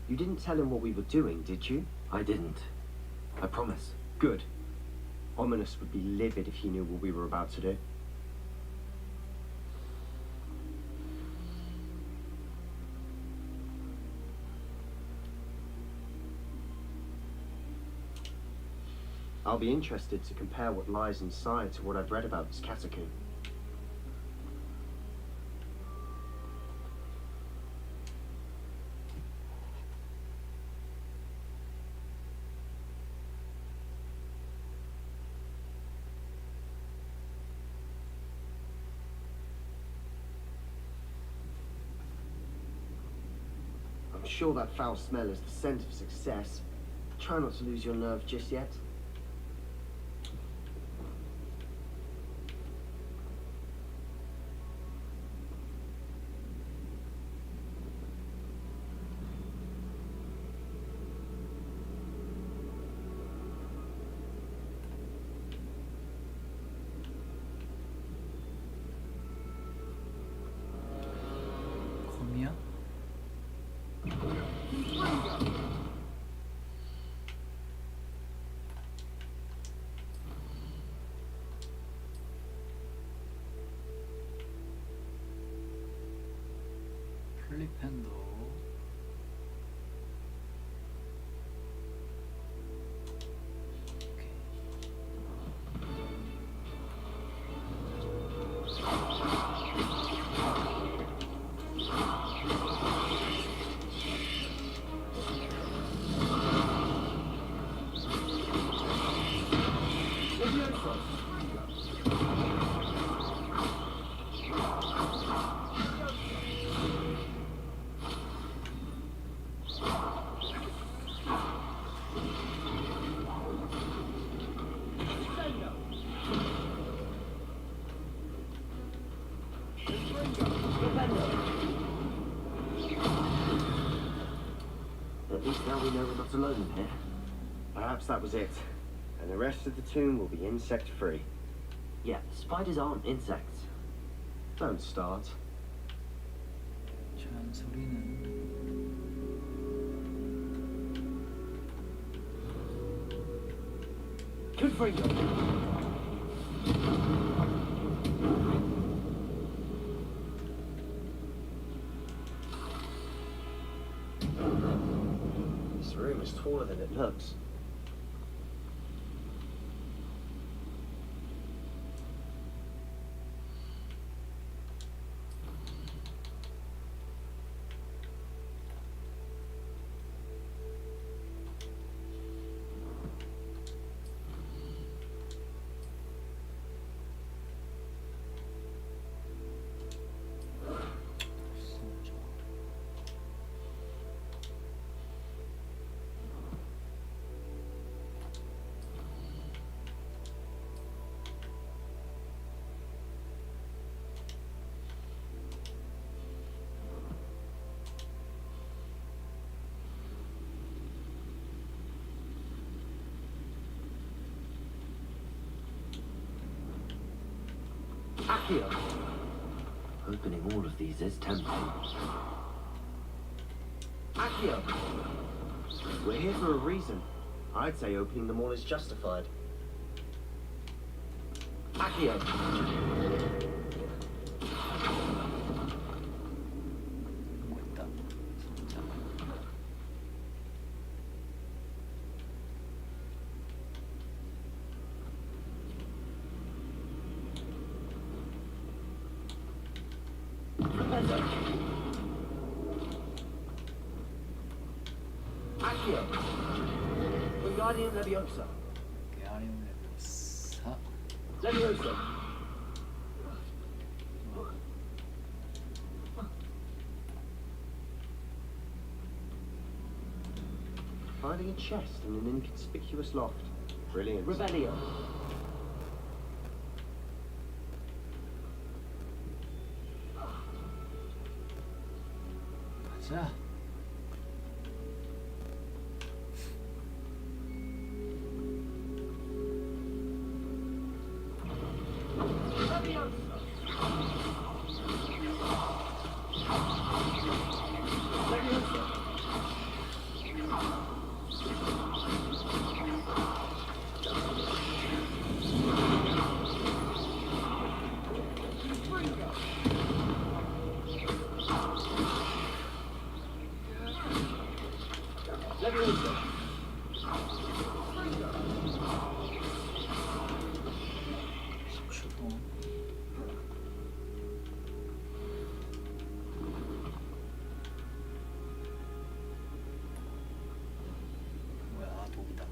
You didn't tell him what we were doing, did you?
I didn't. I promise.
Good. Ominous would be livid if he knew what we were about to do. I'll be interested to compare what lies inside to what I've read about this catacomb. I'm sure that foul smell is the scent of success. Try not to lose your nerve just yet.
검이야? 플립핸도.
At least now we know we're not alone in here.
Perhaps that was it. And the rest of the tomb will be insect-free.
Yeah, spiders aren't insects.
Don't start.
잔소리는.
Confringo.
taller than it looks.
Accio! Opening all of these is tempting.
Accio! We're here for a reason. I'd say opening them all is justified. Accio! Accio! Wingardium Leviosa.
Wingardium Leviosa.
Leviosa. Finding a chest in an inconspicuous loft. Brilliant. Revelio.
가자. 뭐야, 독이다.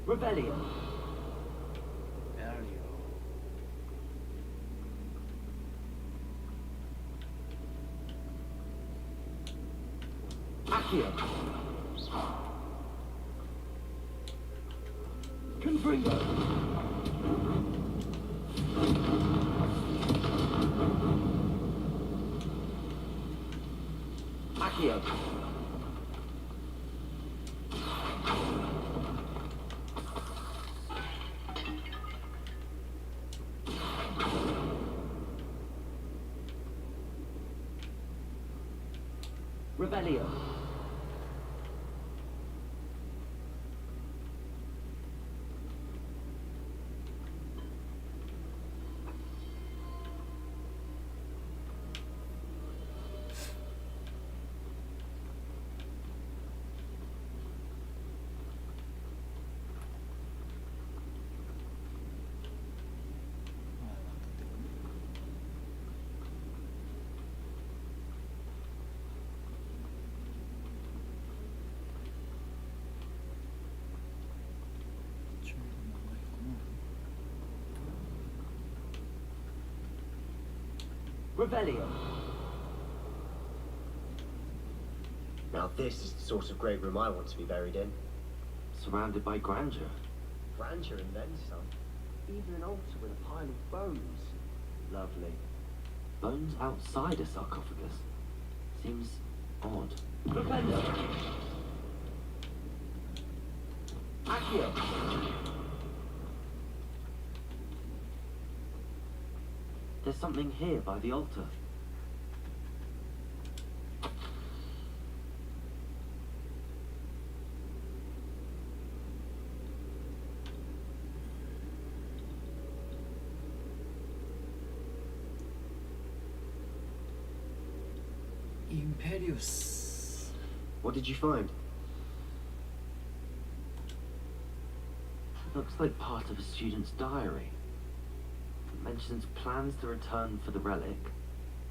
Revelio.
Revelio.
Accio. Confringo. Accio. Revelio. Revelio. Now this is the sort of great room I want to be buried in.
Surrounded by grandeur.
Grandeur and then some. Even an altar with a pile of bones. Lovely.
Bones outside a sarcophagus. Seems odd.
Propendo. Accio.
There's something here by the altar.
페리우스.
What did you find?
Looks like part of a student's diary. It mentions plans to return for the relic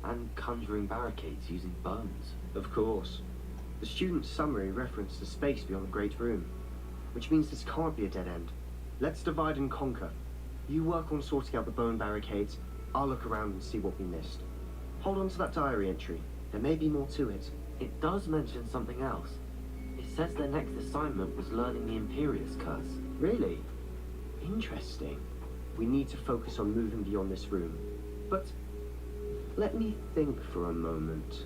and conjuring barricades using bones.
Of course. The student's summary referenced the space beyond the Great Room, which means this can't be a dead end. Let's divide and conquer. You work on sorting out the bone barricades, I'll look around and see what we missed. Hold on to that diary entry. There may be more to it.
It does mention something else. It says their next assignment was learning the Imperius Curse.
Really? Interesting. We need to focus on moving beyond this room. But let me think for a moment.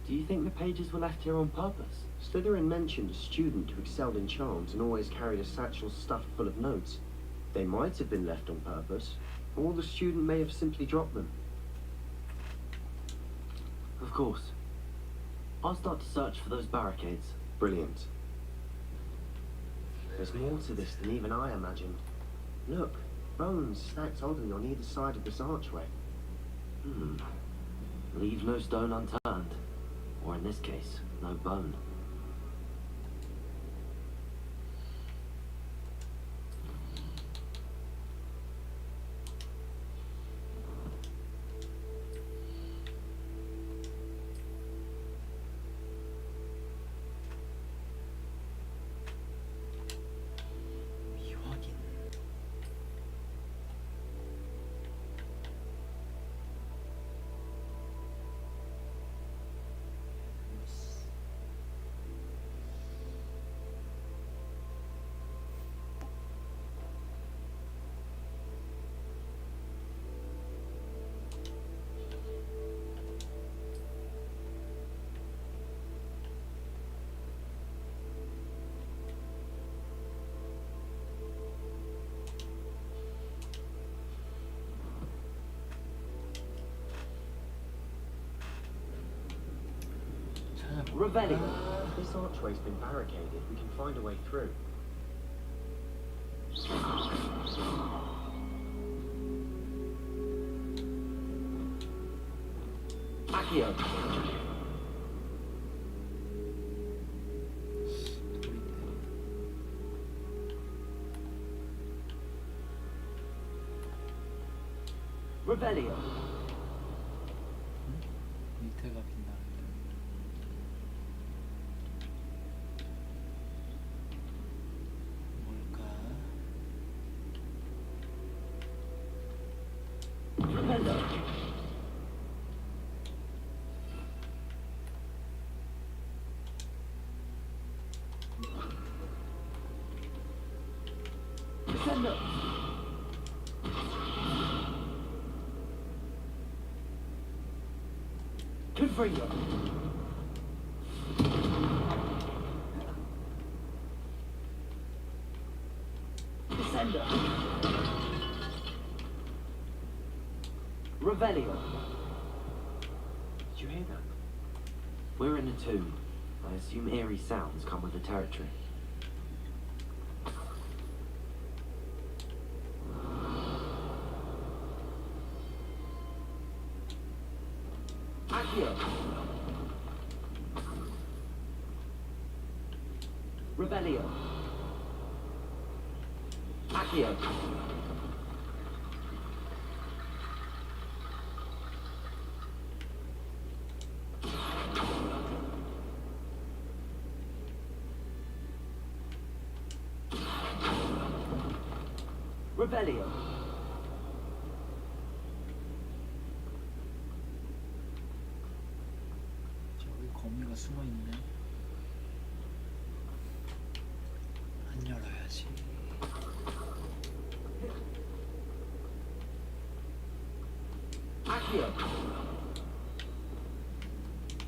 Do you think the pages were left here on purpose?
Slytherin mentioned a student who excelled in charms and always carried a satchel stuffed full of notes. They might have been left on purpose, or the student may have simply dropped them.
Of course. I'll start to search for those barricades.
Brilliant. There's more to this than even I imagined. Look, bones stacked oddly on either side of this archway.
Leave no stone unturned. Or in this case, no bone.
미확인.
Revelio.
If this archway's been barricaded, we can find a way through.
Accio. Revelio.
밑에가 빛나는데. 뭘까?
Revelio. Descendo. Confringo. Descendo. Revelio.
Did you hear that?
We're in a tomb. I assume eerie sounds come with the territory. Accio. Revelio. Accio. Revelio.
숨어 있네. 안 열어야지.
Accio.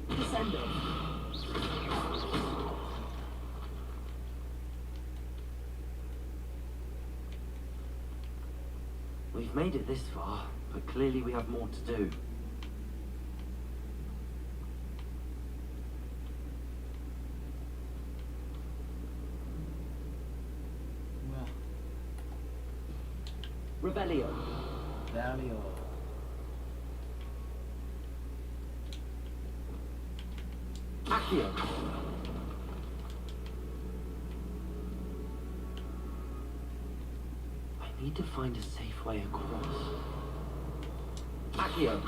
Descendo.
We've made it this far, but clearly we have more to do.
뭐야?
Revelio.
레알리오.
Accio.
I need to find a safe way across.
Accio.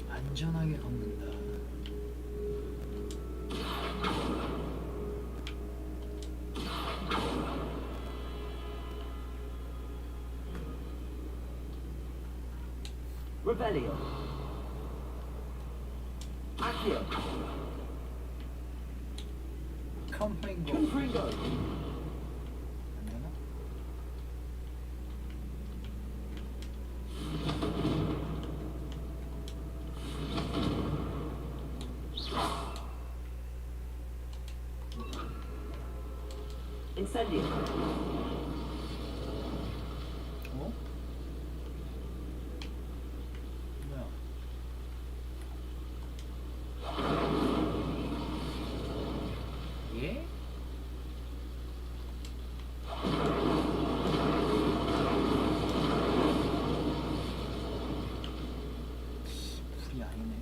안전하게 걷는다.
Revelio. Accio.
컴프링고.
Confringo.
안 되나?
Incendio.
어? 뭐야? 예? 불이 아니네.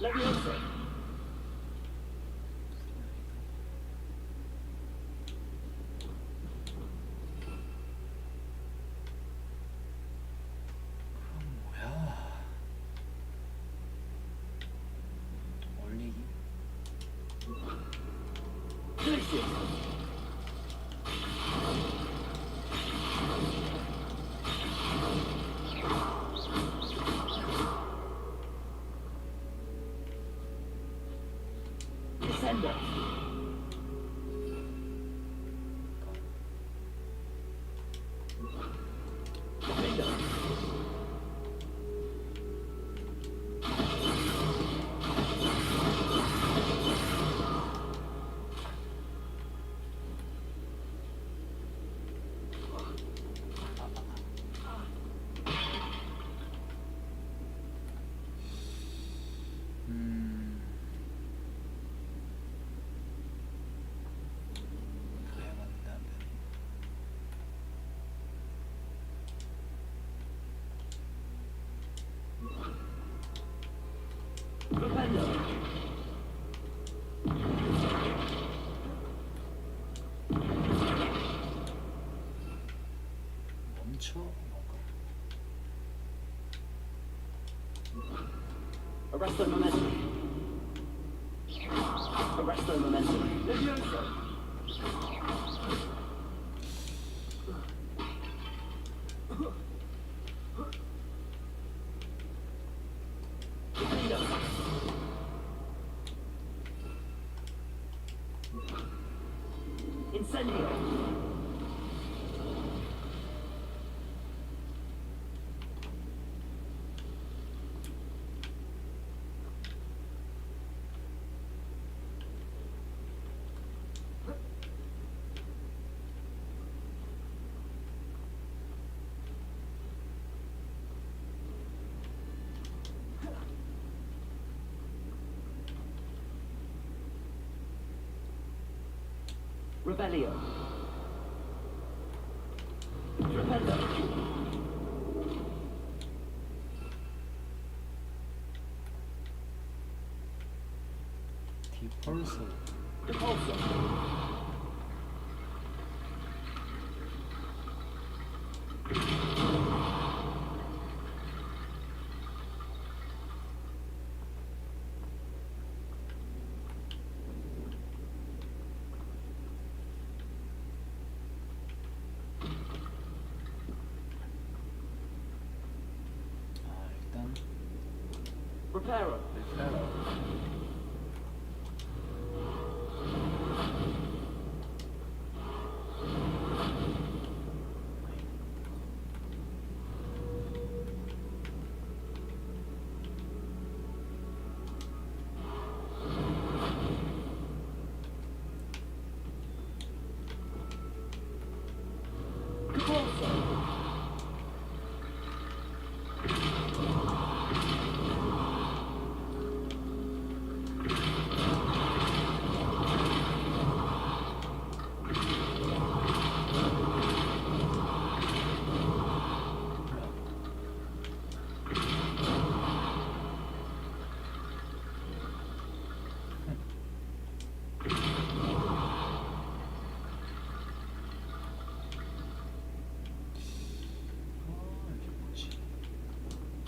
Levioso.
뭐야? 올리기?
Glacius. Descendo. Defendo.
다양한 남편이.
Propello.
멈춰. 뭔가.
Arresto momentum. Arresto momentum. Levioso. Defendo. Incendio. Revelio. Repello.
디폴소.
Repulso.
Reparo.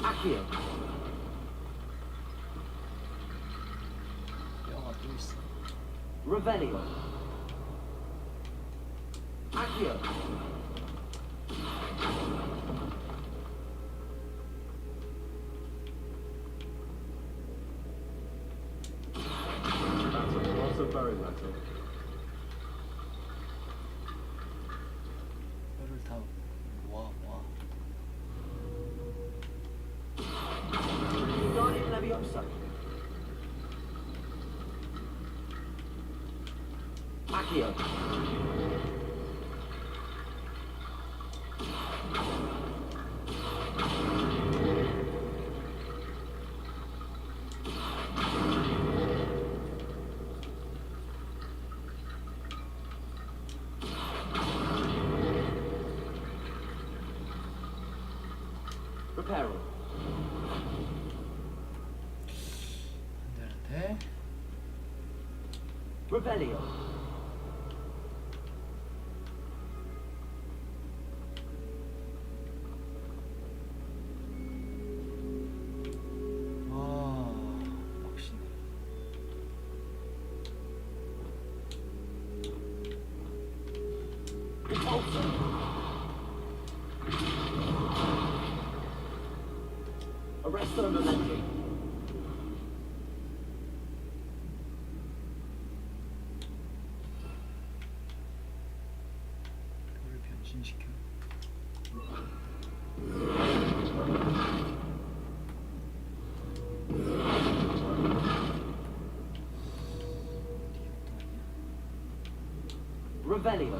Accio.
뼈가 또 있어.
Revelio. Accio.
Lots of bone metal.
뼈를 다 모아.
Guardian Leviosa. Accio. Reparo.
안 되는데.
Revelio.
와, 빡시네.
Arresto Mementi.
뼈를 변신시켜.
Revelio.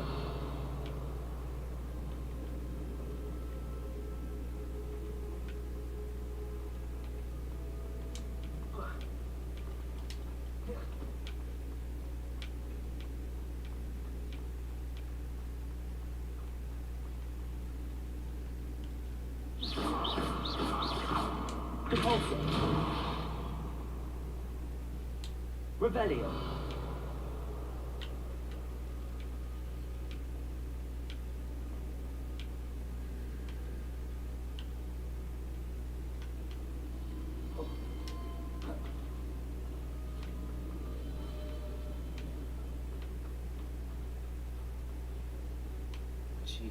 Repulsor. Revelio.
그렇지.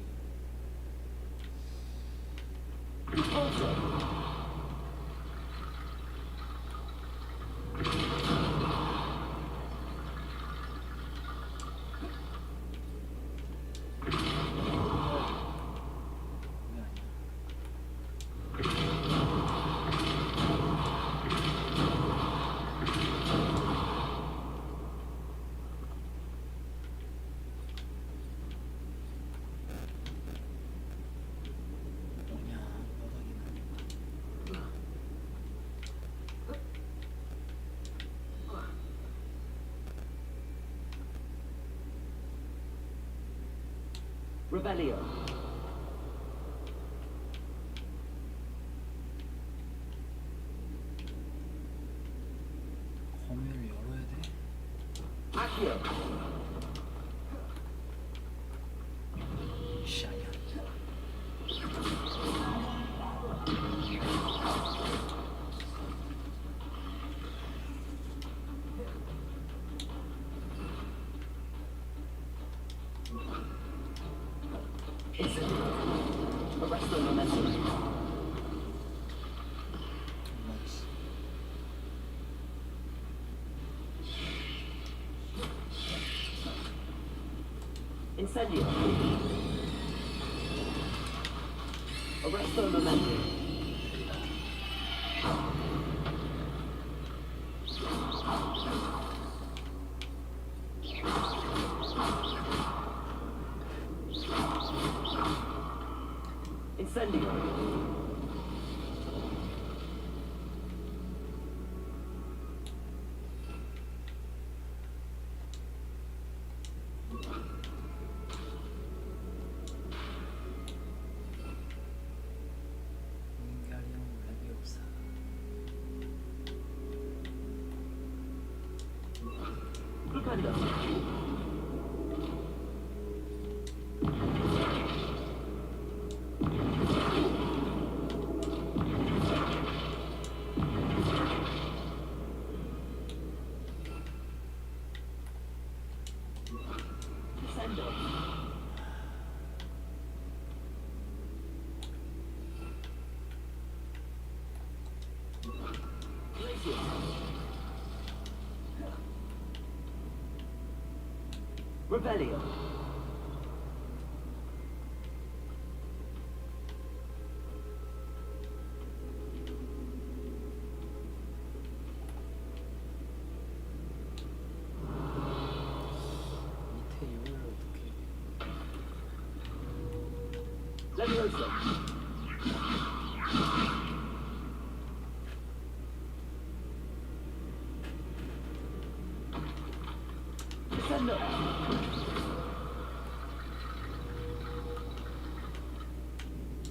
Repulsor. Revelio.
검유를 열어야 돼.
Accio.
샤이야.
Arresto Mementi.
맞았어.
Incendio. Arresto Momentum. Incendio. Flipendo. Descendo. Glacier. Rebellion. Leviosa. Descendo.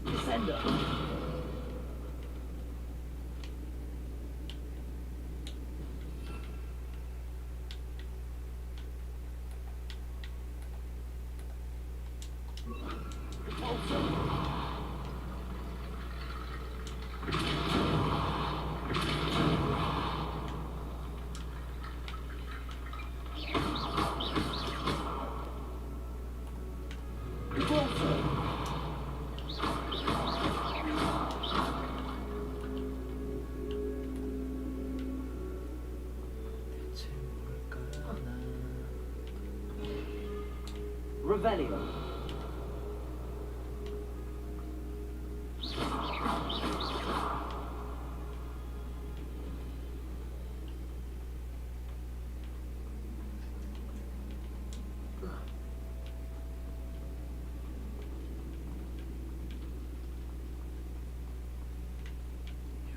Descendo. Revelio.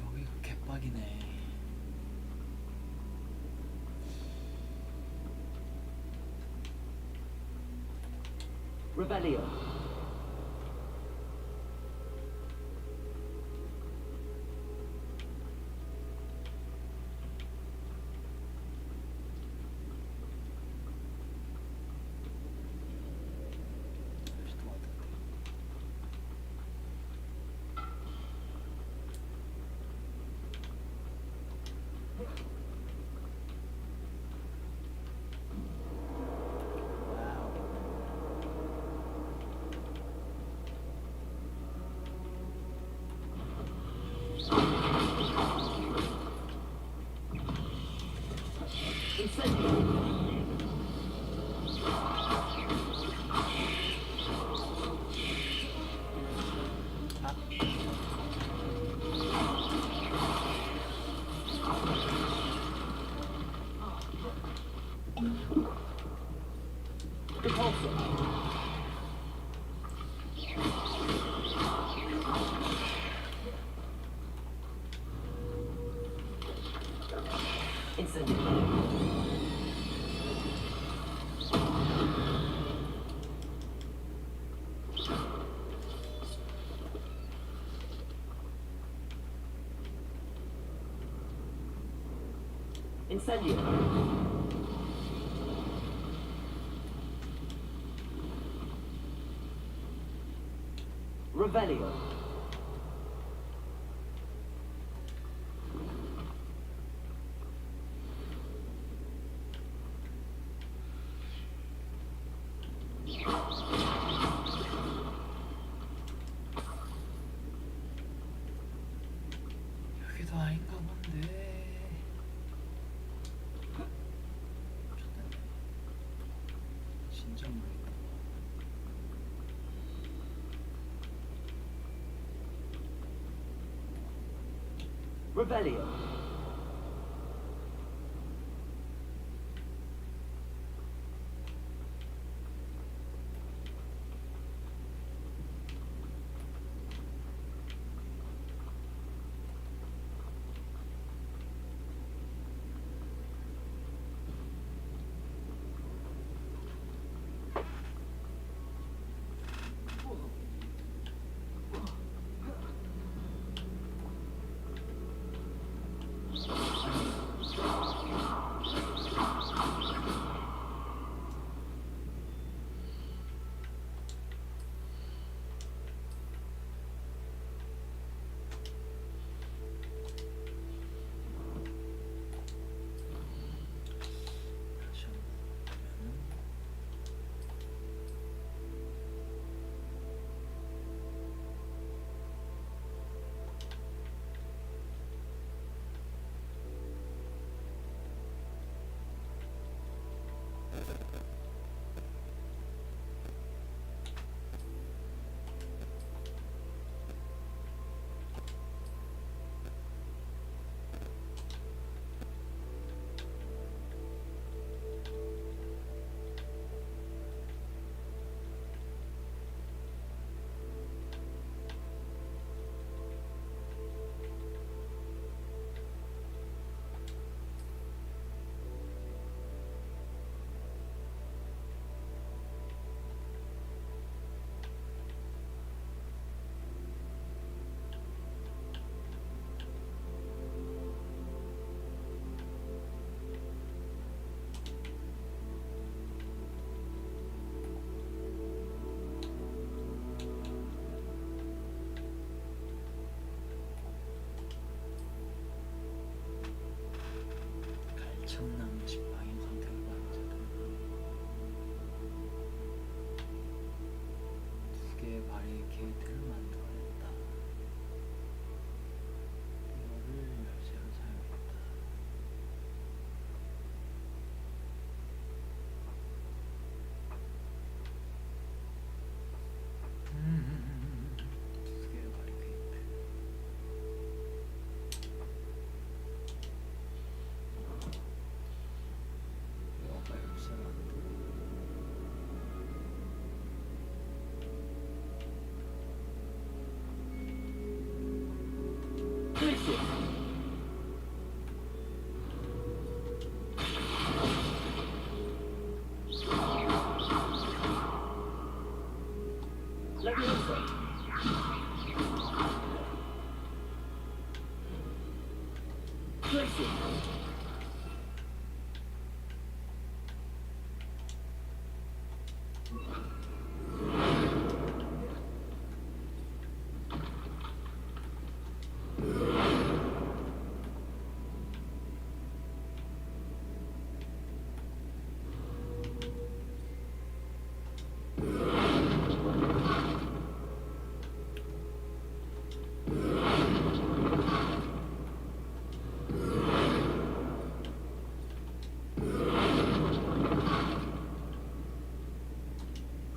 여기가 개빡이네.
Rebellion. Incendio. Revelio.
여기도 아닌가 본데. 진짜 모르겠다.
Revelio.
엄청난 지팡이 선택을 받았다. 두 개의 바리케이트를 만들어냈다. 이거를 열쇠로 사용했다. 두 개의 바리케이트.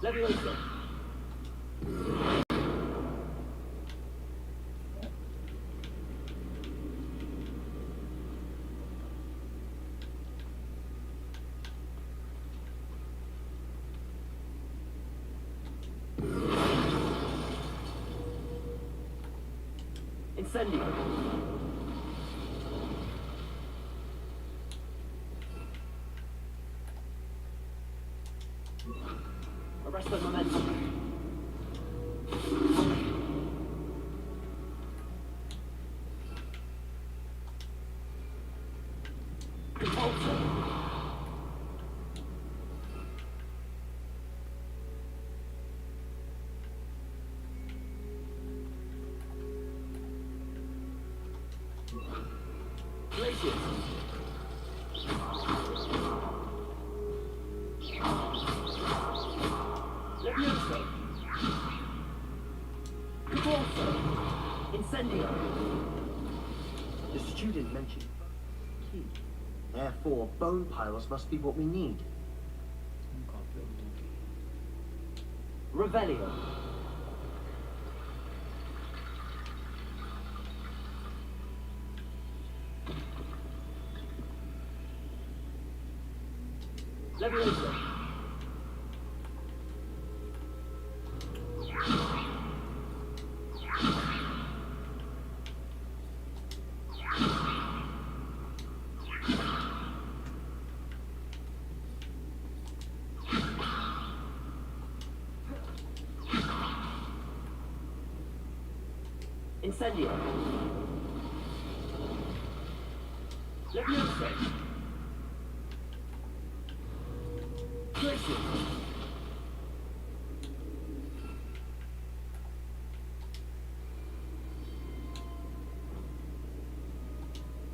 Leviosa. Incendio. Arrest the momentum. Glacius. Leviosa. Convulso. Incendio.
The student mentioned key. Therefore, bone piles must be what we need.
Revelio. Leviosa. Incendio. Leviosa. Glacier.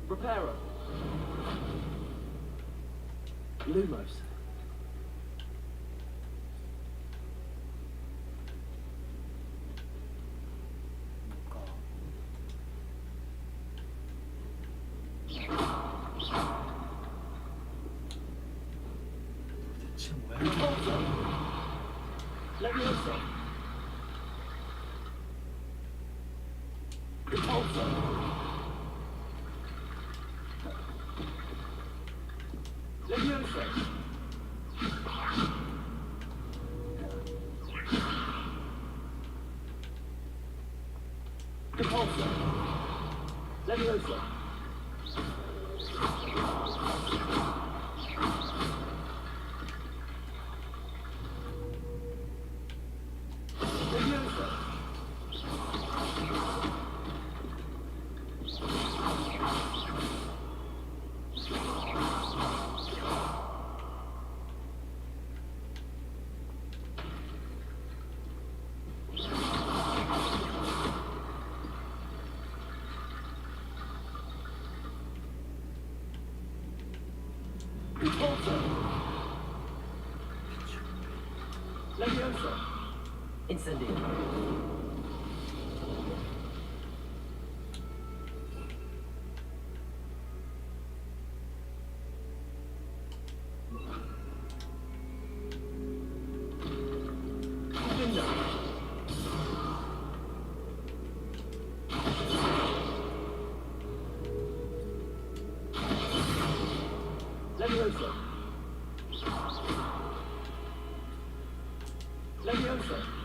Reparo. Lumos.
대체 뭐야?
Leviosa. Repulsor. Leviosa. Repulsor. Leviosa. Leviosa. Incendio. Window. Leviosa. Leviosa.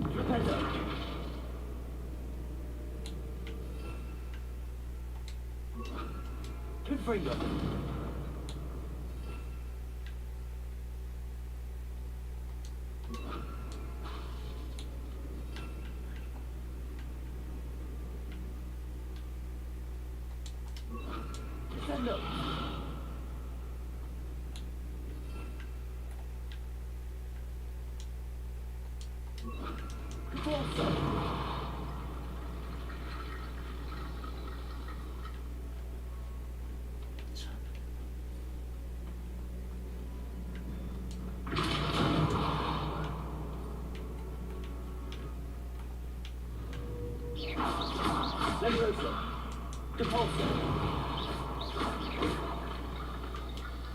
Rependo. Confringo. Defendo. Forza. Leviosa. Depulso.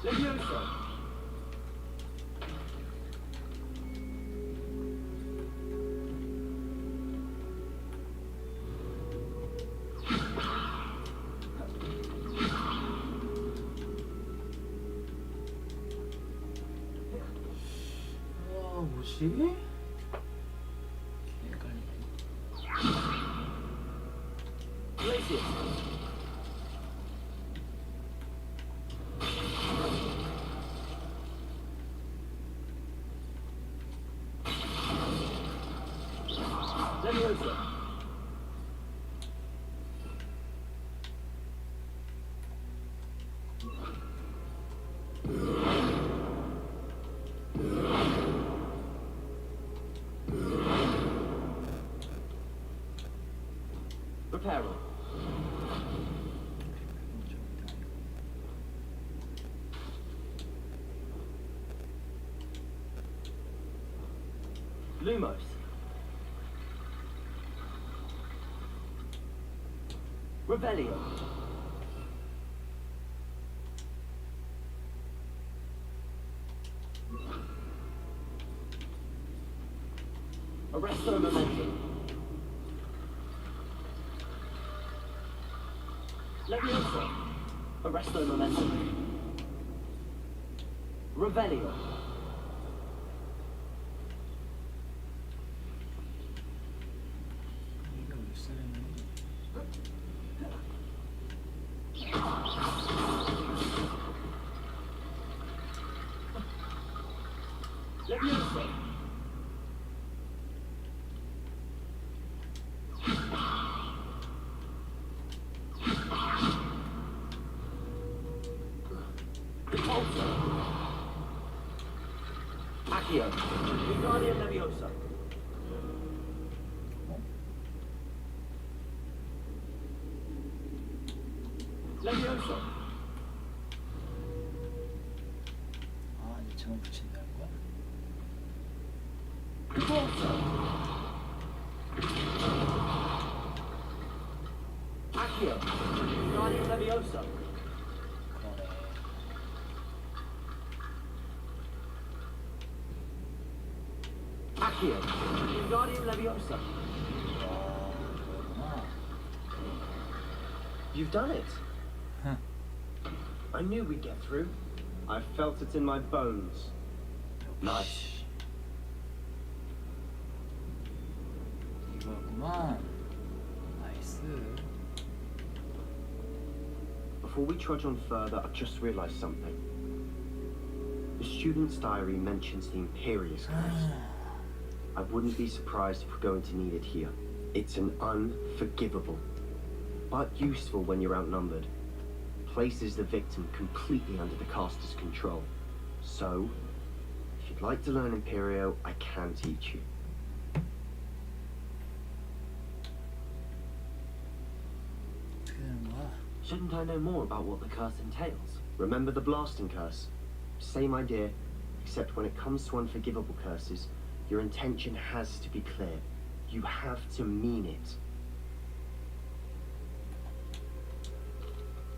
Leviosa.
와, 뭐지?
Glacier. Leviosa. Reparo.
Lumos. Revelio. Arresto Momentum. Leviosa. Arresto Momentum. Revelio. Leviosa. Accio. Wingardium Leviosa. Leviosa.
아, 이제 제목 붙인다는 거야?
Accio. Wingardium Leviosa.
그러네.
Accio. Wingardium Leviosa.
You've done it. I knew we'd get through. I felt it in my bones.
Nice.
이거였구만. 나이스.
Before we trudge on further, I've just realized something. The student's diary mentions the Imperious curse. I wouldn't be surprised if we're going to need it here. It's an unforgivable, but useful when you're outnumbered. Places the victim completely under the caster's control. So, if you'd like to learn Imperio, I can teach you.
Shouldn't I know more about what the curse entails?
Remember the blasting curse? Same idea, except when it comes to unforgivable curses, your intention has to be clear. You have to mean it.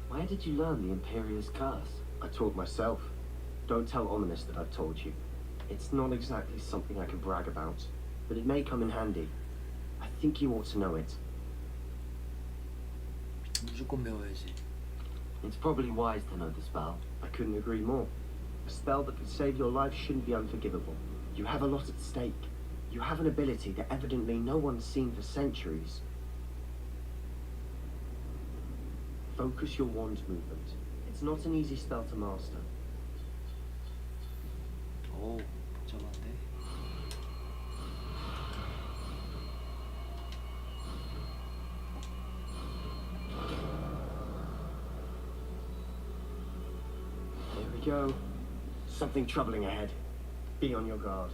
Where did you learn the Imperious curse?
I taught myself. Don't tell Ominous that I've told you. It's not exactly something I can brag about, but it may come in handy. I think you ought to know it.
무조건 배워야지.
It's probably wise to know the spell.
I couldn't agree more. A spell that could save your life shouldn't be unforgivable. You have a lot at stake. You have an ability that evidently no one's seen for centuries. Focus your wand movement. It's not an easy spell to master.
오, 복잡한데.
Here we go. Something troubling ahead. Be on your guard.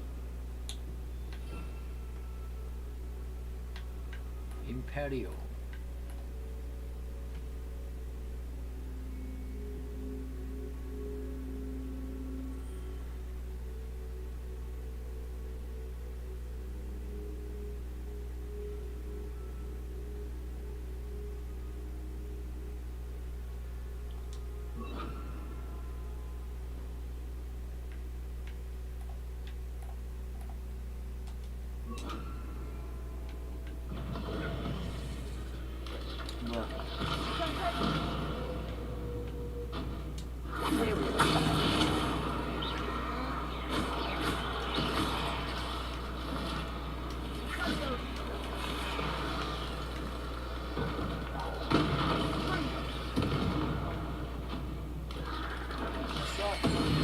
임페리오.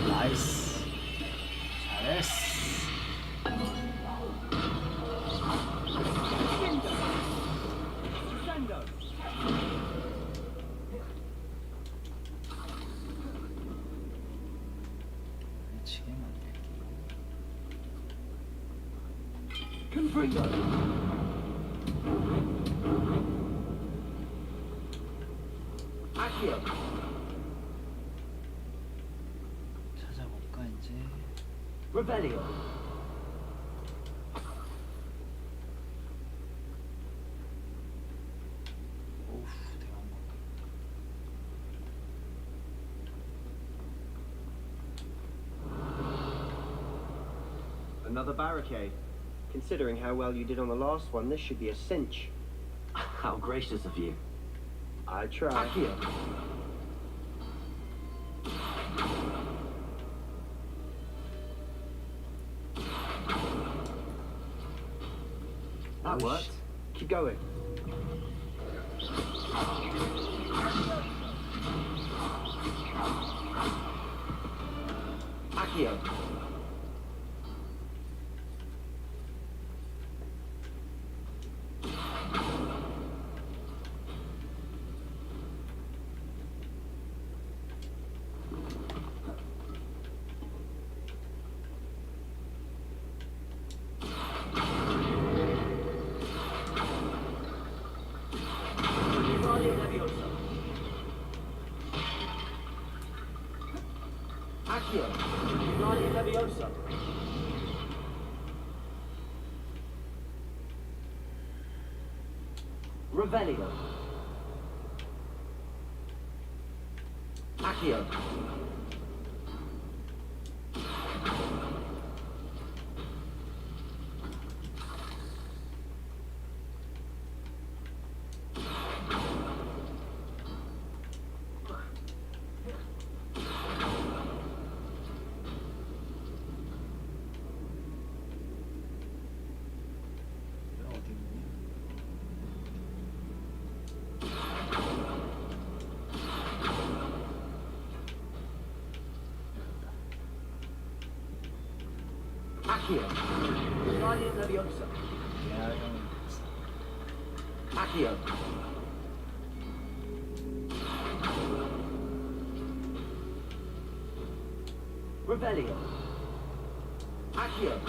나이스. 잘했어. 미치게 만들기.
Confringo. Accio.
찾아볼까 이제.
Revelio.
Another barricade. Considering how well you did on the last one, this should be a cinch.
How gracious of you.
I try.
Accio. That worked.
Keep going.
Accio. Accio. Guardia Leviosa. Revelio. Accio. Accio. Guardia Leviosa. Accio. Revelio. Accio.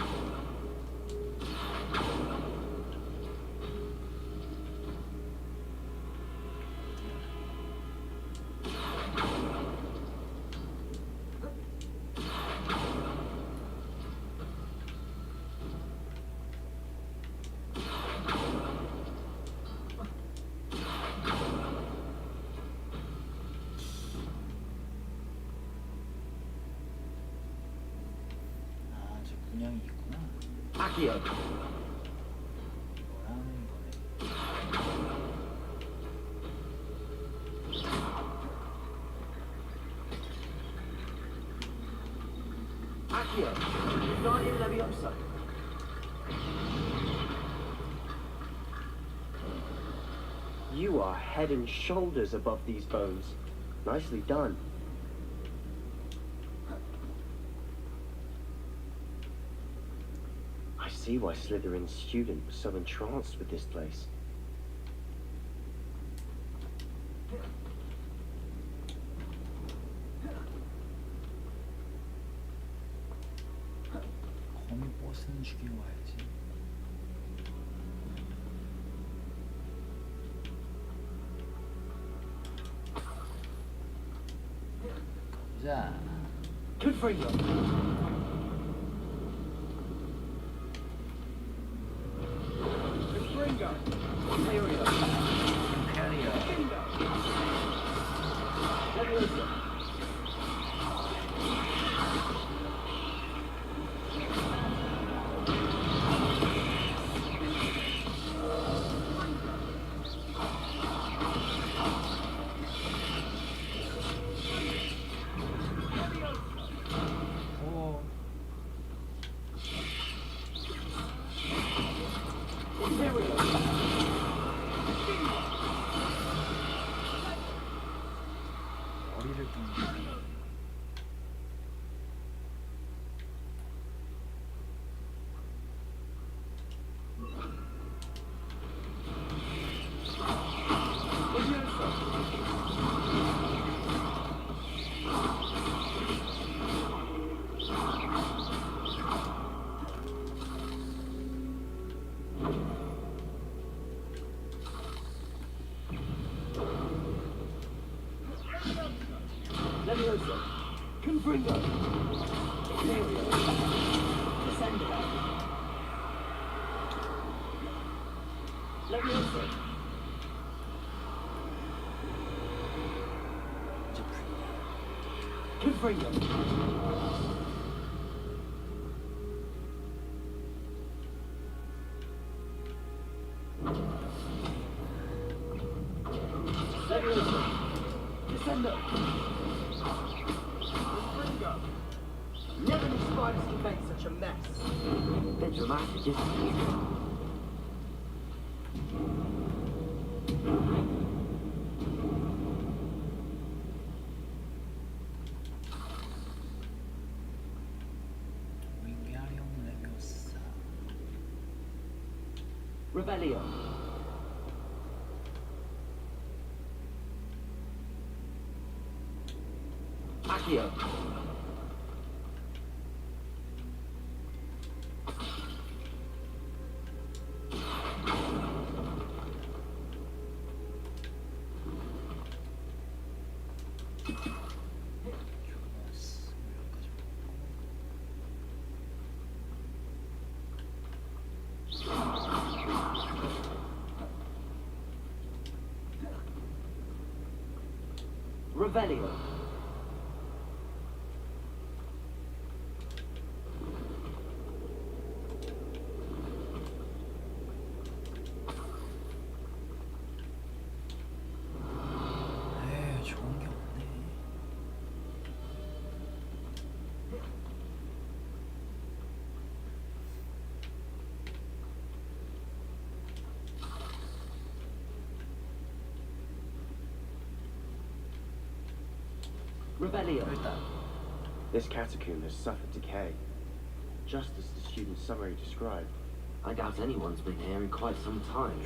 문양이 있구나.
Accio.
이거랑
Accio. Guardia Leviosa.
You are head and shoulders above these bones. Nicely done. I see why Slytherin's student was so entranced with this place.
거미 버스는 죽이고 와야지. 가보자.
Confringo.
임페리오. 머리를 좀
Leviosa. Confringo. Imperio. Descender. Leviosa. Confringo.
Descendo. Never knew spiders could make such a mess.
Bit dramatic, isn't it?
Revelio. Accio. Revelio.
에이, 좋은 게 없네.
Revelio.
This catacomb has suffered decay, just as the student's summary described.
I doubt anyone's been here in quite some time.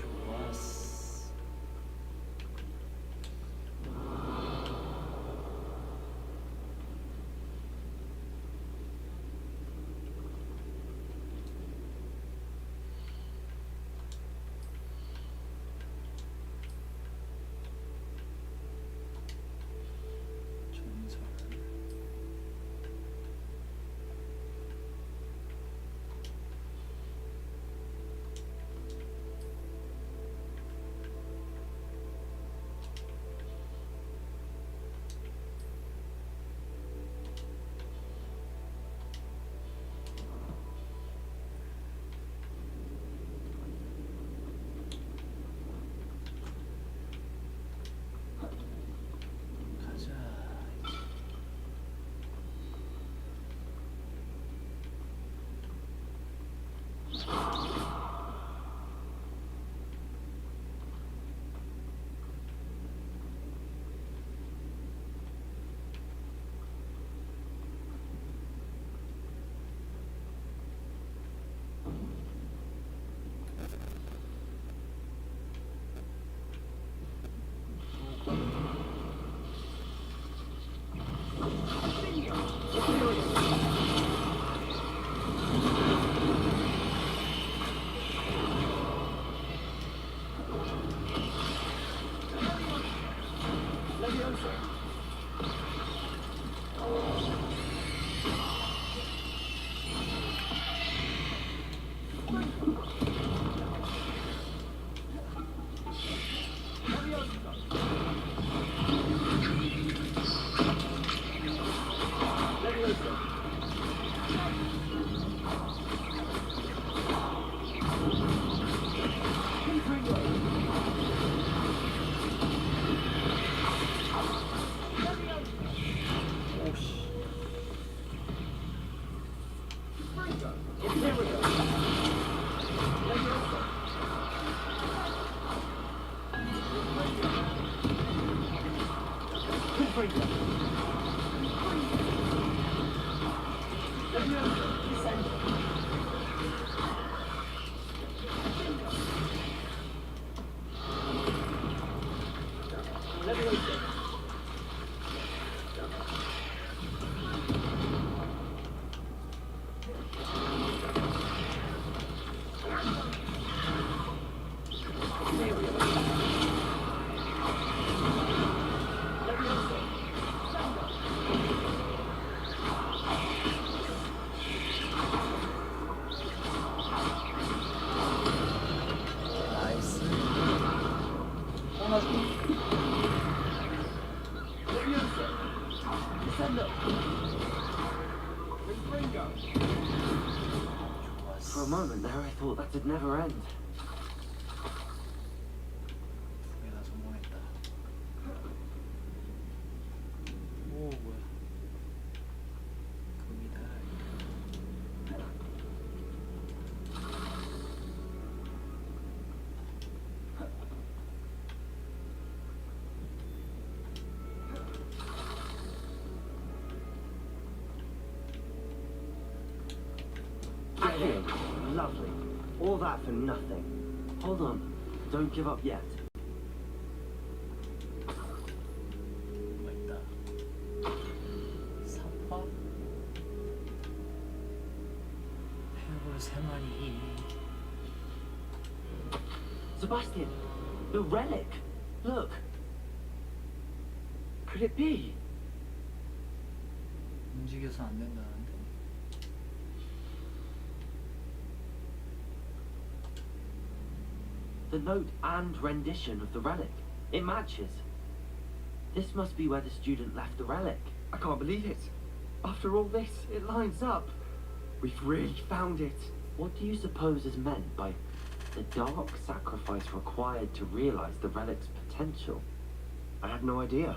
For a moment there I thought that would never end.
Sebastian! Lovely. All that for nothing.
Hold on. Don't give up yet.
뭐 있다. 사파. 해골 3마리.
Sebastian! The relic! Look! Could it be?
움직여서 안 된다는데.
The note and rendition of the relic. It matches. This must be where the student left the relic.
I can't believe it. After all this, it lines up. We've really found it.
What do you suppose is meant by the dark sacrifice required to realize the relic's potential?
I have no idea.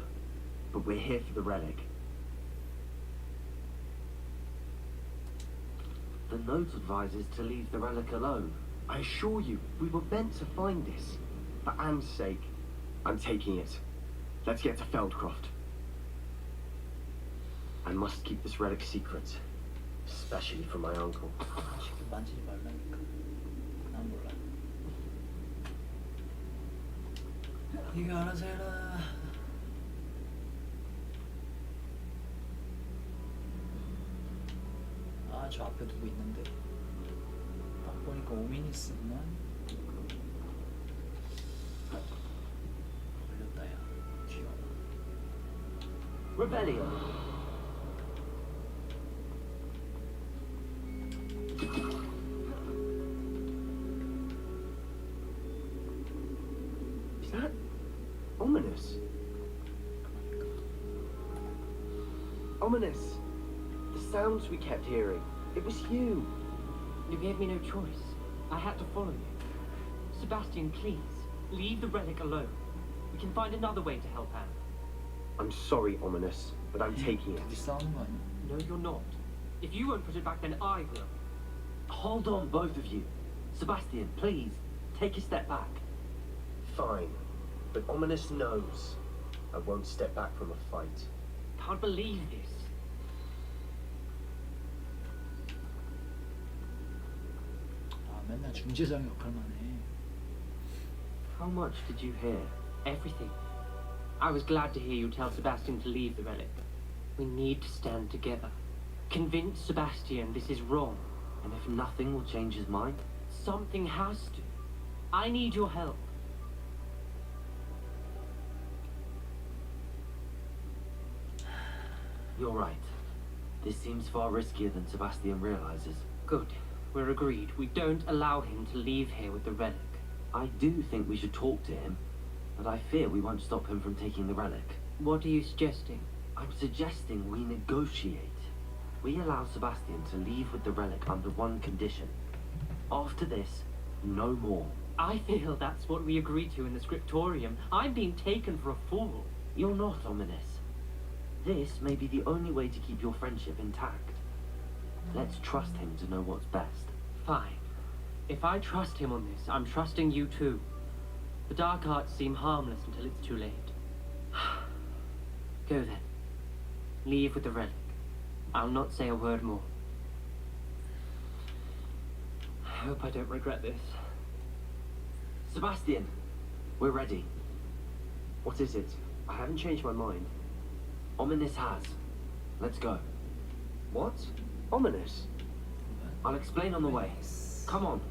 But we're here for the relic.
The note advises to leave the relic alone.
I assure you, we were meant to find this. For Anne's sake, I'm taking it. Let's get to Feldcroft. I must keep this relic secret. Especially from my uncle.
지금 만지지 말라니까. 난 몰라. 네가 알아서 해라. 아, 저 앞에 누구 있는데? 딱 보니까 오미니스구만. 걸렸다 야. 귀여워.
Rebellion.
Is that ominous? Ominous. The sounds we kept hearing. It was you.
You gave me no choice. I had to follow you. Sebastian, please, leave the relic alone. We can find another way to help Anne.
I'm sorry, Ominous, but I'm taking it.
싸우는 거 아니야?
No, you're not. If you won't put it back, then I will.
Hold on, both of you. Sebastian, please, take a step back.
Fine. But Ominous knows I won't step back from a fight.
Can't believe this.
아, 맨날 중재장 역할만 해.
How much did you hear?
Everything. I was glad to hear you tell Sebastian to leave the relic. We need to stand together. Convince Sebastian this is wrong.
And if nothing will change his mind?
Something has to. I need your help.
You're right. This seems far riskier than Sebastian realizes.
Good. We're agreed. We don't allow him to leave here with the relic.
I do think we should talk to him, but I fear we won't stop him from taking the relic.
What are you suggesting?
I'm suggesting we negotiate. We allow Sebastian to leave with the relic under one condition. After this, no more.
I feel that's what we agreed to in the scriptorium. I'm being taken for a fool.
You're not, Ominous. This may be the only way to keep your friendship intact. Let's trust him to know what's best.
Fine. If I trust him on this, I'm trusting you too. The dark arts seem harmless until it's too late. Go then. Leave with the relic. I'll not say a word more. I hope I don't regret this.
Sebastian, we're ready.
What is it? I haven't changed my mind.
Ominous has. Let's go.
What? Ominous?
I'll explain on the way. Come on.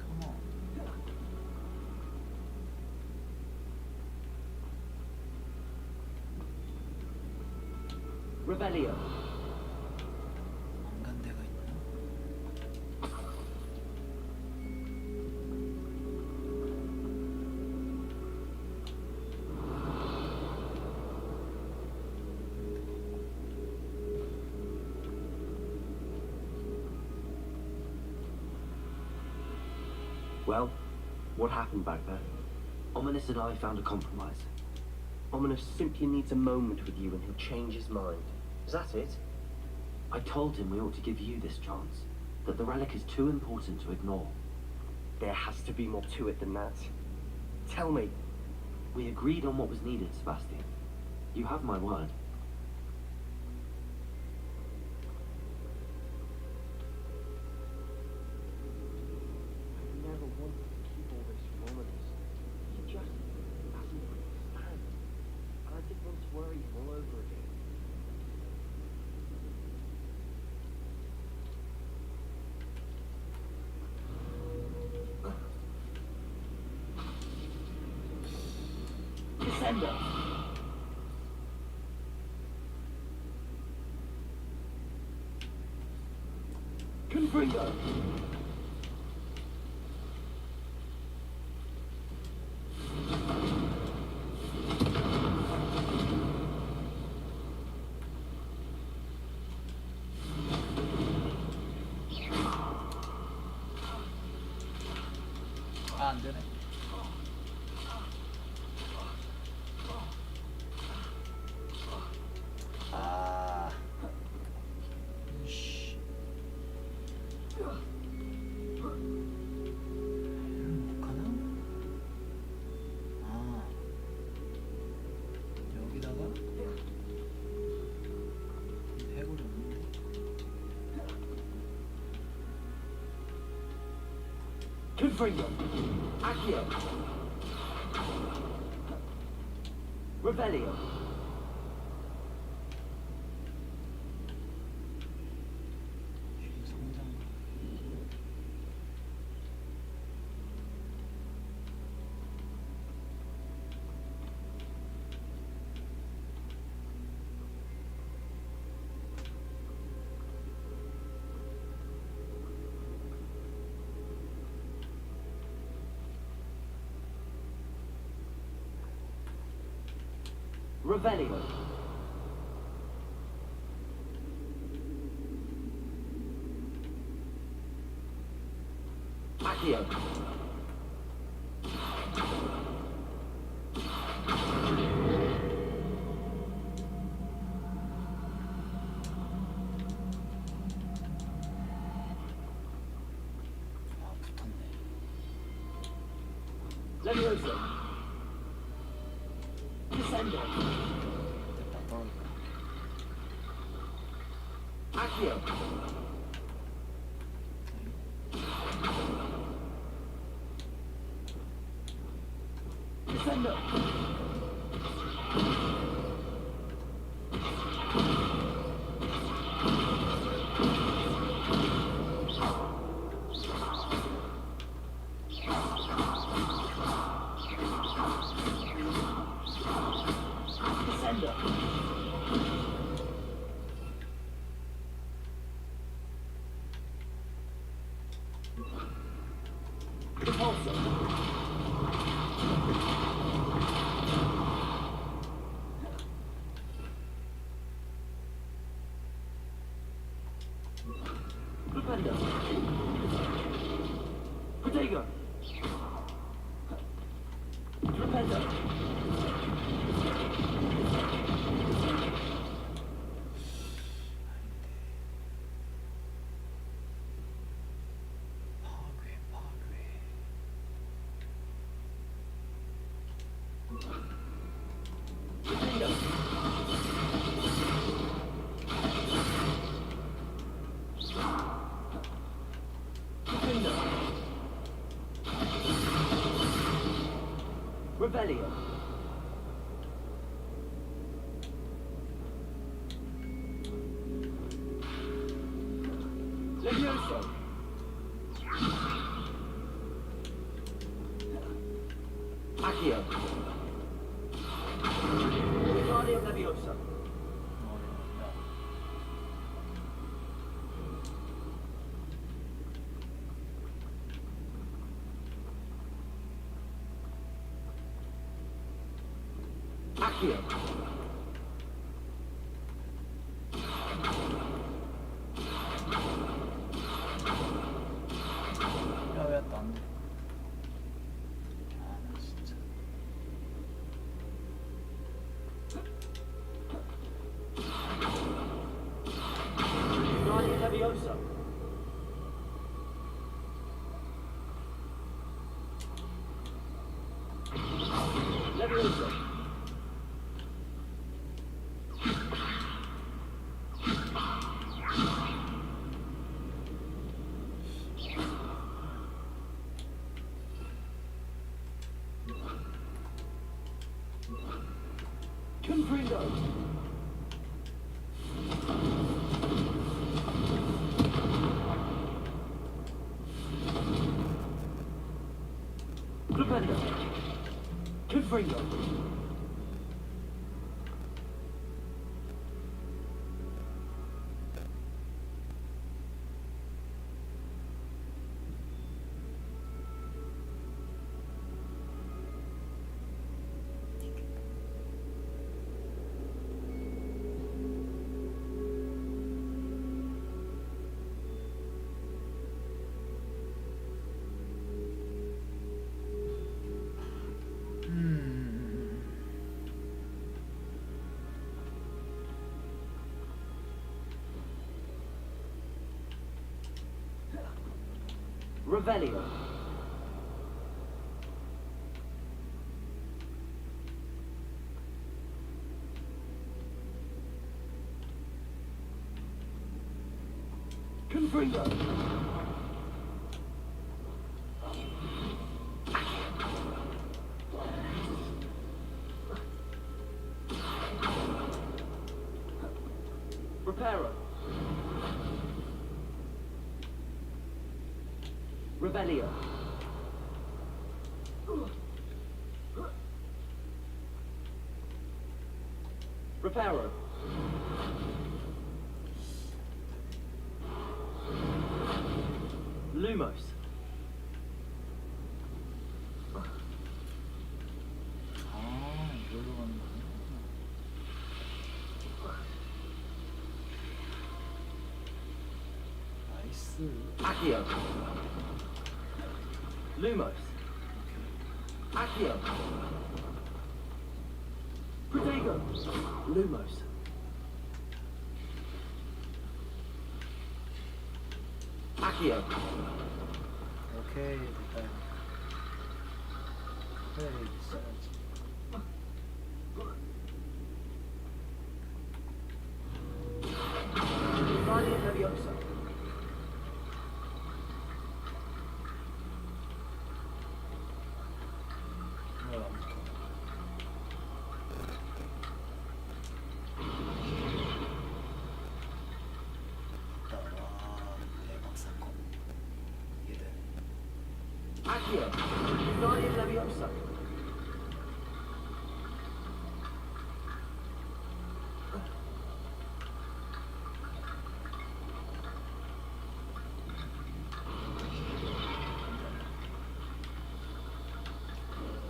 Come on.
Rebellion.
안 간 데가 있나?
Well, what happened back there?
Ominous and I found a compromise.
Ominous simply needs a moment with you and he'll change his mind. Is that it?
I told him we ought to give you this chance, that the relic is too important to ignore.
There has to be more to it than that. Tell me.
We agreed on what was needed, Sebastian. You have my word.
Defender. Confringo.
아, 안 되네. 아. 씨. 못 가나? 아. 여기다가 해골이 없는데.
Confringo. Accio. Revelio. Revelio. Accio.
아, 붙었네.
Levioso. Descendo.
됐다, 떨어졌다.
Accio. Descendo. Descendo. Repulso. Propendo. Protego. Propendo. Revelio. Levioso. Accio. Wingardium Leviosa. Accio.
야, 왜 또 안 돼? 아, 나 진짜.
Wingardium Leviosa. Leviosa. Confringo. Propendo. Confringo. Revelio. Confringo. Reparo. Revelio. Reparo. Lumos.
아, 이걸로 가는 거구나. 나이스.
Accio. Lumos. Accio. Protego. Lumos. Accio.
오케이, 됐다. 그래, 있어야지.
Guardian Leviosa.
대박 사건. 이게 되네.
Accio. Guardian Leviosa.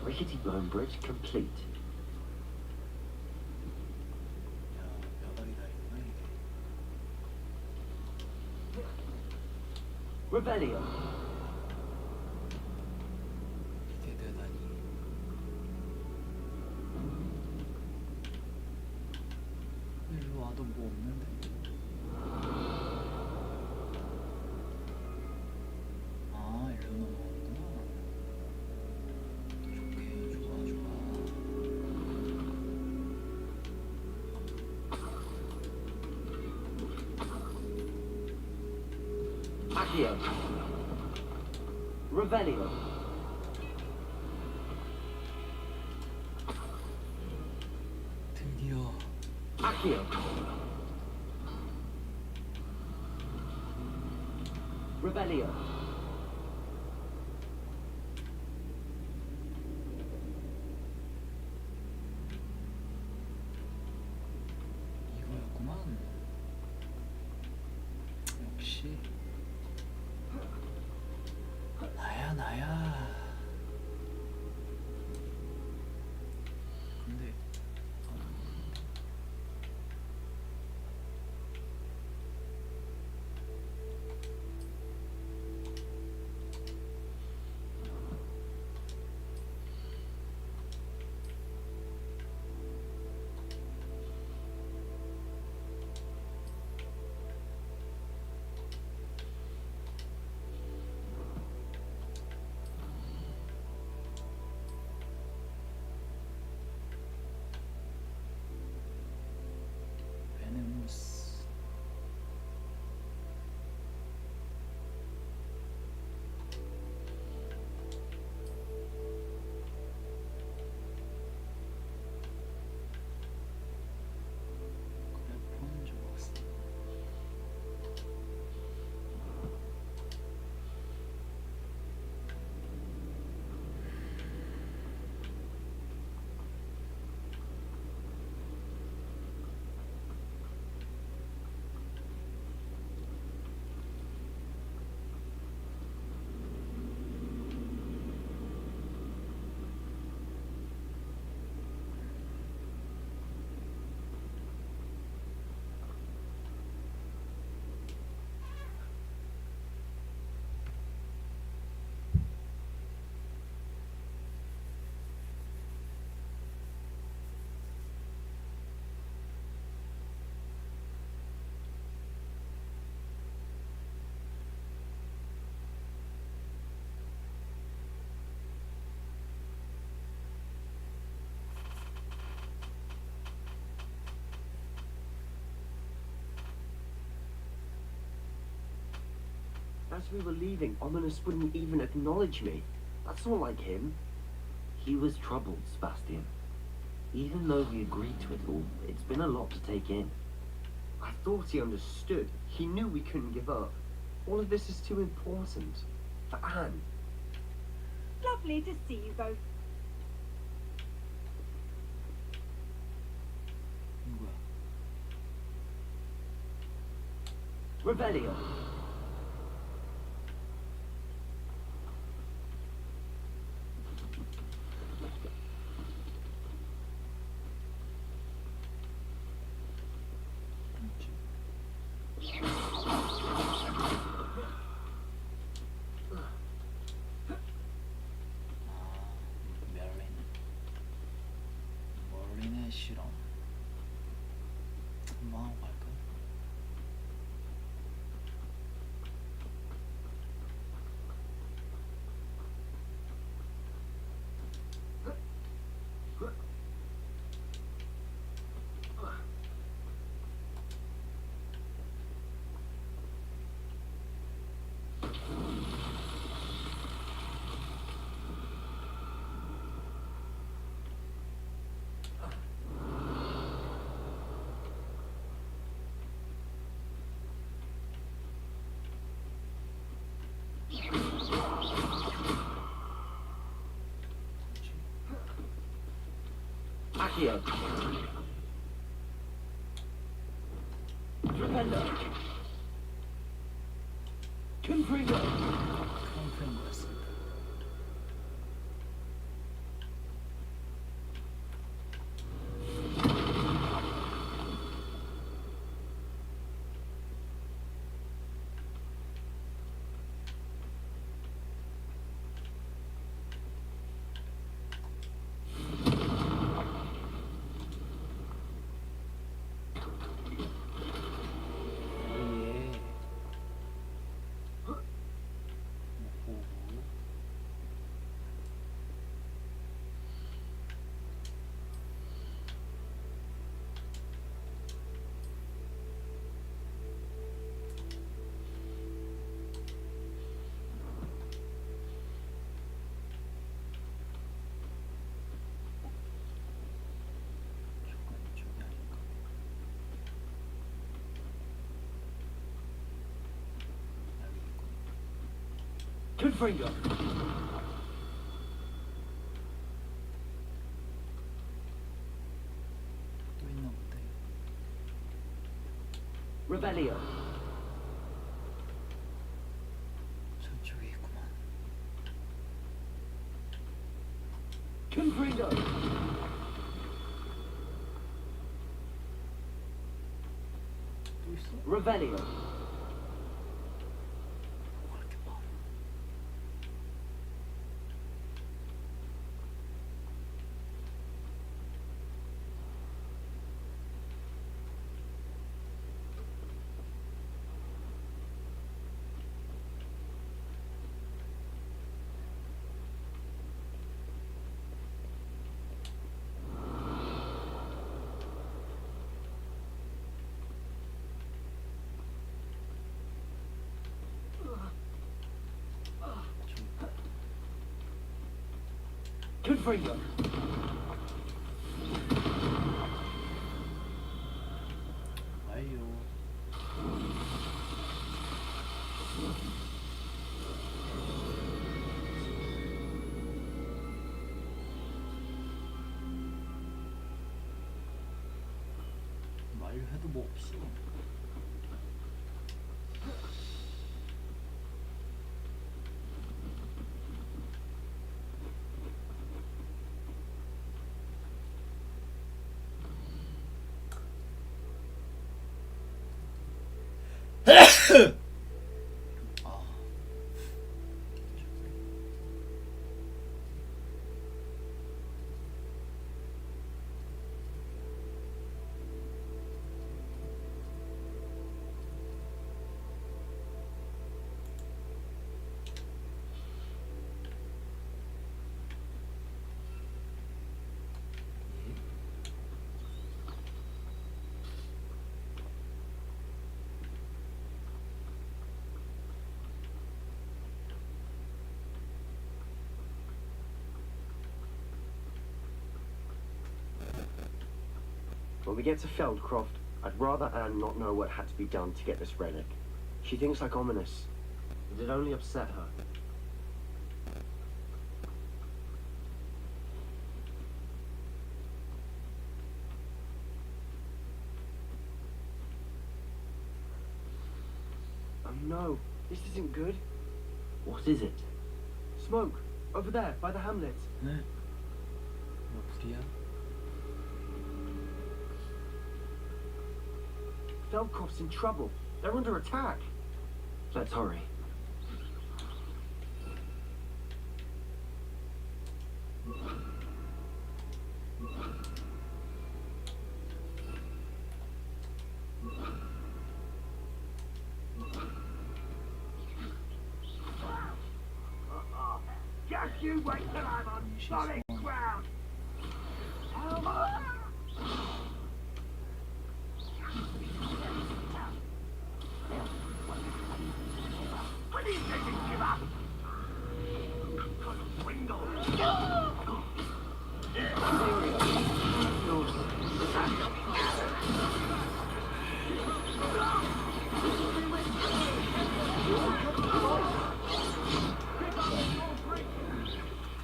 Rickety bone bridge complete.
뼈다귀 다리구나 이게.
Revelio.
이게 되다니. 일로 와도 뭐 없는데. 아, 일로 넘어가구나. 좋게, 좋아, 좋아.
Accio. Revelio.
드디어.
Accio. Revelio.
이거였구만. 역시 나야 나야. 근데
As we were leaving, Ominous wouldn't even acknowledge me. That's not like him.
He was troubled, Sebastian. Even though we agreed to it all, it's been a lot to take in.
I thought he understood. He knew we couldn't give up. All of this is too important. For Anne.
Lovely to see you both.
누구야?
Revelio.
멀린의 실험. 한번 하고 갈까?
Accio. Tremendo. Confringo.
컨프링거였습니다. 예. 오호. 저기 아닌가?
Confringo.
또 있나 본데.
Revelio.
저쪽에 있구만.
Confringo.
또 있어?
Revelio.
뭐가 이렇게 많아?
Confringo.
완료. 완료해도 뭐 없어. 아.
When we get to Feldcroft, I'd rather Anne not know what had to be done to get this relic. She thinks like ominous. It'd only upset her. Oh no, this isn't good.
What is it?
Smoke! Over there, by the hamlet.
네. 뭐 불이야?
Feldcroft's in trouble. They're under attack.
Let's hurry.
Just you wait till I'm on solid ground. When do you think you give up?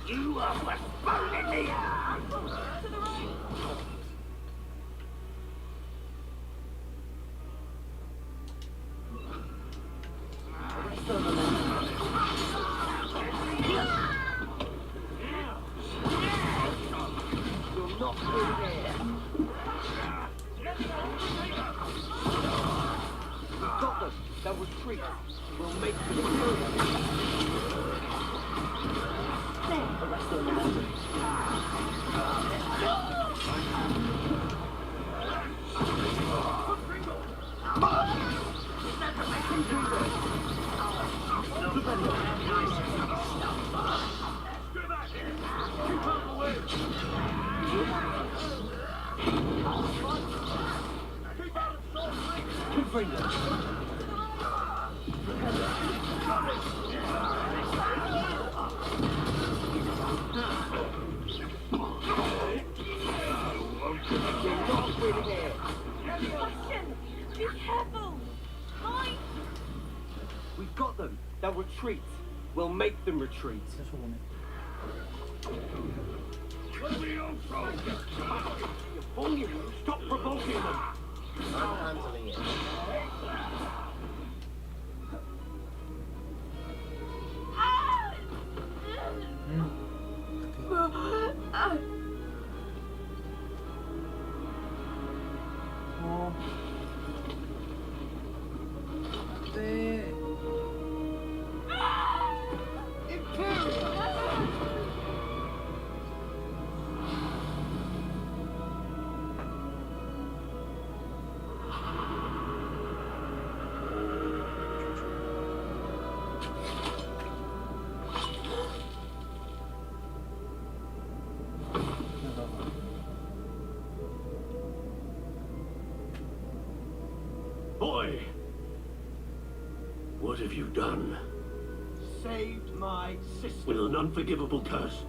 You are what's burning me out!
You're not through there. We've got them. They'll retreat. We'll make them retreat. There, arrest them momentum.
Be careful! Mine!
We've got them. They'll retreat. We'll make them retreat.
What are you from?
You're bullying them. Stop provoking them.
I'm handling it.
네.
Boy! What have you done?
Saved my sister.
With an unforgivable curse.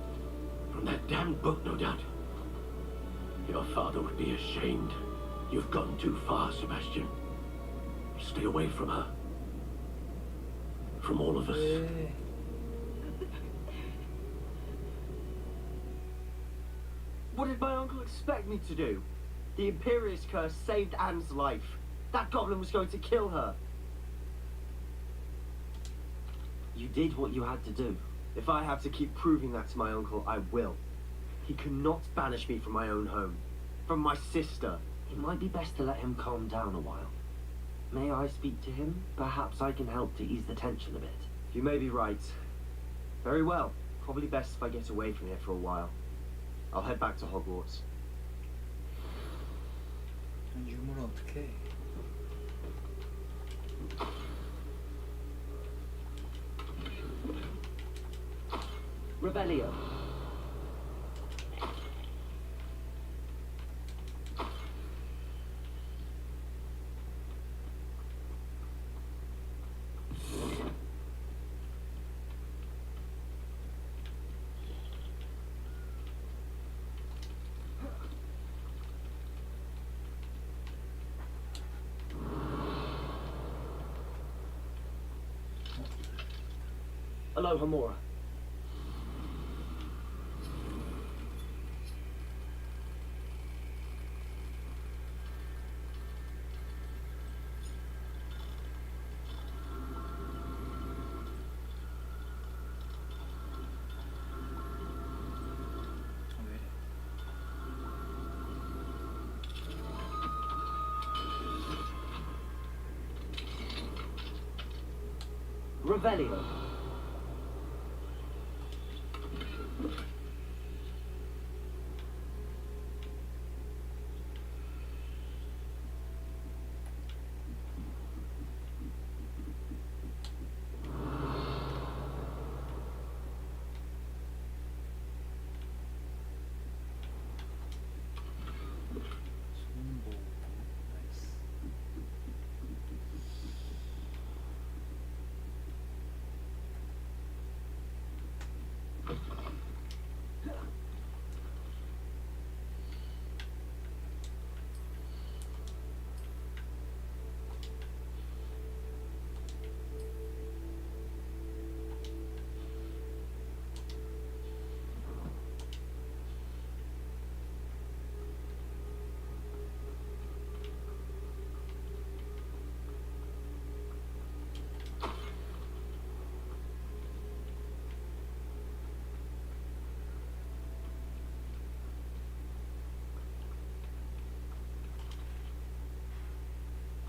From that damned book, no doubt. Your father would be ashamed. You've gone too far, Sebastian. Stay away from her. From all of us.
네.
What did my uncle expect me to do? The Imperious curse saved Anne's life. That goblin was going to kill her.
You did what you had to do.
If I have to keep proving that to my uncle, I will. He cannot banish me from my own home. From my sister.
It might be best to let him calm down a while. May I speak to him? Perhaps I can help to ease the tension a bit.
You may be right. Very well. Probably best if I get away from here for a while. I'll head back to Hogwarts.
유물은 어떻게 해?
Rebellion.
Aloha Mora. Revelio.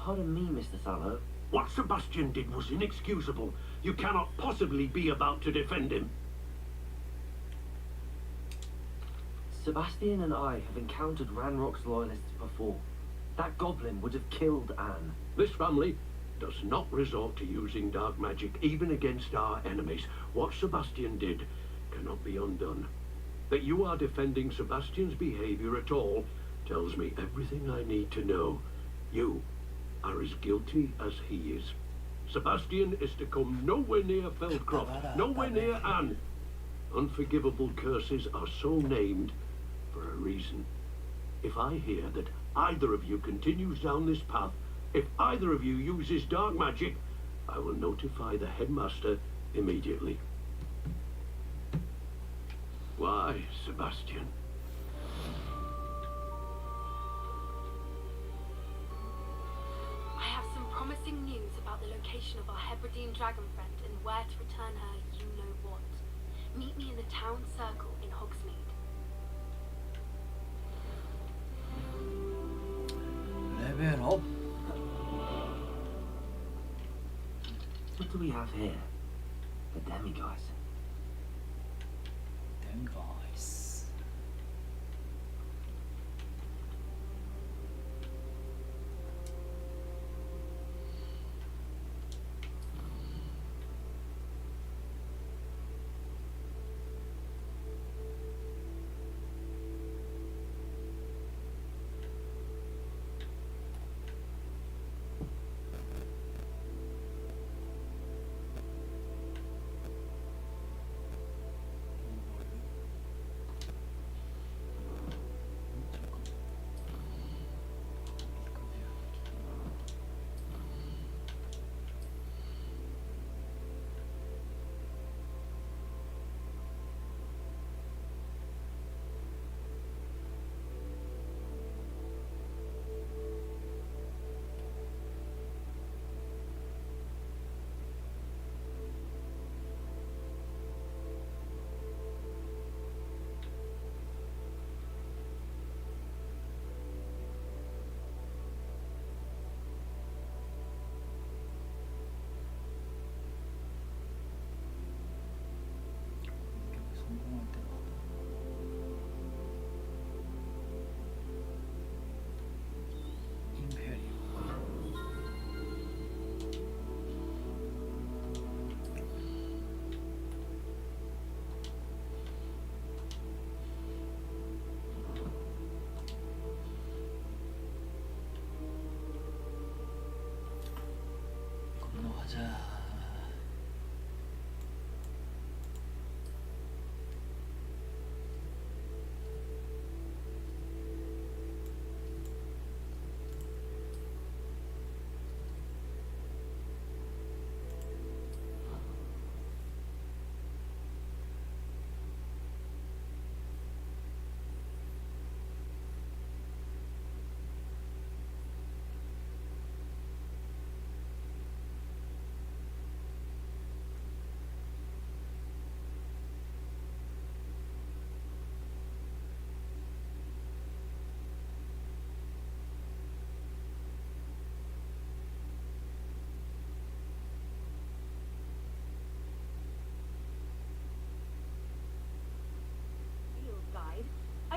Pardon me, Mr. Sallow.
What Sebastian did was inexcusable. You cannot possibly be about to defend him.
Sebastian and I have encountered Ranrock's loyalists before. That goblin would have killed Anne.
This family does not resort to using dark magic even against our enemies. What Sebastian did cannot be undone. That you are defending Sebastian's behavior at all tells me everything I need to know. You are as guilty as he is. Sebastian is to come nowhere near Feldcroft, nowhere near Anne. Unforgivable curses are so named for a reason. If I hear that either of you continues down this path, if either of you uses dark magic, I will notify the headmaster immediately. Why, Sebastian?
I have some promising news about the location of our Hebridean dragon friend and where to return her you-know-what. Meet me in the town circle in Hogsmeade.
레벨 업.
What do we have here? The demiguise.
Demiguise.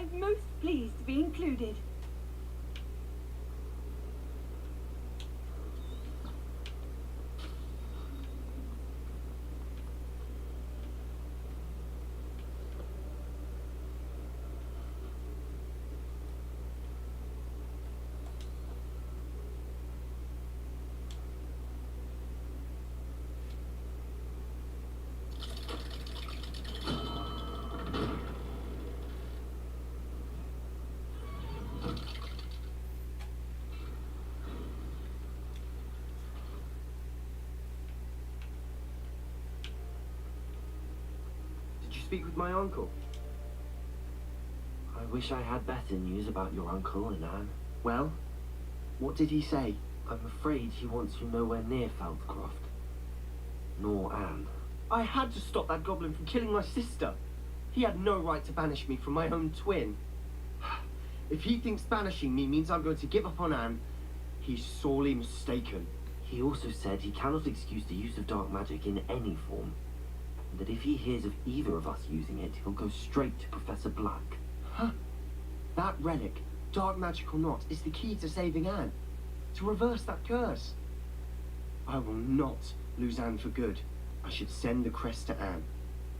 I'm most pleased to be included.
Did you speak with my uncle?
I wish I had better news about your uncle and Anne.
Well, what did he say?
I'm afraid he wants you nowhere near Feldcroft. Nor Anne.
I had to stop that goblin from killing my sister. He had no right to banish me from my own twin. If he thinks banishing me means I'm going to give up on Anne, he's sorely mistaken.
He also said he cannot excuse the use of dark magic in any form, and that if he hears of either of us using it, he'll go straight to Professor Black.
Huh? That relic, dark magic or not, is the key to saving Anne. To reverse that curse. I will not lose Anne for good. I should send the crest to Anne.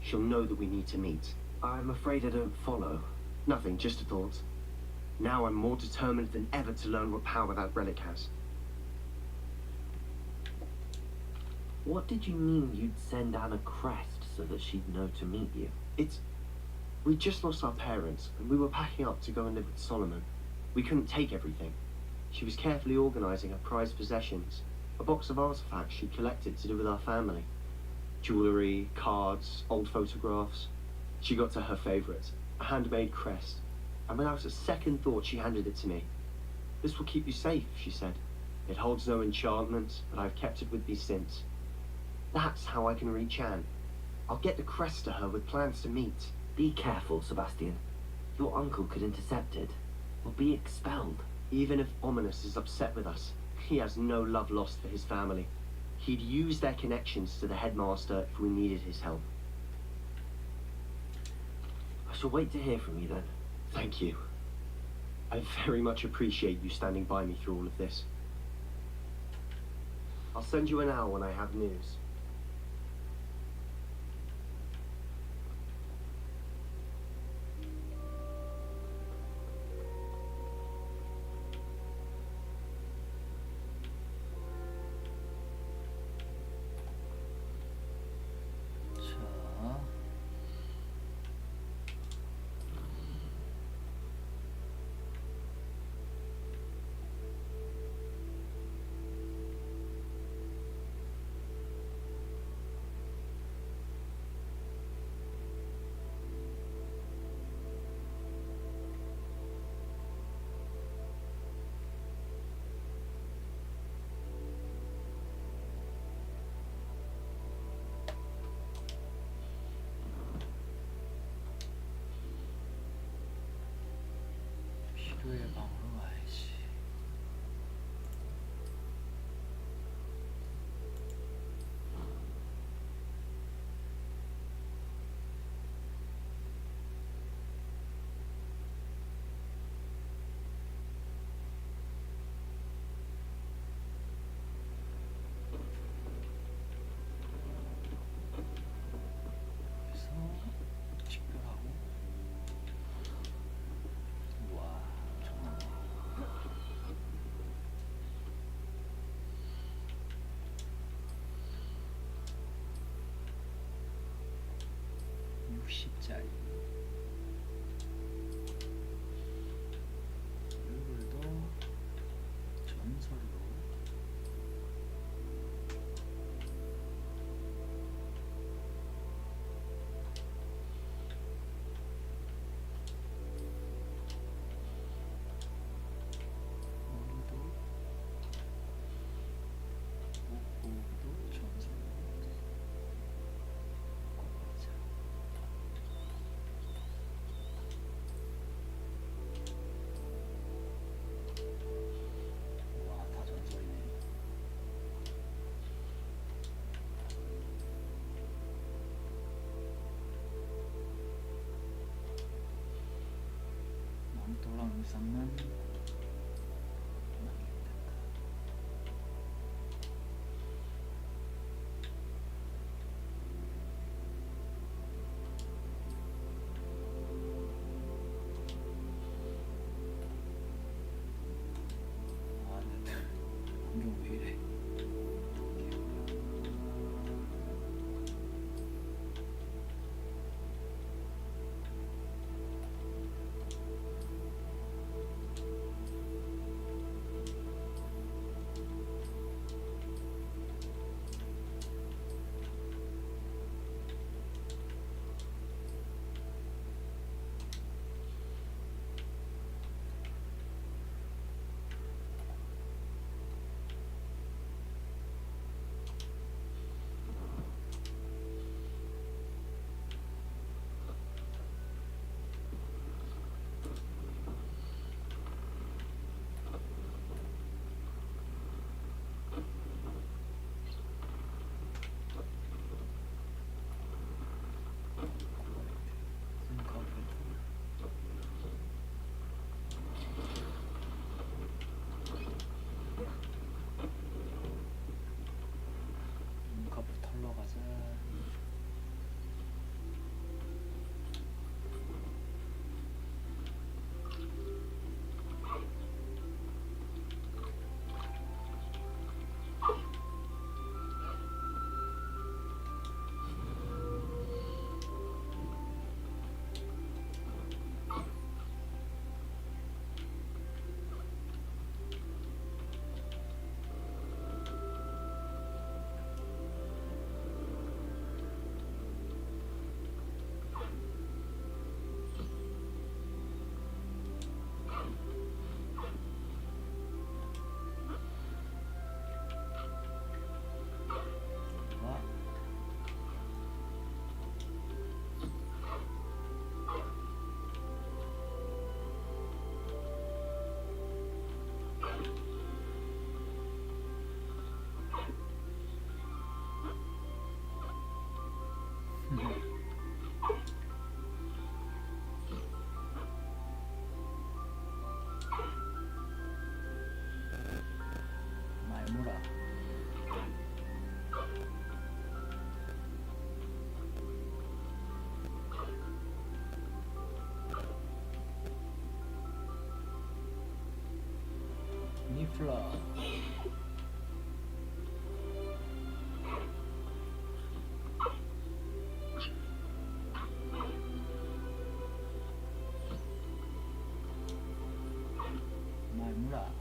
She'll know that we need to meet.
I'm afraid I don't follow.
Nothing, just a thought. Now I'm more determined than ever to learn what power that relic has.
What did you mean you'd send Anne a crest so that she'd know to meet you?
We just lost our parents, and we were packing up to go and live with Solomon. We couldn't take everything. She was carefully organising her prized possessions, a box of artifacts she'd collected to do with our family. Jewellery, cards, old photographs. She got to her favourite, a handmade crest, and without a second thought she handed it to me. This will keep you safe, she said. It holds no enchantment, but I've kept it with me since. That's how I can reach Anne. I'll get the crest to her with plans to meet.
Be careful, Sebastian. Your uncle could intercept it, or be expelled.
Even if Ominous is upset with us, he has no love lost for his family. He'd use their connections to the headmaster if we needed his help.
I shall wait to hear from you then.
Thank you. I very much appreciate you standing by me through all of this. I'll send you an hour when I have news.
필요의 방으로 가야지. 그래서 식별하고. 우와, 엄청나네. 60짜리. 얼굴도 전설로. 호구도 전설로. 자. 이상만 안경 왜 이래? 눈꺼풀 털러 가자. 말무라. 니플라. 말무라.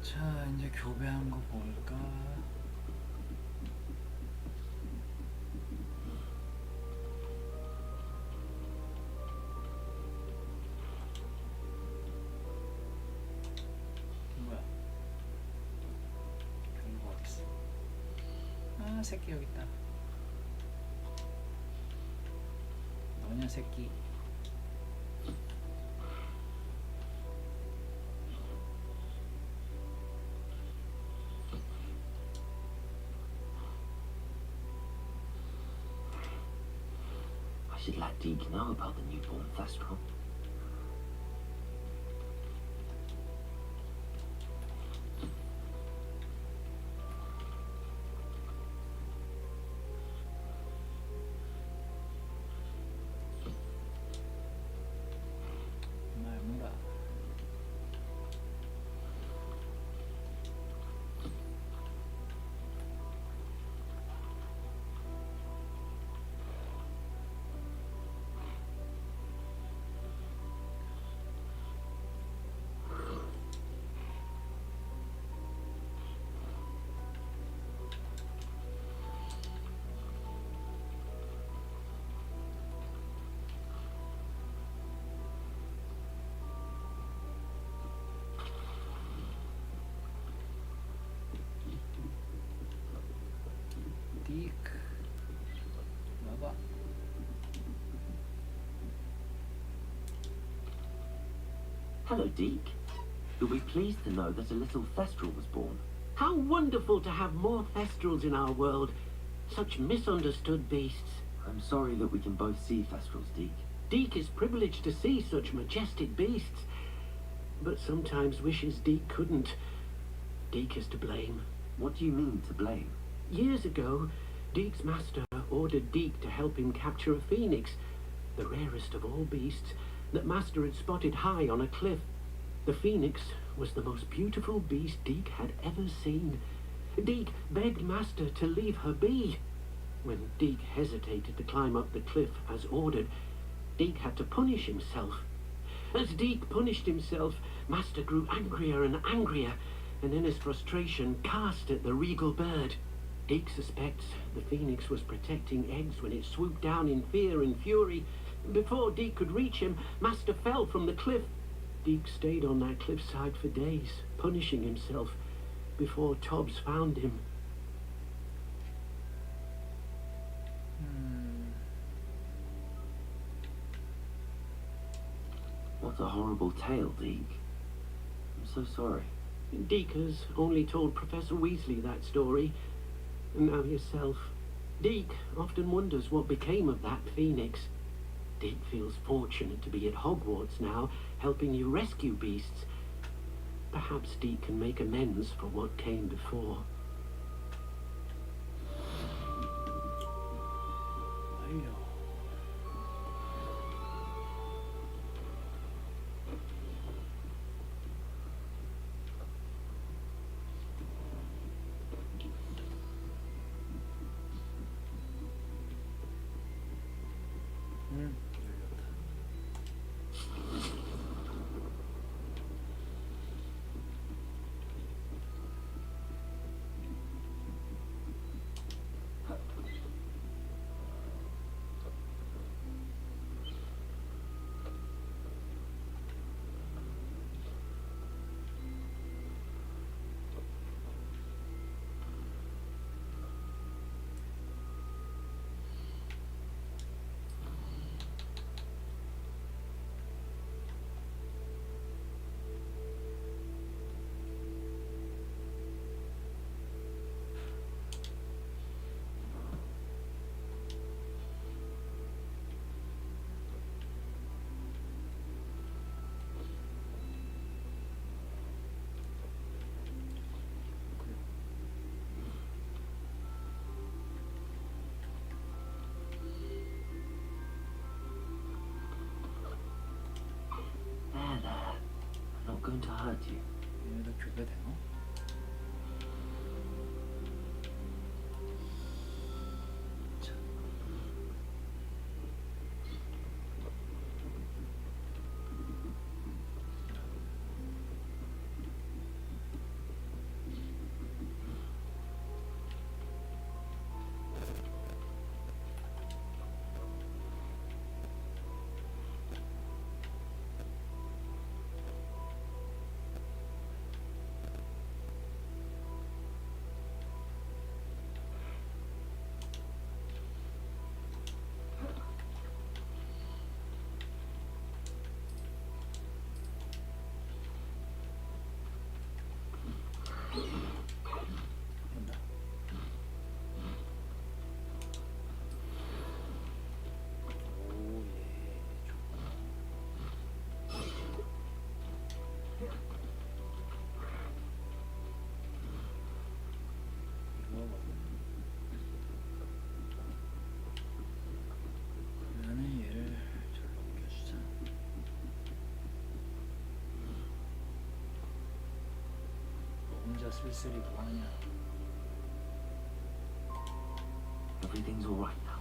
자, 이제 교배한 거 볼까? 뭐야? 별거 어딨어? 아, 새끼 여기 있다. 너냐 새끼?
I should let Deke know about the newborn Thestral.
말무라. Deke. 봐봐.
Hello, Deke. You'll be pleased to know that a little Thestral was born.
How wonderful to have more Thestrals in our world. Such misunderstood beasts.
I'm sorry that we can both see Thestrals, Deke.
Deke is privileged to see such majestic beasts, but sometimes wishes Deke couldn't. Deke is to blame.
What do you mean, to blame?
Years ago, Deke's master ordered Deke to help him capture a phoenix, the rarest of all beasts, that master had spotted high on a cliff. The phoenix was the most beautiful beast Deke had ever seen. Deke begged master to leave her be. When Deke hesitated to climb up the cliff as ordered, Deke had to punish himself. As Deke punished himself, master grew angrier and angrier, and in his frustration cast at the regal bird. Deke suspects the phoenix was protecting eggs when it swooped down in fear and fury. Before Deke could reach him, master fell from the cliff. Deke stayed on that cliffside for days, punishing himself, before Tobbs found him.
What a horrible tale, Deke. I'm so sorry.
Deke has only told Professor Weasley that story, and now yourself. Deke often wonders what became of that phoenix. Deke feels fortunate to be at Hogwarts now, helping you rescue beasts. Perhaps Deke can make amends for what came before.
I'm not going to hurt you.
얘네들 교배되나? 혼자 쓸쓸히 뭐하냐.
Everything's all right now.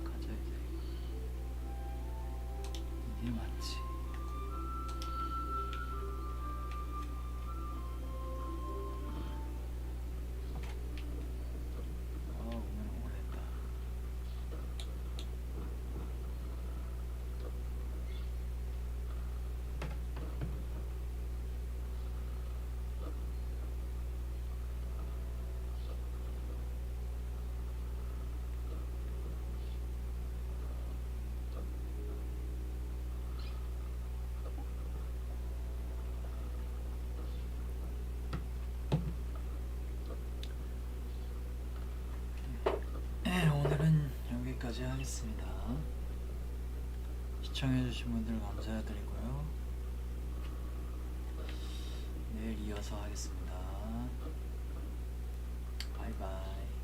가자 이제. 이게 맞지. 오늘 오래했다. 네, 오늘은 여기까지 하겠습니다. 시청해주신 분들 감사드리고요. 내일 이어서 하겠습니다. 바이바이.